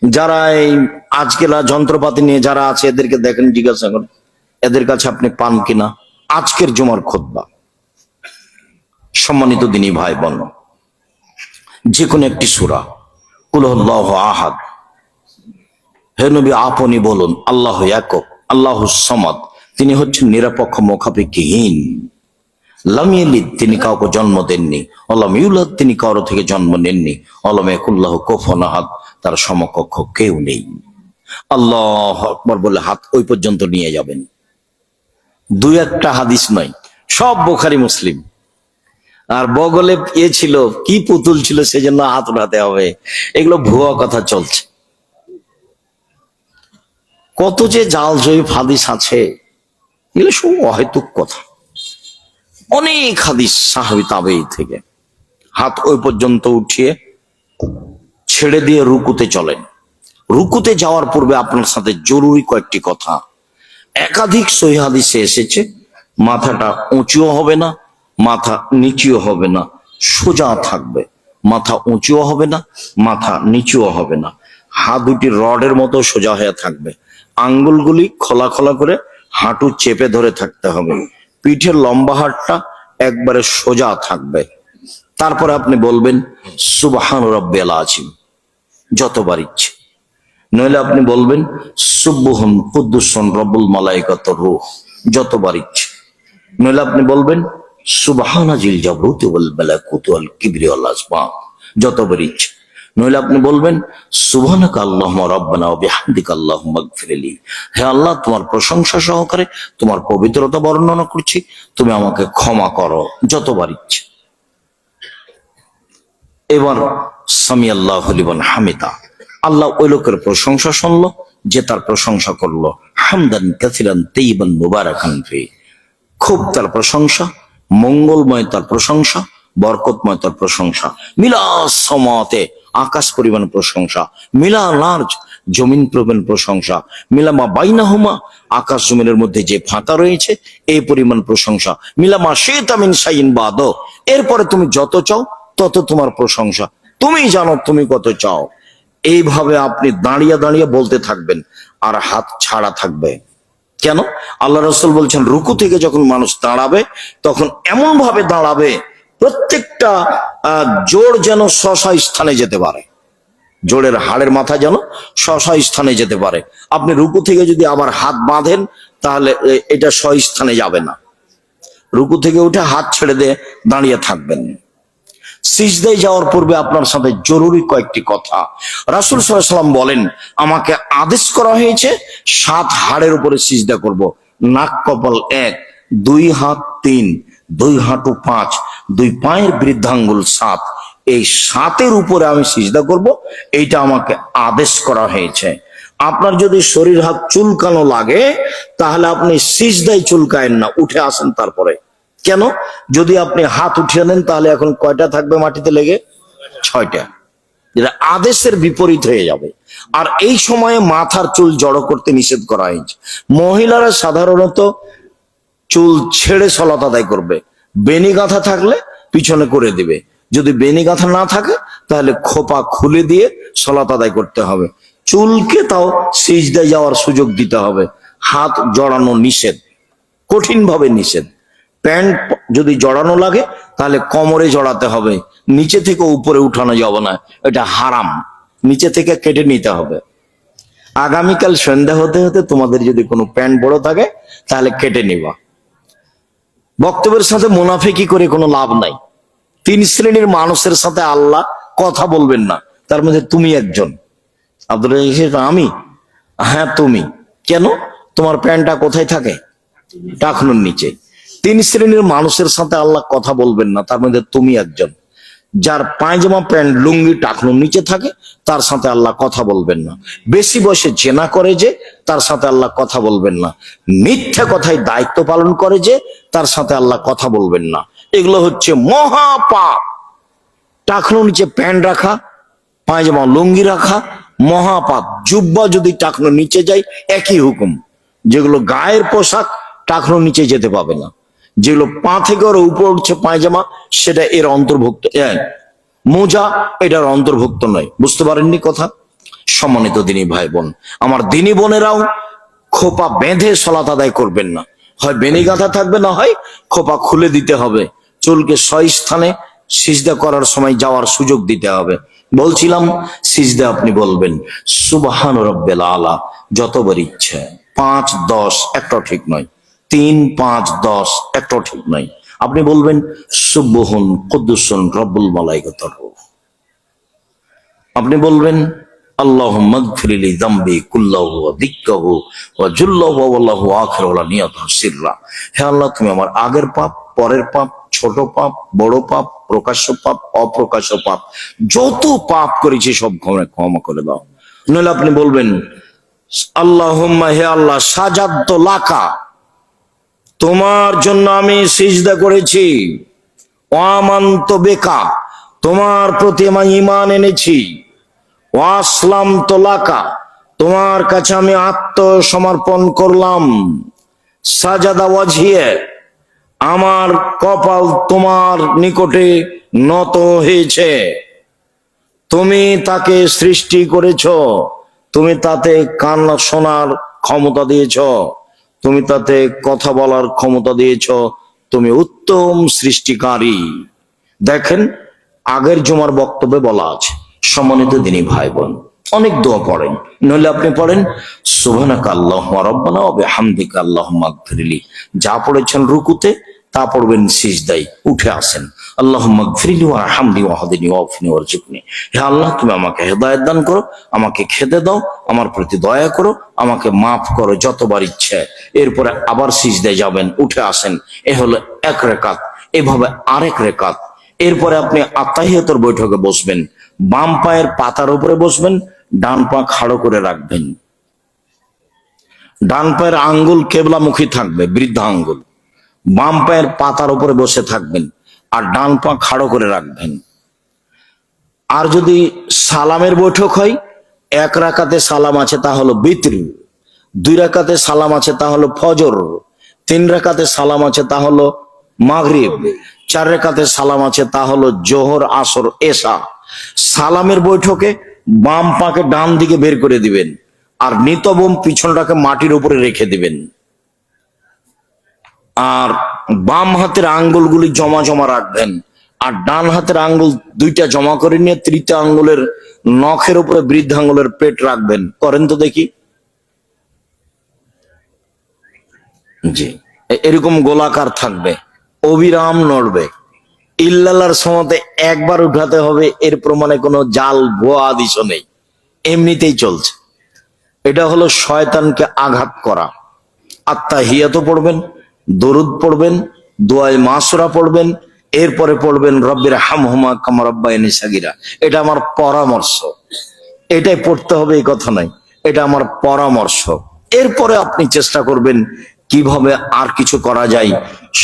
যারা এই আজকের যন্ত্রপাতি নিয়ে যারা আছে, এদেরকে দেখেন, জিজ্ঞাসা করেন এদের কাছে আপনি পান কিনা আজকের জুমার খুতবা। সম্মানিত দিনী ভাই বোন, যে কোনো একটি সূরা, কুল হুয়াল্লাহু আহাদ, হে নবী আপনি বলুন আল্লাহু একক, আল্লাহুস সামাদ, তিনি হচ্ছেন নিরপেক্ষ, মুখাপেক্ষীহীন। লাম ইয়ালিদ, তিনি কাউকে জন্ম দেননি। ওয়ালাম ইউলাদ, তিনি কারো থেকে জন্ম নেননি। ওয়ালাম ইয়াকুল লাহু কুফুয়ান আহাদ, তার সমকক্ষ কেউ নেই। আল্লাহু আকবার বলে হাত ওই পর্যন্ত নিয়ে যাবেন। দুই একটা হাদিস নয়, সব বুখারী মুসলিম। আর বগলে ছিল, কি পুতুল ছিল, সেজন্য হাত উঠাতে হবে, এগুলো ভুয়া কথা চলছে। কত যে জাল জয়ীফ হাদিস আছে, এগুলো সব অহেতুক কথা। অনেক হাদিস সাহাবী তাবেঈ থেকে। হাত ওই পর্যন্ত উঠিয়ে ছেড়ে দিয়ে রুকুতে চলেন। রুকুতে যাওয়ার পূর্বে আপনার সাথে জরুরি কয়েকটি কথা। একাধিক সহিহ হাদিসে এসেছে, মাথাটা উঁচুও হবে না, মাথা নিচুও হবে না, সোজা থাকবে। মাথা উঁচুও হবে না, মাথা নিচুও হবে না। হাত দুটি রডের মতো সোজা হয়ে থাকবে। আঙ্গুলগুলি খোলা খোলা করে হাঁটু চেপে ধরে থাকতে হবে। পিঠের লম্বা হাড়টা একবারে সোজা থাকবে। তারপরে আপনি বলবেন সুবহান রাব্বিয়াল আযীম যতবার ইচ্ছে। নইলে আপনি বলবেন সুবহুন কুদ্দুসুন রব্বুল মালাইকাতুর রূহ যতবার ইচ্ছে। নইলে আপনি বলবেন সুবহানা জিল জাবরুতি ওয়াল মালাকুতি ওয়াল কিবরি ওয়াল আজমা যতবার ইচ্ছে। নইলে আপনি বলবেন সুবহানাকা আল্লাহুম্মা রাব্বানা ওয়া বিহামদিকা আল্লাহুম্মা ইগফিরলি, হে আল্লাহ, তোমার প্রশংসা সহকারে তোমার পবিত্রতা বর্ণনা করছি, তুমি আমাকে ক্ষমা করো যতবার ইচ্ছে। এবার সামি আল্লাহু লিমান হামিদা, আল্লাহ ওই লোকের প্রশংসা শুনলো যে তার প্রশংসা করলো। হামদান কাসিরান তাইয়িবান মুবারাকান ফি, খুব তার প্রশংসা, মঙ্গলময় তার প্রশংসা, বরকতময় তার প্রশংসা। মিলা সমাতে, আকাশ পরিমাণ প্রশংসা। মিলা লার্জ, জমিন প্রবেন প্রশংসা, মিলামা বাইনাহুমা, আকাশ জমিনের মধ্যে যে ফাঁকা রয়েছে এই পরিমাণ প্রশংসা, মিলামা শিতা মিন শাইইন বাদ, এরপরে তুমি যত চাও তত তোমার প্রশংসা, তুমি জানো তুমি কত চাও। এইভাবে আপনি দাঁড়িয়ে দাঁড়িয়ে বলতে থাকবেন আর হাত ছাড়া থাকবে। কেন? আল্লাহ রাসূল বলছেন রুকু থেকে যখন মানুষ দাঁড়াবে তখন এমন ভাবে দাঁড়াবে প্রত্যেকটা জোড় যেন স্ব স্থানে যেতে পারে, জোড়ের হাড়ের মাথা যেন স্ব স্থানে যেতে পারে। আপনি রুকু থেকে যদি আবার হাত বাঁধেন তাহলে এটা স্থানে যাবে না। রুকু থেকে উঠে হাত ছেড়ে দিয়ে দাঁড়িয়ে থাকবেন। সিজদায় যাওয়ার পূর্বে আপনার সাথে জরুরি কয়েকটি কথা। রাসূল সাল্লাল্লাহু আলাইহি ওয়াসাল্লাম বলেন আমাকে আদেশ করা হয়েছে 7 হাড়ের উপরে সিজদা করব। নাক কপাল 1, 2 হাত 3, 2 হাঁটু 5, 2 পায়ের বৃদ্ধাঙ্গুল 7, এই 7-এর উপরে আমি সিজদা করব, এইটা আমাকে আদেশ করা হয়েছে। আপনার যদি শরীর হাত চুলকানো লাগে তাহলে আপনি সিজদায় চুলকায়েন না, উঠে আসেন তারপরে। কেন? যদি আপনি হাত উঠিয়ে নেন তাহলে এখন কয়টা থাকবে মাটিতে লেগে? 6টা। যেটা আদেশের বিপরীত হয়ে যাবে। আর এই সময়ে মাথার চুল জড়ো করতে নিষেধ করা হয়েছে। মহিলারা সাধারণত চুল ছেড়ে সালাত আদায় করবে, বেনি গাঁথা থাকলে পিছনে করে দিবে, যদি বেনি গাঁথা না থাকে তাহলে খোপা খুলে দিয়ে সালাত আদায় করতে হবে। চুলকে তাও সিজদায় যাওয়ার সুযোগ দিতে হবে। হাত জড়ানো নিষেধ, কঠিন ভাবে নিষেধ। প্যান্ট যদি জড়ানো লাগে তাহলে কোমরে জড়াতে হবে, নিচে থেকে উপরে উঠানো যাবে না, এটা হারাম, নিচে থেকে কেটে নিতে হবে। আগামীকাল সন্ধ্যা হতে হতে তোমাদের যদি কোনো প্যান্ট বড় থাকে তাহলে কেটে নিবা। বক্তব্যের সাথে মুনাফিকি করে কোনো লাভ নাই। 3 শ্রেণীর মানুষের সাথে আল্লাহ কথা বলবেন না, তার মধ্যে তুমি একজন। আব্দুল রাজ্জাক, আমি? হ্যাঁ তুমি। কেন? তোমার প্যান্টটা কোথায় থাকে? টাকনুর নিচে। 3 শ্রেণীর মানুষের সাথে আল্লাহ কথা বলবেন না, তার মধ্যে তুমি একজন। যার পায়জামা প্যান্ট লুঙ্গি টাকনুর নিচে থাকে তার সাথে আল্লাহ কথা বলবেন না। বেশি বয়সে জেনা করে যে তার সাথে আল্লাহ কথা বলবেন না। মিথ্যা কথায় দায়িত্ব পালন করে যে তার সাথে আল্লাহ কথা বলবেন না। এগুলো হচ্ছে মহাপাপ। টাকনুর নিচে প্যান্ট রাখা, পায়জামা লুঙ্গি রাখা মহাপাপ। জুব্বা যদি টাকনুর নিচে যায় একই হুকুম। যেগুলো গায়ের পোশাক টাকনুর নিচে যেতে পাবে না। যেগুলো পা থেকে ওর উপর উঠছে পায়জামা সেটা এর অন্তর্ভুক্ত। মোজা এটার অন্তর্ভুক্ত নয়। বুঝতে পারেননি কথা? সম্মানিত দিনী ভাই বোন, আমার দিনী বোনেরাও খোপা বেঁধে সালাত আদায় করবেন না। হয় বেনি গাঁথা থাকবে, না হয় খোপা খুলে দিতে হবে। চুলকে স্থানে সিজদা করার সময় যাওয়ার সুযোগ দিতে হবে। বলছিলাম সিজদা আপনি বলবেন সুবহান রাব্বিল আলা যতবার ইচ্ছে। 5, 10 একটাও ঠিক নয়। 3, 5, 10 একটাও ঠিক নয়। আপনি বলবেন সুবহুন কুদ্দুসুন রব্বুল মালাইকাতুর রূহ। আপনি বলবেন আল্লাহুম্মা গফিরলি যামবি কুল্লাহু ওয়া দিক্কাহু ওয়া জুল্লাহু ওয়া লাহু আখির ওয়া নিয়াতাহু সিররা। হে আল্লাহ, তুমি আমার আগের পাপ, পরের পাপ, ছোট পাপ, বড় পাপ, প্রকাশ্য পাপ, অপ্রকাশ্য পাপ, যত পাপ করেছি সব ক্ষমা করে দাও। নইলে আপনি বলবেন আল্লাহুম্মা, হে আল্লাহ, সাজাদতু লাকা, তোমার জন্য আমি সিজদা করেছি। ওয়ামানতু বিকা, তোমার প্রতি আমি ঈমান এনেছি। ওয়াসলামতু লাকা, তোমার কাছে আমি আত্মসমর্পণ করলাম। সাজাদা ওয়াজহিয়া, আমার কপাল তোমার নিকটে নত হয়েছে। তুমি তাকে সৃষ্টি করেছ, তুমি তাতে কান শোনার ক্ষমতা দিয়েছ, তুমি তাতে কথা বলার ক্ষমতা দিয়েছ, তুমি উত্তম সৃষ্টিকারী। দেখেন আগের জুমার বক্তব্যে বলা আছে। সম্মানিত দিনী ভাই বোন, অনেক দোয়া পড়েন, নইলে আপনি পড়েন সুবহানাকা আল্লাহুম্মা রাব্বানা ওয়া বিহামদিকা আল্লাহুম্মা গফিরলি। যা পড়েছেন রুকুতে তা পড়বেন সিজদায়, উঠে আসেন আল্লাহুম্মা গফিরলি ওয়ারহামনি ওয়াহদিনি ওয়াফিনি ওয়ারজুকনি। হে আল্লাহ, তুমি আমাকে হেদায়েত দান করো, আমাকে খেতে দাও, আমার প্রতি দয়া করো, আমাকে মাফ করো যতবার ইচ্ছে। এরপরে আবার সিজদায় যাবেন, উঠে আসেন। এ হলো 1 রাকাত। এভাবে আরেক রাকাত। এরপরে আপনি আত্তাহিয়াতুর বৈঠকে বসবেন। বাম পায়ের পাতার উপরে বসবেন, ডান পা খাড়ো করে রাখবেন। ডান পায়ের আঙ্গুল কেবলামুখী থাকবে, বৃদ্ধা আঙ্গুল। বাম পায়ের পাতার উপরে বসে থাকবেন আর ডান পা খাড়ো করে রাখবেন। আর যদি সালামের বৈঠক হয় এক রাকাতে সালাম আছে তা হলো বিতর, 2 রাকাতে সালাম আছে তা হলো ফজর, 3 রাকাতে সালাম আছে তা হলো মাগরিব, 4 রাকাতে সালাম আছে তা হলো জোহর, আসর, এশা। সালামের বৈঠকে বাম পাকে ডান দিকে বের করে দিবেন, আর নিতবম পিছনটাকে মাটির উপরে রেখে দিবেন, আর বাম হাতের আঙ্গুলগুলি জমা জমা রাখবেন, আর ডান হাতের আঙ্গুল 2টা জমা করে নিয়ে তৃতীয় আঙ্গুলের নখের উপরে বৃদ্ধাঙ্গুলের পেট রাখবেন। করেন তো দেখি। জি, এরকম গোলাকার থাকবে, অবিরাম নড়বে। ইল্লাল্লাহর সময়তে একবার উঠাতে হবে, এর প্রমাণে কোনো জাল ভুয়া আদিশ নেই, এমনিতেই চলছে। এটা হলো শয়তানকে আঘাত করা। আত্তাহিয়াতও পড়বেন, দরুদ পড়বেন, দোয়ায়ে মাসুরা পড়বেন, এরপরে পড়বেন রব্বির হামহুমা কামা রাব্বায়ানি সাগীরা। এটা আমার পরামর্শ, এটাই পড়তে হবে এই কথা নাই, এটা আমার পরামর্শ। এরপরে আপনি চেষ্টা করবেন কিভাবে আর কিছু করা যায়।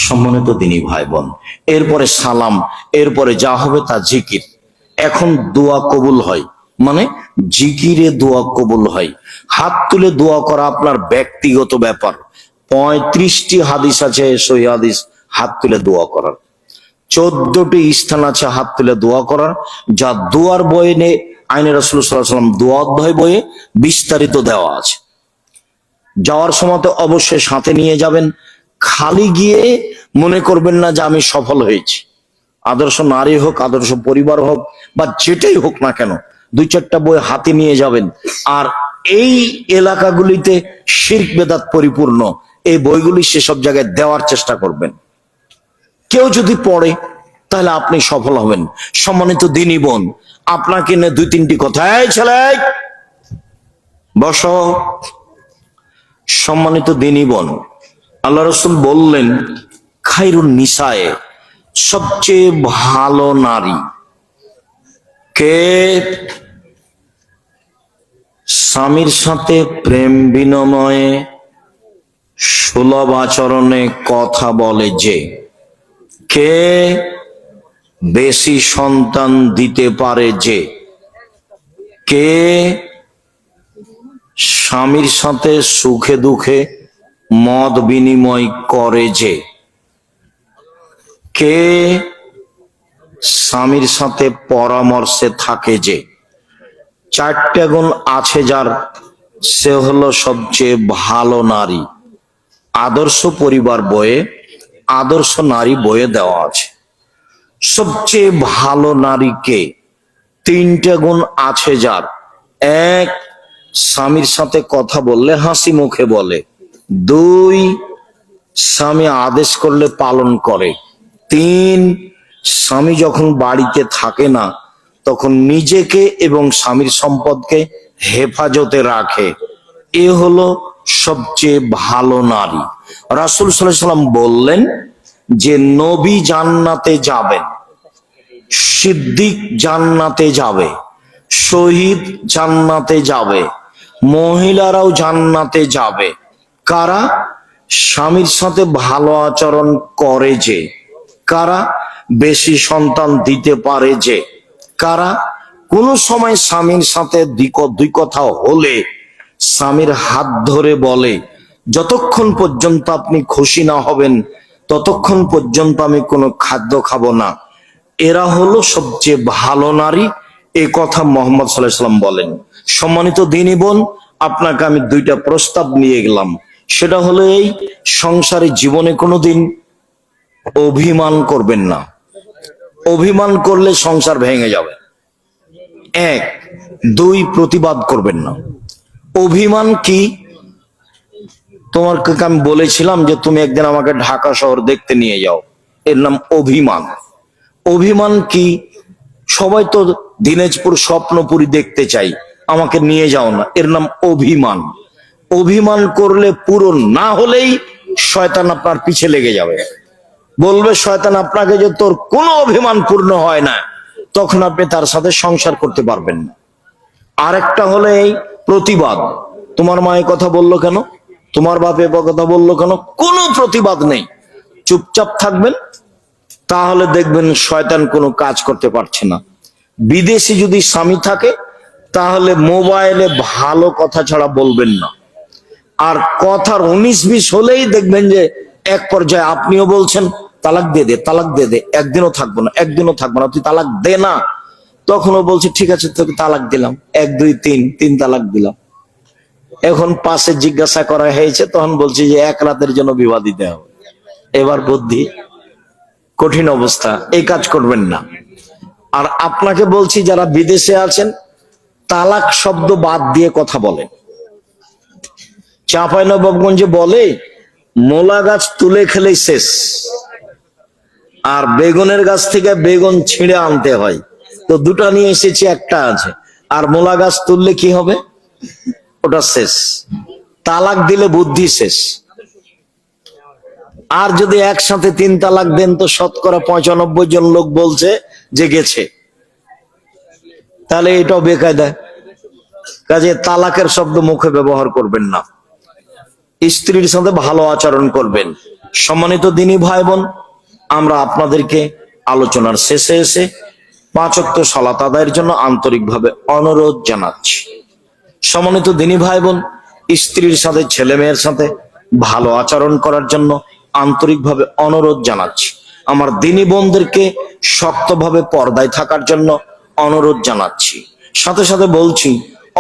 সম্মানিত দিনী ভাই বোন, এরপরে সালাম, এরপরে যা হবে তা জিকির। এখন দোয়া কবুল হয়, মানে জিকিরে দোয়া কবুল হয়। হাত তুলে দোয়া করা আপনার ব্যক্তিগত ব্যাপার। 35টি হাদিস আছে সহিহ হাদিস হাত তুলে দোয়া করার, 14টি স্থান আছে হাত তুলে দোয়া করার, যা দোয়ার বইয়ে আইনে রাসূল সাল্লাল্লাহু আলাইহি ওয়াসাল্লাম দোয়া অধ্যায় বইয়ে বিস্তারিত দেওয়া আছে। যাওয়ার সময় তো অবশ্যই সাথে নিয়ে যাবেন। খালি গিয়ে মনে করবেন না যে আমি সফল হয়েছি। আদর্শ নারী হোক, আদর্শ পরিবার হোক, বা যেটাই হোক না কেন, 2-4টা বই হাতে নিয়ে যাবেন। আর এই এলাকাগুলিতে শিরক বেদাত পরিপূর্ণ, এই বইগুলি সেসব জায়গায় দেওয়ার চেষ্টা করবেন। কেউ যদি পড়ে তাহলে আপনি সফল হবেন। সম্মানিত দিনী বোন, আপনাকে নিয়ে 2-3টি কথা। এই ছেলে বসো। সম্মানিত দিনী বোন, আল্লাহ রাসূল বললেন খায়রুন নিসায়ে, সবচেয়ে ভালো নারী কে? স্বামীর সাথে প্রেম বিনিময়ে, সুলভ আচরণে কথা বলে যে, কে বেশি সন্তান দিতে পারে যে, কে স্বামীর সাথে সুখে দুঃখে মত বিনিময় করে যে, কে স্বামীর সাথে পরামর্শে থাকে যে। 4টে গুণ আছে যার, সে হলো সবচেয়ে ভালো নারী। আদর্শ পরিবার বইয়ে, আদর্শ নারী বইয়ে দেওয়া আছে। সবচেয়ে ভালো নারী কে? 3টে গুণ আছে যার। 1, স্বামীর সাথে কথা বললে হাসি মুখে বলে। 2, স্বামী আদেশ করলে পালন করে। 3, স্বামী যখন বাড়িতে থাকে না তখন নিজেকে এবং স্বামীর সম্পদকে হেফাজতে রাখে। এ হলো সবচেয়ে ভালো নারী। রাসূল সাল্লাল্লাহু আলাইহি ওয়াসাল্লাম বললেন যে নবী জান্নাতে যাবেন, সিদ্দিক জান্নাতে যাবে, শহীদ জান্নাতে যাবে, মহিলারাও জান্নাতে যাবে। কারা? স্বামীর সাথে ভালো আচরণ করে যে, কারা বেশি সন্তান দিতে পারে যে, কারা কোন সময় স্বামীর সাথে দুই কথা হলে স্বামীর হাত ধরে বলে যতক্ষণ পর্যন্ত আপনি খুশি না হবেন ততক্ষণ পর্যন্ত আমি কোনো খাদ্য খাবো না। এরা হলো সবচেয়ে ভালো নারী। এ কথা মুহাম্মদ সাল্লাল্লাহু আলাইহি ওয়াসাল্লাম বলেন। সম্মানিত দিনী বোন, আপনাকে আমি 2টা প্রস্তাব নিয়ে গেলাম। সেটা হলো এই, সংসারে জীবনে কোনোদিন অভিমান করবেন না। অভিমান করলে সংসার ভেঙে যাবে। 1, 2, প্রতিবাদ করবেন না। অভিমান কি? তোমাকে আমি বলেছিলাম যে তুমি একদিন আমাকে ঢাকা শহর দেখতে নিয়ে যাও, এর নাম অভিমান। অভিমান কি? সবাই তো দিনাজপুর স্বপ্নপুরী দেখতে চাই, আমাকে নিয়ে যাও না, এর নাম অভিমান। অভিমান করলে পূরণ না হলেই শয়তান আপনার পিছে লেগে যাবে, বলবে শয়তান আপনাকে যে তোর কোনো অভিমান পূর্ণ হয় না, তখন আপনি তার সাথে সংসার করতে পারবেন না। আরেকটা হলো এই প্রতিবাদ। তোমার মা এই কথা বললো কেন, তোমার বাপ এ কথা বললো কেন, কোনো প্রতিবাদ নেই, চুপচাপ থাকবেন। তাহলে দেখবেন শয়তান কোনো কাজ করতে পারছে না। বিদেশি যদি স্বামী থাকে তাহলে মোবাইলে ভালো কথা ছাড়া বলবেন না। আর কথার 19-20 হলেই দেখবেন যে এক পর্যায়ে আপনিও বলছেন তালাক দিয়ে দে, তালাক দিয়ে দে, একদিনও থাকবো না, একদিনও থাকবো না, তুই তালাক দে না। তখনও বলছে ঠিক আছে তোকে তালাক দিলাম, 1 2 3 3 তালাক দিলাম। এখন পাশে জিজ্ঞাসা করা হয়েছে, তখন বলছে যে 1 রাতের জন্য বিবাহ দিতে হবে। এবার বুদ্ধি, কঠিন অবস্থা, এই কাজ করবেন না। আর আপনাকে বলছি যারা বিদেশে আছেন, তালাক শব্দ বাদ দিয়ে কথা বলেন। চাঁপাইনবাবগঞ্জে বলে মোলা গাছ তুলে খেলেই শেষ, আর বেগুনের গাছ থেকে বেগুন ছিঁড়ে আনতে হয়। তো দুটা নিয়ে এসেছি, একটা আছে, আর মোলা গাছ তুললে কি হবে, ওটা শেষ। তালাক দিলে বুদ্ধি শেষ। আর যদি একসাথে 3 তালাক দেন তো শতকরা 95 জন লোক বলছে যে গেছে, তাহলে এটাও বেকায়দা। কাজে তালাকের শব্দ মুখে ব্যবহার করবেন না, স্ত্রীর সাথে ভালো আচরণ করবেন। সম্মানিত দিনী ভাই বোন, আমরা আপনাদেরকে আলোচনার শেষে এসে 5 ওয়াক্ত সালাত আদায়ের জন্য আন্তরিকভাবে অনুরোধ জানাচ্ছি। সম্মানিত দিনী ভাই বোন, স্ত্রীর সাথে ছেলে মেয়ের সাথে ভালো আচরণ করার জন্য আন্তরিকভাবে অনুরোধ জানাচ্ছি। আমার দিনী বোনদেরকে শক্তভাবে পর্দায় থাকার জন্য অনুরোধ জানাচ্ছি। সাথে সাথে বলছি,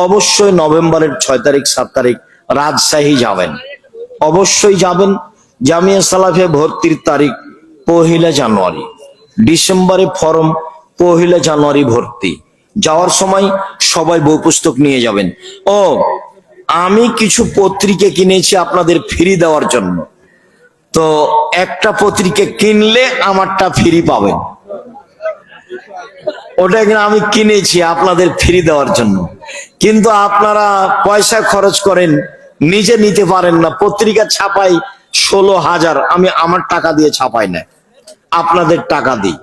অবশ্যই নভেম্বরের 6 তারিখ 7 তারিখ রাজশাহী যাবেন, অবশ্যই যাবেন। জামিয়া সালাফিয়া ভর্তির তারিখ 1 জানুয়ারি, ডিসেম্বরে ফর্ম, 1 জানুয়ারি ভর্তি। যাওয়ার সময় সবাই বই পুস্তক নিয়ে যাবেন। ও আমি কিছু পত্রিকা কিনেছি আপনাদের ফ্রি দেওয়ার জন্য, তো একটা পত্রিকা কিনলে আমারটা ফ্রি পাবেন। ওটা আমি কিনেছি আপনাদের ফ্রি দেওয়ার জন্য, কিন্তু আপনারা পয়সা খরচ করেন, নিজে নিতে পারেন না। পত্রিকা ছাপাই 16,000, আমি আমার টাকা দিয়ে ছাপাই না, আপনাদের টাকা দিই।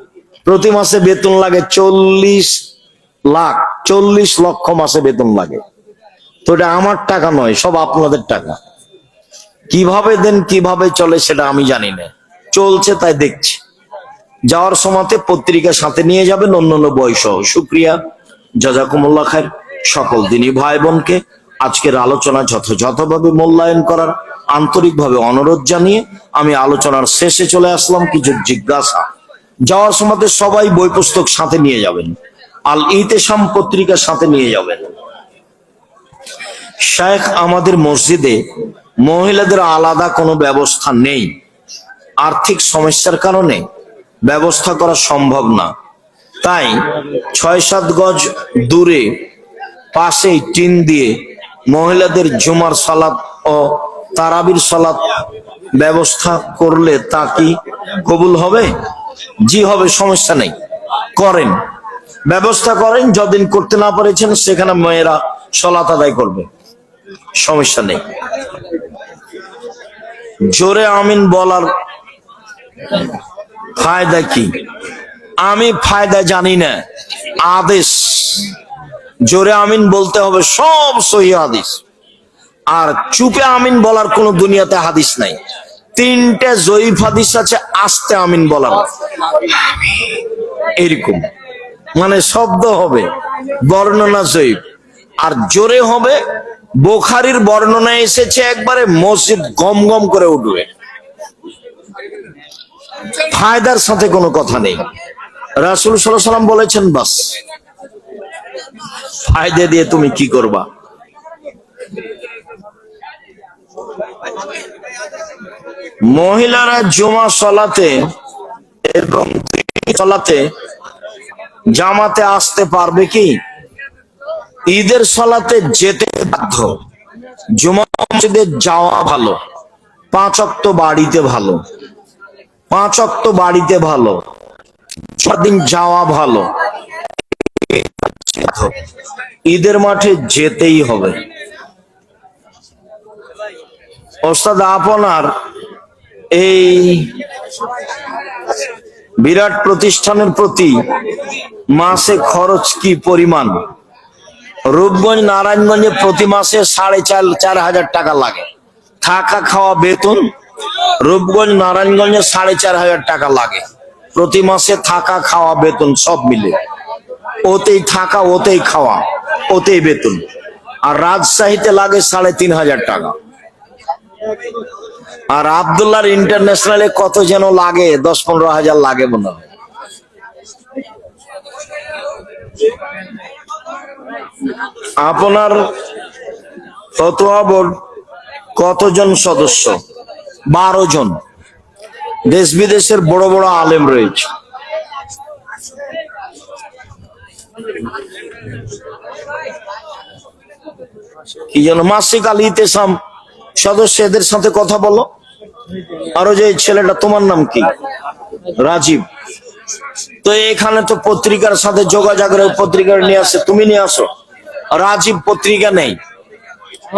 প্রতি মাসে বেতন লাগে 40 লাখ, 40 লক্ষ মাসে বেতন লাগে। তো এটা আমার টাকা নয়, সব আপনাদের টাকা। কিভাবে দেন, কিভাবে চলে সেটা আমি জানি না, চলছে তাই দেখছি। যাওয়ার সময়তে পত্রিকা সাথে নিয়ে যাবেন, অন্যান্য বই সহ। শুক্রিয়া, জাযাকুমুল্লাহ খায়ের। সকল দিনী ভাই বোনকে আজকের আলোচনা যথাযথভাবে মূল্যায়ন করার আন্তরিকভাবে অনুরোধ জানিয়ে আমি আলোচনার শেষে চলে আসলাম। কিছু জিজ্ঞাসা। যাওয়ার সময়তে সবাই বই পুস্তক সাথে নিয়ে যাবেন, আল ইতেসাম পত্রিকা সাথে নিয়ে যাবেন। শায়েখ, আমাদের মসজিদে মহিলাদের আলাদা কোনো ব্যবস্থা নেই, আর্থিক সমস্যার কারণে ব্যবস্থা করা সম্ভব না, তাই 6-7 গজ দূরে পাশেই টিন দিয়ে মহিলাদের জুমার সালাত ও তারাবির সালাত ব্যবস্থা করলে তা কি কবুল হবে? জি হবে, সমস্যা নেই, করেন, ব্যবস্থা করেন। যতদিন করতে না পারেছেন সেখানে মেয়েরা সালাত আদায় করবে, সমস্যা নেই। জোরে আমিন বলার ফায়দা কি? আমি ফায়দা জানি না, আদেশ জোরে আমিন বলতে হবে, সব সহিহ হাদিস। আর চুপে আমিন বলার কোন দুনিয়াতে হাদিস নাই। 3টে জয়ীফ হাদিস আছে আস্তে আমিন বলার, এরকম মানে শব্দ হবে, বর্ণনা জয়ীফ। আর জোরে হবে, বুখারীর বর্ণনা এসেছে একবারে মসজিদ গম গম করে উঠবে। ফায়দার সাথে কোনো কথা নেই। রাসূল সাল্লাল্লাহু আলাইহি ওয়াসাল্লাম বলেছেন, বাস ফায়দা দিয়ে তুমি কি করবা? মহিলারা জুমা সালাতে এবং সালাতে জামাতে আসতে পারবে কি? ঈদের সালাতে যেতে বাধ্য, জুমা মসজিদে যাওয়া ভালো, 5 ওয়াক্ত বাড়িতে ভালো, 5 ওয়াক্ত বাড়িতে ভালো, 4 দিন যাওয়া ভালো। ঈদের মাঠে যেতেই হবে। ওস্তাদ, আপনার এই বিরাট প্রতিষ্ঠানের প্রতি মাসে খরচ কি পরিমাণ? রূপগঞ্জ নারায়ণগঞ্জে প্রতি মাসে 4,500 টাকা লাগে, থাকা খাওয়া বেতন। রূপগঞ্জ নারায়ণগঞ্জে 4,500 টাকা লাগে প্রতি মাসে, থাকা খাওয়া বেতন সব মিলে। ওতেই থাকা ওতেই খাওয়া, ওতেই বেতন। আর রাজশাহীতে লাগে ৩৫০০ টাকা। আর আব্দুল্লাহর ইন্টারন্যাশনালে কত যেন লাগে, ১০-১৫ হাজার লাগে মনে হয়। আপনার ফতোয়া বোর্ড কতজন সদস্য? ১২ জন। দেশ বিদেশের বড় বড় আলেম রয়েছে। কি যেন মাসিক আল ইতেসাম সদস্য, এদের সাথে কথা বলো। আরো যে ছেলেটা, তোমার নাম কি? রাজীব। তো এখানে তো পত্রিকার সাথে যোগাযোগের, পত্রিকা নিয়ে আসে, তুমি নিয়ে আসো। রাজীব পত্রিকা নেই।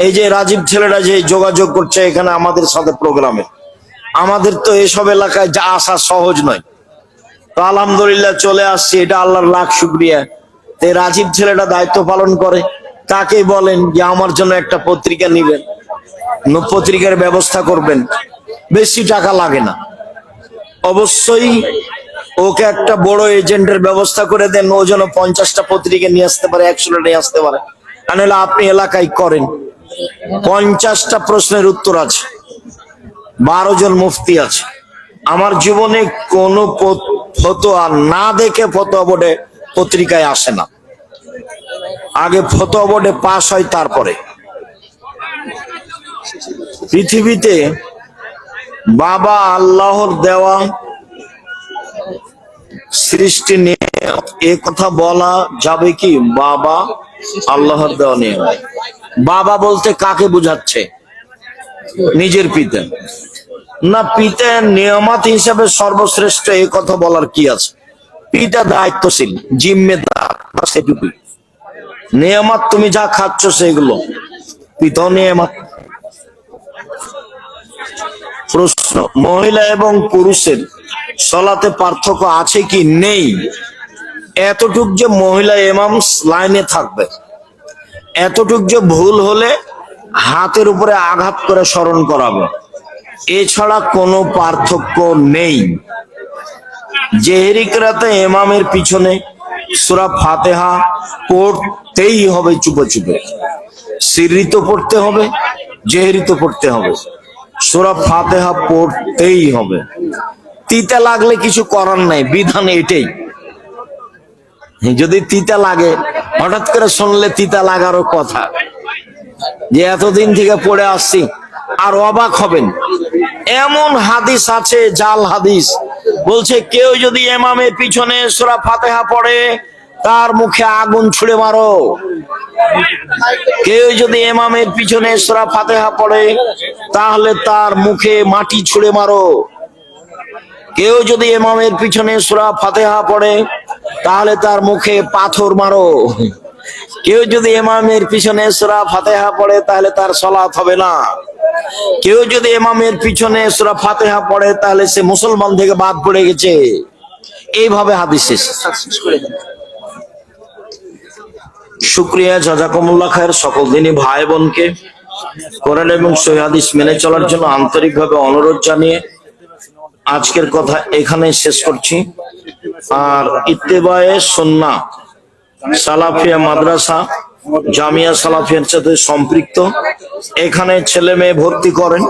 এই যে রাজীব ছেলেটা যে যোগাযোগ করছে এখানে আমাদের সাথে প্রোগ্রামে, আমাদের তো এসব এলাকায় যা আসা সহজ নয়। তো আলহামদুলিল্লাহ চলে আসছি, এটা আল্লাহর লাখ শুকরিয়া। রাজীব ছেলেটা দায়িত্ব পালন করে। তাকে বলেন যে আমার জন্য একটা পত্রিকা নিবেন, পত্রিকার ব্যবস্থা করবেন, বেশি টাকা লাগে না। অবশ্যই ওকে একটা বড় এজেন্টের ব্যবস্থা করে দেন, ও যেন 50টা পত্রিকা নিয়ে আসতে পারে, 100টা নিয়ে আসতে পারে। নাহলে আপনি এলাকায় করেন, 50টা প্রশ্নের উত্তর আছে, 12 জন মুফতি আছে। আমার জীবনে কোনো ফতোয়া না দেখে ফতোয়া বোর্ডে পত্রিকায় আসে না। আগে ফতোয়া বোর্ডে পাস হয়, তারপরে। পৃথিবীতে বাবা আল্লাহর দেওয়া সৃষ্টি নিয়ে এ কথা বলা যাবে কি? বাবা আল্লাহর দেওয়া নিয়ে। বাবা বলতে কাকে বোঝাচ্ছে? নিজের পিতা না? পিতা নিয়ামত হিসাবে সর্বশ্রেষ্ঠ, এ কথা বলার কি আছে? পিতা দায়িত্বশীল, জিম্মেদার, সেটুকুই। নিয়ামত তুমি যা খাচ্ছ সেগুলো, পিতা নিয়ামত। প্রশ্ন, মহিলা এবং পুরুষের সালাতে পার্থক্য আছে কি? নেই। এতটুক যে মহিলা ইমাম লাইনে থাকবে, এতটুক যে ভুল হলে হাতের উপরে আঘাত করে স্মরণ করাবে, এছাড়া কোনো পার্থক্য নেই। জেহেরি কেরাতে ইমামের পিছনে সূরা ফাতিহা পড়তেই হবে, চুপে চুপে। সিররি তো পড়তে হবে, জেহেরি তো পড়তে হবে, সূরা ফাতিহা পড়তেই হবে। তিতা লাগলে কিছু করার নাই, বিধান এটাই। যদি তিতা লাগে, হঠাৎ করে শুনলে তিতা লাগারও কথা, যে এতদিন থেকে পড়ে আসছি, আর অবাক হবেন, এমন হাদিস আছে, জাল হাদিস, বলছে কেউ যদি ইমামের পিছনে সূরা ফাতিহা পড়ে তার মুখে আগুন ছুঁড়ে মারো। কেউ যদি ইমামের পিছনে সূরা ফাতিহা পড়ে তাহলে তার মুখে মাটি ছুঁড়ে মারো। কেউ যদি ইমামের পিছনে সূরা ফাতিহা পড়ে তাহলে তার মুখে পাথর মারো। কেউ যদি ইমামের পিছনে সূরা ফাতিহা পড়ে তাহলে তার সালাত হবে না। কেউ যদি ইমামের পিছনে সূরা ফাতিহা পড়ে তাহলে সে মুসলমান থেকে বাদ পড়ে গেছে। এইভাবে হাদিস শেষ। শুকরিয়া, জাযাকুমুল্লাহ খায়ের। সকল দিনই ভাই বোনকে কোরআন এবং সহিহ হাদিস মেনে চলার জন্য আন্তরিকভাবে অনুরোধ জানিয়ে আজকের কথা এখানে শেষ করছি। আর ইত্তেবায়ে সুন্নাহ সালাফিয়া মাদ্রাসা জামিয়া সালাফিয়ার সাথে সম্পৃক্ত, এখানে ছেলে মেয়ে ভর্তি করেন,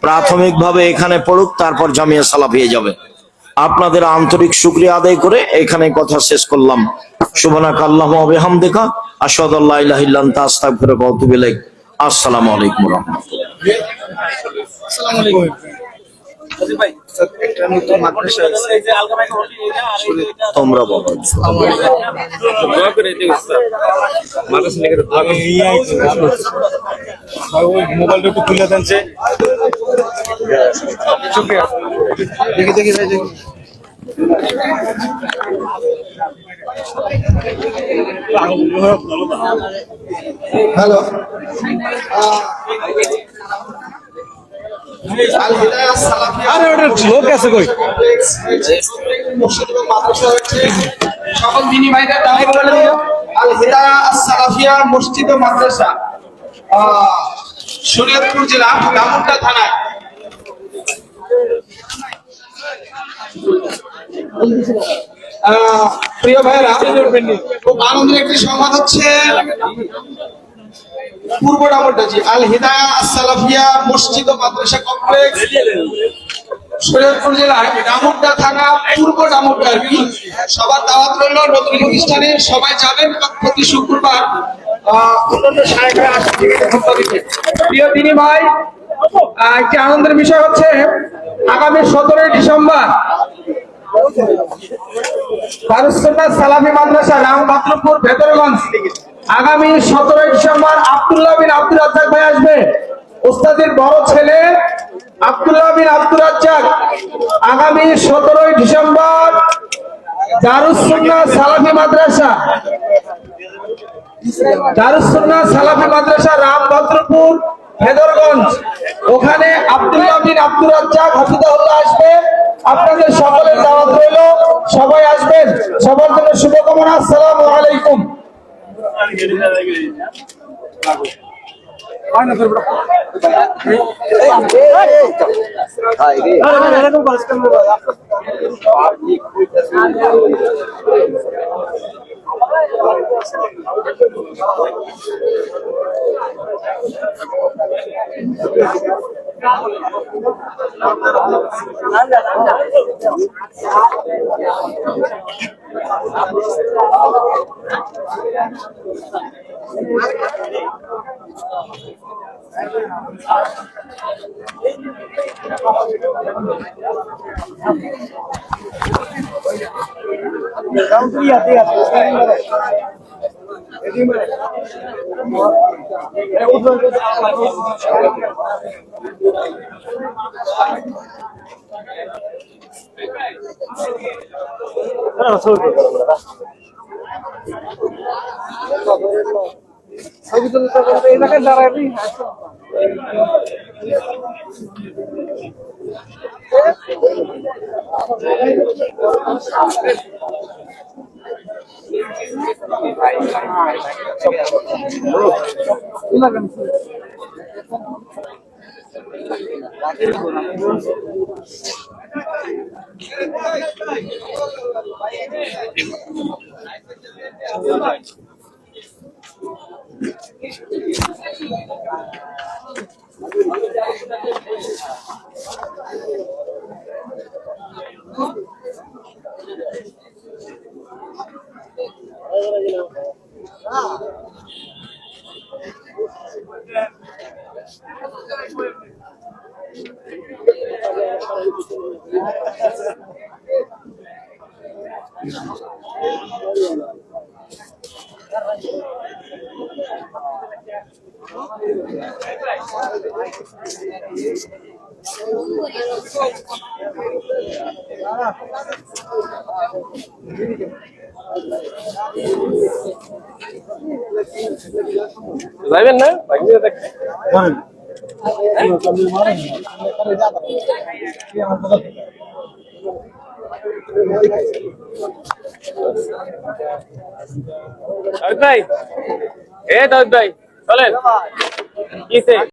প্রাথমিকভাবে এখানে পড়ুক, তারপর জামিয়া সালাফিয়া যাবে। আপনাদের আন্তরিক শুকরিয়া আদায় করে এখানে কথা শেষ করলাম। সুবহানাকা আল্লাহুম্মা ওয়া বিহামদিকা আশহাদু আল্লা ইলাহা ইল্লা আনতা আস্তাগফিরুকা ওয়া আতুবু ইলাইক। আসসালামু আলাইকুম ওয়া রাহমাতুল্লাহ। তোমরা বলো, মোবাইলটা একটু তুলে দেন। দেখি দেখি ভাই, দেখি। হ্যালো, লোক আছে কই? সকল দিনী ভাইদের আল হিদায়া সালাফিয়া মসজিদ ও মাদ্রাসা, শরীয়তপুর জেলা দামুড়া থানায়। প্রিয় ভাইরা, খুব আনন্দের একটি সংবাদ হচ্ছে পূর্ব ডামুড্ডাজি আল হিদায়া সালাফিয়া মসজিদ ও মাদ্রাসা কমপ্লেক্স, শরীয়তপুর জেলার ডামুড্ডা থানা পূর্ব ডামুড্ডা। সবার দাওয়াত রইল নতুন প্রতিষ্ঠানে, সবাই যাবেন প্রতি শুক্রবার অন্যান্য শায়েখরা আসেন খুতবা দিতে। প্রিয় দিনী ভাই, একটি আনন্দের বিষয় হচ্ছে আগামী 17 ডিসেম্বর দারুস সুন্নাহ সালাফি মাদ্রাসা রামভদ্রপুর ভেতরগঞ্জ, আগামী 17 ডিসেম্বর আব্দুল্লাহ বিন আব্দুর রাজ্জাক ভাই আসবে। উস্তাদের বড় ছেলে আব্দুল্লাহ বিন আব্দুর রাজ্জাক আগামী 17 ডিসেম্বর দারুস সুন্নাহ সালাফি মাদ্রাসা রামভদ্রপুর ভেদরগঞ্জ, ওখানে আব্দুল্লাহ বিন আব্দুর রাজ্জাক হাফিজাহুল্লাহ আসবে। আপনাদের সকলের দাওয়াত রইল, সবাই আসবেন। সবার জন্য শুভকামনা। আসসালামু আলাইকুম। যাবেন না ভাই, এ দাউদ ভাই চলেন। কিসে